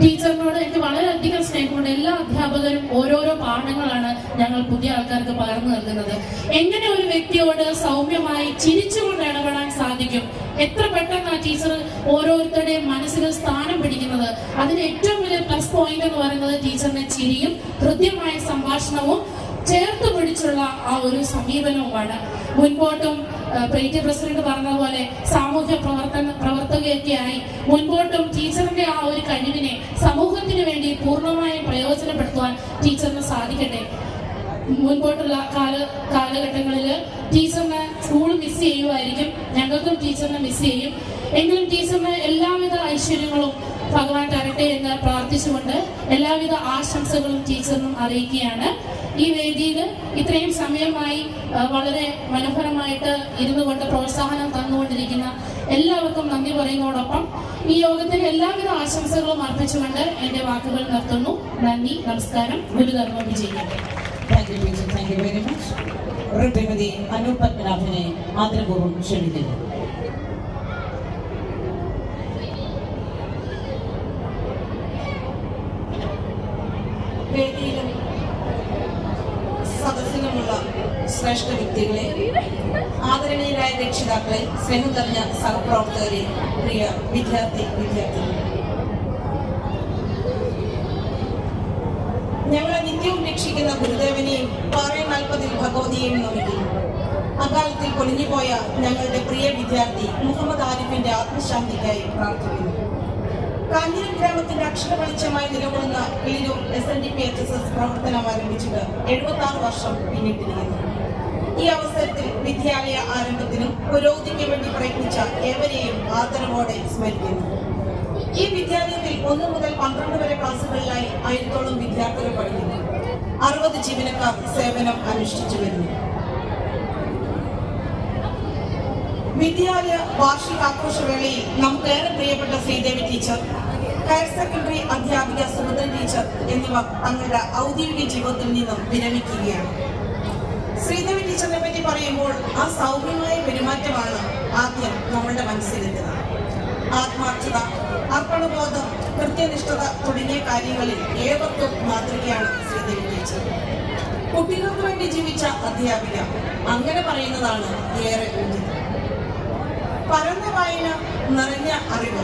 ടീച്ചറിനോട് എനിക്ക് വളരെയധികം സ്നേഹമുണ്ട്. എല്ലാ അധ്യാപകരും ഓരോരോ പാഠങ്ങളാണ് ഞങ്ങൾ പുതിയ ആൾക്കാർക്ക് പകർന്നു നൽകുന്നത്. എങ്ങനെ ഒരു വ്യക്തിയോട് സൗമ്യമായി ചിരിച്ചുകൊണ്ട് ഇടപെടാൻ സാധിക്കും, എത്ര പെട്ടെന്ന് ആ ടീച്ചർ ഓരോരുത്തരുടെയും മനസ്സിൽ സ്ഥാനം പിടിക്കുന്നത്. അതിന് ഏറ്റവും വലിയ പ്ലസ് പോയിന്റ് എന്ന് പറയുന്നത് ടീച്ചറിന്റെ ചിരിയും ഹൃദ്യമായ സംഭാഷണവും ചേർത്ത് പിടിച്ചുള്ള ആ ഒരു സമീപനവുമാണ്. മുൻപോട്ടും പ്രീതി പ്രസിഡന്റ് പറഞ്ഞതുപോലെ സാമൂഹ്യ പ്രവർത്തകയൊക്കെയായി മുൻപോട്ടും ടീച്ചറിന്റെ ആ ഒരു കഴിവിനെ സമൂഹത്തിന് വേണ്ടി പൂർണ്ണമായും പ്രയോജനപ്പെടുത്തുവാൻ ടീച്ചറിന് സാധിക്കട്ടെ. മുൻപോട്ടുള്ള കാലഘട്ടങ്ങളിൽ ടീച്ചറിന് സ്കൂൾ മിസ് ചെയ്യുമായിരിക്കും, ഞങ്ങൾക്കും ടീച്ചറിനെ മിസ് ചെയ്യും. എങ്കിലും ടീച്ചറിന് എല്ലാവിധ ഐശ്വര്യങ്ങളും ഭഗവാൻ തരട്ടെ എന്ന് പ്രാർത്ഥിച്ചുകൊണ്ട് എല്ലാവിധ ആശംസകളും ടീച്ചറിനും അറിയിക്കുകയാണ്. ഈ വേദിയിൽ ഇത്രയും സമയമായി വളരെ മനോഹരമായിട്ട് ഇരുന്നു കൊണ്ട് പ്രോത്സാഹനം തന്നുകൊണ്ടിരിക്കുന്ന എല്ലാവർക്കും നന്ദി പറയുന്നതോടൊപ്പം ഈ യോഗത്തിന് എല്ലാവിധ ആശംസകളും അർപ്പിച്ചുകൊണ്ട് എന്റെ വാക്കുകൾ നിർത്തുന്നു. നന്ദി, നമസ്കാരം. ഗുരുധർമ്മം വിജയിക്കട്ടെ. Thank you very much. Shrimati Anu പത്മനാഭനെ ആദരപൂർവ്വം ക്ഷണിക്കുന്നു. വേദിയിലും സദസ്സിലുമുള്ള ശ്രേഷ്ഠ വ്യക്തികളെ, ആദരണീയരായ രക്ഷിതാക്കളെ, സ്നേഹം നിറഞ്ഞ സഹപ്രവർത്തകരെ, പ്രിയ വിദ്യാർത്ഥികൾ, ഞങ്ങളെ നിത്യവും രക്ഷിക്കുന്ന ഗുരുദേവനെയും പാറയനാൽപ്പതിൽ ഭഗവതിയെയും നമിക്കുന്നു. അകാലത്തിൽ പൊലിഞ്ഞുപോയ ഞങ്ങളുടെ പ്രിയ വിദ്യാർത്ഥി മുഹമ്മദ് ആരിഫിന്റെ ആത്മശാന്തിക്കായി പ്രാർത്ഥിക്കുന്നു. കാഞ്ഞിരം ഗ്രാമത്തിന്റെ അക്ഷര വെളിച്ചമായി നിലകൊള്ളുന്ന കിളിരൂർ SNDP-HSS പ്രവർത്തനം ആരംഭിച്ചിട്ട് 76 വർഷം പിന്നിട്ടിരിക്കുന്നു. ഈ അവസരത്തിൽ വിദ്യാലയ ആരംഭത്തിനും പുരോഗതിക്ക് വേണ്ടി പ്രയത്നിച്ച ഏവരെയും ആദരവോടെ സ്മരിക്കുന്നു. ഈ വിദ്യാലയത്തിൽ 1 മുതൽ 12 വരെ ക്ലാസ്സുകളിലായി 1000-ഓളം വിദ്യാർത്ഥികൾ പഠിക്കുന്നു. 60 ജീവനക്കാർ സേവനം അനുഷ്ഠിച്ചു വരുന്നു. വിദ്യാലയ വാർഷികാഘോഷവേളയിൽ നമുക്കേറെ പ്രിയപ്പെട്ട ശ്രീദേവി ടീച്ചർ, ഹയർ സെക്കൻഡറി അധ്യാപിക സുഭദ്ര ടീച്ചർ എന്നിവർ തങ്ങളുടെ ഔദ്യോഗിക ജീവിതത്തിൽ നിന്നും വിരമിക്കുകയാണ്. ശ്രീദേവി ടീച്ചറിനെ പറ്റി പറയുമ്പോൾ ആ സൗമ്യമായ പെരുമാറ്റമാണ് ആദ്യം നമ്മളുടെ മനസ്സിലെത്തുന്നത്. ആത്മാർത്ഥത, അർപ്പണബോധം, കൃത്യനിഷ്ഠത തുടങ്ങിയ കാര്യങ്ങളിൽ ഏവർക്കും മാതൃകയാണ് ശ്രീദേവി ടീച്ചർ. കുട്ടികൾക്ക് വേണ്ടി ജീവിച്ച അധ്യാപിക, അങ്ങനെ പറയുന്നതാണ് ഏറെ ഉചിതം. പരന്ന വായന, നിറഞ്ഞ അറിവ്,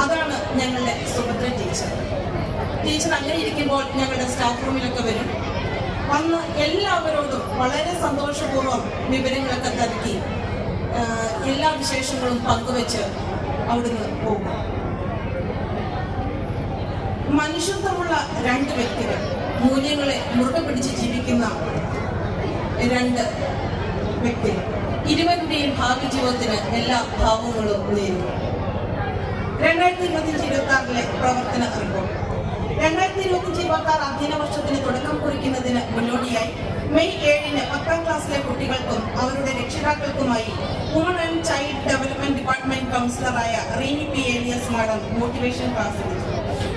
അതാണ് ഞങ്ങളുടെ സുഭദ്ര ടീച്ചർ. ടീച്ചർ അങ്ങനെ ഇരിക്കുമ്പോൾ ഞങ്ങളുടെ സ്റ്റാഫ് റൂമിലൊക്കെ വരും. വന്ന് എല്ലാവരോടും വളരെ സന്തോഷപൂർവ്വം വിവരങ്ങളൊക്കെ തിരക്കി എല്ലാ വിശേഷങ്ങളും പങ്കുവെച്ച് അവിടുന്ന് പോകും. മനുഷ്യത്വമുള്ള 2 വ്യക്തികൾ, മൂല്യങ്ങളെ മുറുകെ പിടിച്ച് ജീവിക്കുന്ന 2 വ്യക്തികൾ, ഇരുവരുടെയും ഭാവി ജീവിതത്തിന് എല്ലാ ഭാവങ്ങളും നേരുന്നു. 2025-26 പ്രവർത്തന റിപ്പോർട്ട്. 2025-26 അധ്യയന വർഷത്തിന് തുടക്കം കുറിക്കുന്നതിന് മുന്നോടിയായി മെയ് 7-ന് 10ാം ക്ലാസ്സിലെ കുട്ടികൾക്കും അവരുടെ രക്ഷിതാക്കൾക്കുമായി woman and child development department കൗൺസിലറായ Reeny P Elias madam motivation class എടുത്തു.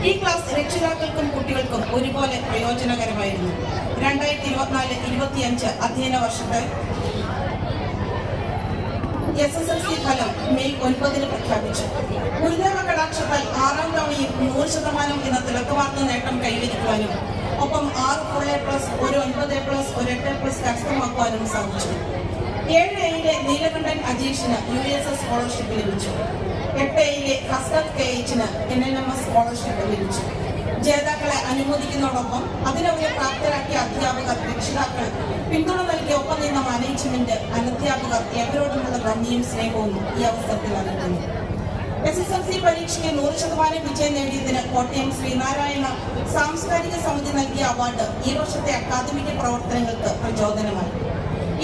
ഈ ക്ലാസ് രക്ഷിതാക്കൾക്കും കുട്ടികൾക്കും ഒരുപോലെ പ്രയോജനകരമായിരുന്നു. 2024-25 അധ്യയന വർഷത്തെ SSLC ഫലം മെയ് 9-ന് പ്രഖ്യാപിച്ചു. ഗുരുദേവ കടാക്ഷത്താൽ 6ാം തവണയും 100% എന്ന തിളക്കമാർന്ന നേട്ടം കൈവരിക്കുവാനും ഒപ്പം 6 ഫുൾ A+, ഒരു 9A+, ഒരു 8A+ കരസ്ഥമാക്കുവാനും സാധിച്ചു. 7Aയിലെ നീലകണ്ഠൻ അജീഷിന് USS സ്കോളർഷിപ്പ് ലഭിച്ചു. 8Aയിലെ ഹസ്രത്ത് KHന് NNMS സ്കോളർഷിപ്പ് ലഭിച്ചു. ജേതാക്കളെ അനുമോദിക്കുന്നതോടൊപ്പം അതിനവരെ പ്രാപ്തരാക്കിയ അധ്യാപകർ, രക്ഷിതാക്കൾ, പിന്തുണ നൽകിയ ഒപ്പം നിന്ന മാനേജ്മെന്റ്, അനധ്യാപകർ ഏവരോടുമുള്ള നന്ദിയും സ്നേഹവും ഈ അവസരത്തിൽ അറിയിക്കുന്നു. SSLC പരീക്ഷയ്ക്ക് 100% വിജയം നേടിയതിന് കോട്ടയം ശ്രീനാരായണ സാംസ്കാരിക സമിതി നൽകിയ അവാർഡ് ഈ വർഷത്തെ അക്കാദമിക പ്രവർത്തനങ്ങൾക്ക് പ്രചോദനമായി.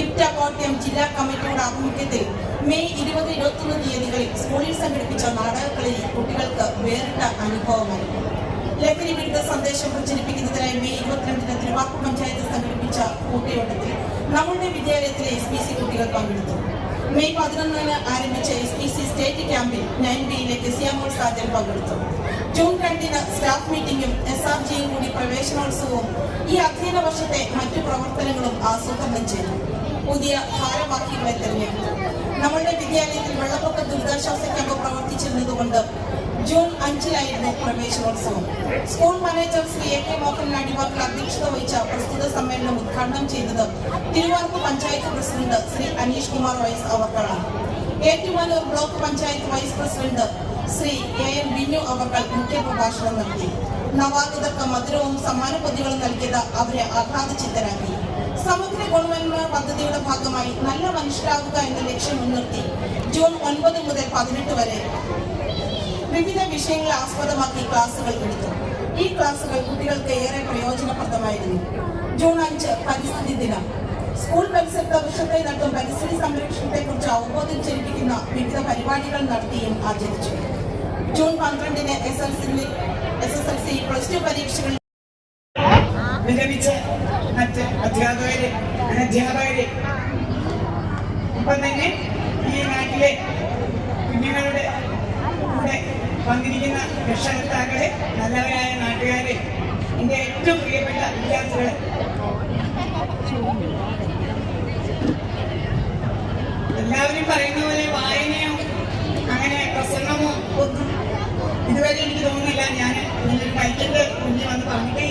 ഇപ്റ്റ കോട്ടയം ജില്ലാ കമ്മിറ്റിയുടെ ആഭിമുഖ്യത്തിൽ മെയ് 20-21 തീയതികളിൽ സ്കൂളിൽ സംഘടിപ്പിച്ച നാടകക്കളി കുട്ടികൾക്ക് വേറിട്ട അനുഭവമായി. ലഹരി വിരുദ്ധ സന്ദേശം പ്രചരിപ്പിക്കുന്നതിനായി മെയ് 22-ന് തിരുവാർപ്പ് പഞ്ചായത്ത് സംഘടിപ്പിച്ച കൂട്ടയോട്ടത്തിൽ നമ്മുടെ വിദ്യാലയത്തിലെ SPC കുട്ടികൾ പങ്കെടുത്തു. മെയ് 11-ന് ആരംഭിച്ച SPC സ്റ്റേറ്റ് ക്യാമ്പിൽ 9Bയിലെ കെസിയാമോൾ സാജൻ പങ്കെടുത്തു. ജൂൺ 2-ന് സ്റ്റാഫ് മീറ്റിംഗും SRGയും കൂടി പ്രവേശനോത്സവവും ഈ അധ്യയന വർഷത്തെ മറ്റു പ്രവർത്തനങ്ങളും ആസൂത്രണം ചെയ്തു. പുതിയ ഭാരവാഹികളെ തെരഞ്ഞെടുത്തു. നമ്മളുടെ വിദ്യാലയത്തിൽ വെള്ളപ്പൊക്ക ദുരിതാശ്വാസ ക്യാമ്പ് പ്രവർത്തിച്ചിരുന്നതുകൊണ്ട് ജൂൺ 5-ലായിരുന്നു പ്രവേശനോത്സവം. School manager Shri AK Mohan Nadivakkal അധ്യക്ഷത വഹിച്ച പ്രസ്തുത സമ്മേളനം ഉദ്ഘാടനം ചെയ്തത് തിരുവാർപ്പ് പഞ്ചായത്ത് പ്രസിഡന്റ് ശ്രീ അനീഷ് കുമാർ വൈസ് അവർകളാണ്. Ettumanoor block panchayat vice president Shri AM Binu അവർകൾ മുഖ്യപ്രഭാഷണം നടത്തി. നവാഗതർക്ക് മധുരവും സമ്മാന പൊതികളും നൽകിയത് അവരെ ആഹ്ലാദചിത്തരാക്കി. സമഗ്ര ഗുണമേന്മ പദ്ധതിയുടെ ഭാഗമായി നല്ല മനുഷ്യരാകുക എന്ന ലക്ഷ്യം മുൻനിർത്തി ജൂൺ 9 മുതൽ 18 വരെ വിവിധ വിഷയങ്ങളെ ആസ്പദമാക്കി ക്ലാസുകൾ എടുത്തു. ഈ ക്ലാസുകൾ കുട്ടികൾക്ക് ഏറെ പ്രയോജനപ്രദമായിരുന്നു. ജൂൺ 5 പരിസ്ഥിതി ദിനം. സ്കൂൾ പരിസരത്ത് വൃക്ഷത്തെ നട്ടും പരിസ്ഥിതി സംരക്ഷണത്തെക്കുറിച്ച് അവബോധം ചെലുപ്പിക്കുന്ന വിവിധ പരിപാടികൾ നടത്തിയും ആചരിച്ചു. ജൂൺ 12-ന് SSLC +2 പരീക്ഷകൾ വിരമിച്ച മറ്റ് അധ്യാപകരെ, അനധ്യാപകരെ, ഒപ്പം തന്നെ ഈ നാട്ടിലെ കുഞ്ഞുങ്ങളുടെ കൂടെ വന്നിരിക്കുന്ന രക്ഷകർത്താക്കളെ, നല്ലവരായ നാട്ടുകാരെ, എൻ്റെ ഏറ്റവും പ്രിയപ്പെട്ട വിദ്യാർത്ഥികളെ, എല്ലാവരും പറയുന്ന പോലെ വായനയോ അങ്ങനെ പ്രസംഗമോ ഒന്നും ഇതുവരെ എനിക്ക് തോന്നുന്നില്ല. ഞാൻ ഒരു മൈക്കിന്റെ മുന്നിൽ വന്ന് പറഞ്ഞിട്ടേ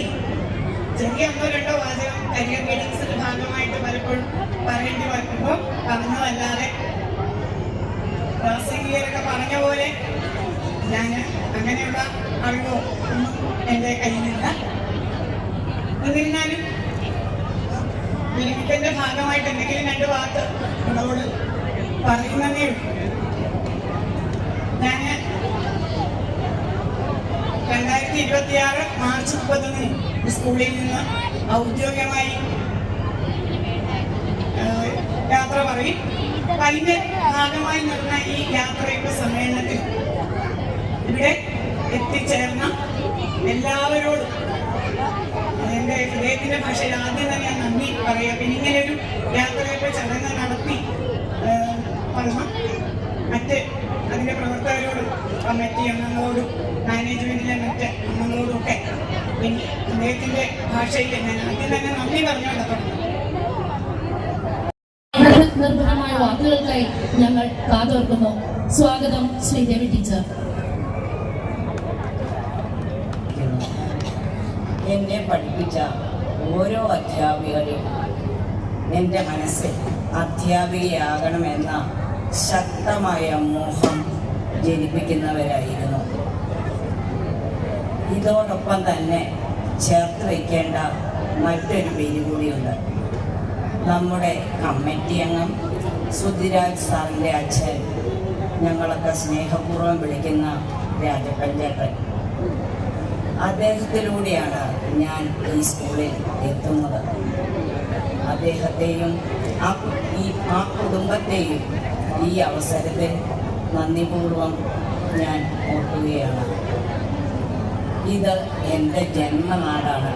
ചെറിയ 1-2 വാചകം കരിയർ ഗൈഡൻസിന്റെ ഭാഗമായിട്ട് പലപ്പോഴും പറയേണ്ടി വരുമ്പോൾ പറഞ്ഞതല്ലാതെ പ്രാസംഗികരൊക്കെ പറഞ്ഞ പോലെ ഞാൻ അങ്ങനെയുള്ള അറിവോ ഒന്നും എൻ്റെ കയ്യിലില്ല. എന്നിരുന്നാലും വിരമിക്കലിന്റെ ഭാഗമായിട്ട് എന്തെങ്കിലും 2 വാക്ക് നിങ്ങളോട് പറയുന്നതേ ഉള്ളൂ. ഞാൻ 2026 മാർച്ച് 31 സ്കൂളിൽ നിന്ന് ഔദ്യോഗികമായി യാത്ര പറയും. അതിന്റെ ഭാഗമായി നടന്ന ഈ യാത്രയുടെ സമ്മേളനത്തിൽ ഇവിടെ എത്തിച്ചേർന്ന എല്ലാവരോടും എൻ്റെ ഹൃദയത്തിൻ്റെ ഭാഷയിൽ ആദ്യം തന്നെ ഞാൻ നന്ദി പറയാം. പിന്നെ ഇങ്ങനെയൊരു യാത്രയൊക്കെ ചടങ്ങ് നടത്തി വന്ന മറ്റ് അതിൻ്റെ പ്രവർത്തകരോടും കമ്മിറ്റി അംഗങ്ങളോടും മാനേജ്മെൻറ്റിലെ മറ്റ് അംഗങ്ങളോടും ഒക്കെ പിന്നെ ഹൃദയത്തിൻ്റെ ഭാഷയിൽ ഞാൻ ആദ്യം തന്നെ നന്ദി പറഞ്ഞുകൊണ്ട് തുടങ്ങും. നിർഭരമായ വാക്കുകൾക്കായി ഞങ്ങൾ കാതോർക്കുന്നു. സ്വാഗതം ശ്രീദേവി ടീച്ചർ. എന്നെ പഠിപ്പിച്ച ഓരോ അധ്യാപികരും എൻ്റെ മനസ്സിൽ അധ്യാപികയാകണമെന്ന ശക്തമായ മോഹം ജനിപ്പിക്കുന്നവരായിരുന്നു. ഇതോടൊപ്പം തന്നെ ചേർത്ത് വയ്ക്കേണ്ട മറ്റൊരു പേര് കൂടിയുണ്ട്. നമ്മുടെ കമ്മിറ്റി അംഗം സുധിരാജ് സാറിൻ്റെ അച്ഛൻ, ഞങ്ങളൊക്കെ സ്നേഹപൂർവ്വം വിളിക്കുന്ന രാജപ്പഞ്ചേട്ടൻ. അദ്ദേഹത്തിലൂടെയാണ് ഞാൻ ഈ സ്കൂളിൽ എത്തുന്നത്. അദ്ദേഹത്തെയും ആ കുടുംബത്തെയും ഈ അവസരത്തിൽ നന്ദിപൂർവ്വം ഞാൻ ഓർക്കുകയാണ്. ഇത് എൻ്റെ ജന്മനാടാണ്.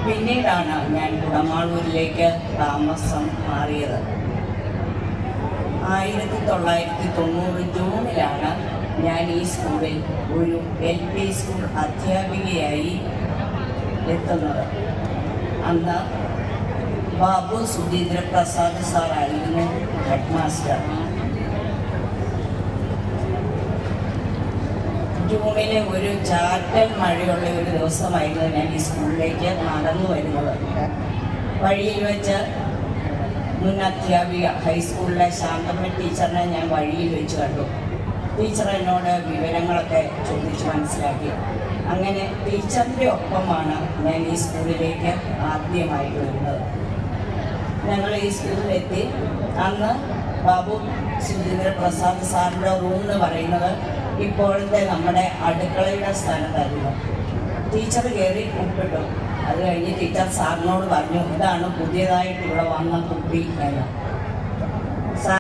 പിന്നീടാണ് ഞാൻ കുടമാളൂരിലേക്ക് താമസം മാറിയത്. 1990 ജൂണിലാണ് ഞാൻ ഈ സ്കൂളിൽ ഒരു LP സ്കൂൾ അധ്യാപികയായി എത്തുന്നത്. അന്ന് ബാബു സുധീന്ദ്ര പ്രസാദ് സാറായിരുന്നു ഹെഡ് മാസ്റ്റർ. ജൂണിലെ ഒരു ചാറ്റൽ മഴയുള്ള ഒരു ദിവസമായിരുന്നു ഞാൻ ഈ സ്കൂളിലേക്ക് നടന്നു വരുന്നത്. വഴിയിൽ വെച്ച് മുൻ അധ്യാപിക ഹൈസ്കൂളിലെ ശാന്തമ്മ ടീച്ചറിനെ ഞാൻ വഴിയിൽ വെച്ച് കണ്ടു. ടീച്ചർ എന്നോട് വിവരങ്ങളൊക്കെ ചോദിച്ച് മനസ്സിലാക്കി. അങ്ങനെ ടീച്ചറിൻ്റെ ഒപ്പമാണ് ഞാൻ ഈ സ്കൂളിലേക്ക് ആദ്യമായിട്ട് വരുന്നത്. ഞങ്ങൾ ഈ സ്കൂളിലെത്തി. അന്ന് ബാബു സുധീന്ദ്ര പ്രസാദ് സാറിൻ്റെ റൂം എന്ന് പറയുന്നത് ഇപ്പോഴത്തെ നമ്മുടെ അടുക്കളയുടെ സ്ഥലത്തായിരുന്നു. ടീച്ചർ കയറി ഉൾപ്പെട്ടു. അത് കഴിഞ്ഞ് ടീച്ചർ സാറിനോട് പറഞ്ഞു, ഇതാണ് പുതിയതായിട്ട് ഇവിടെ വന്ന കുട്ടി എന്ന്.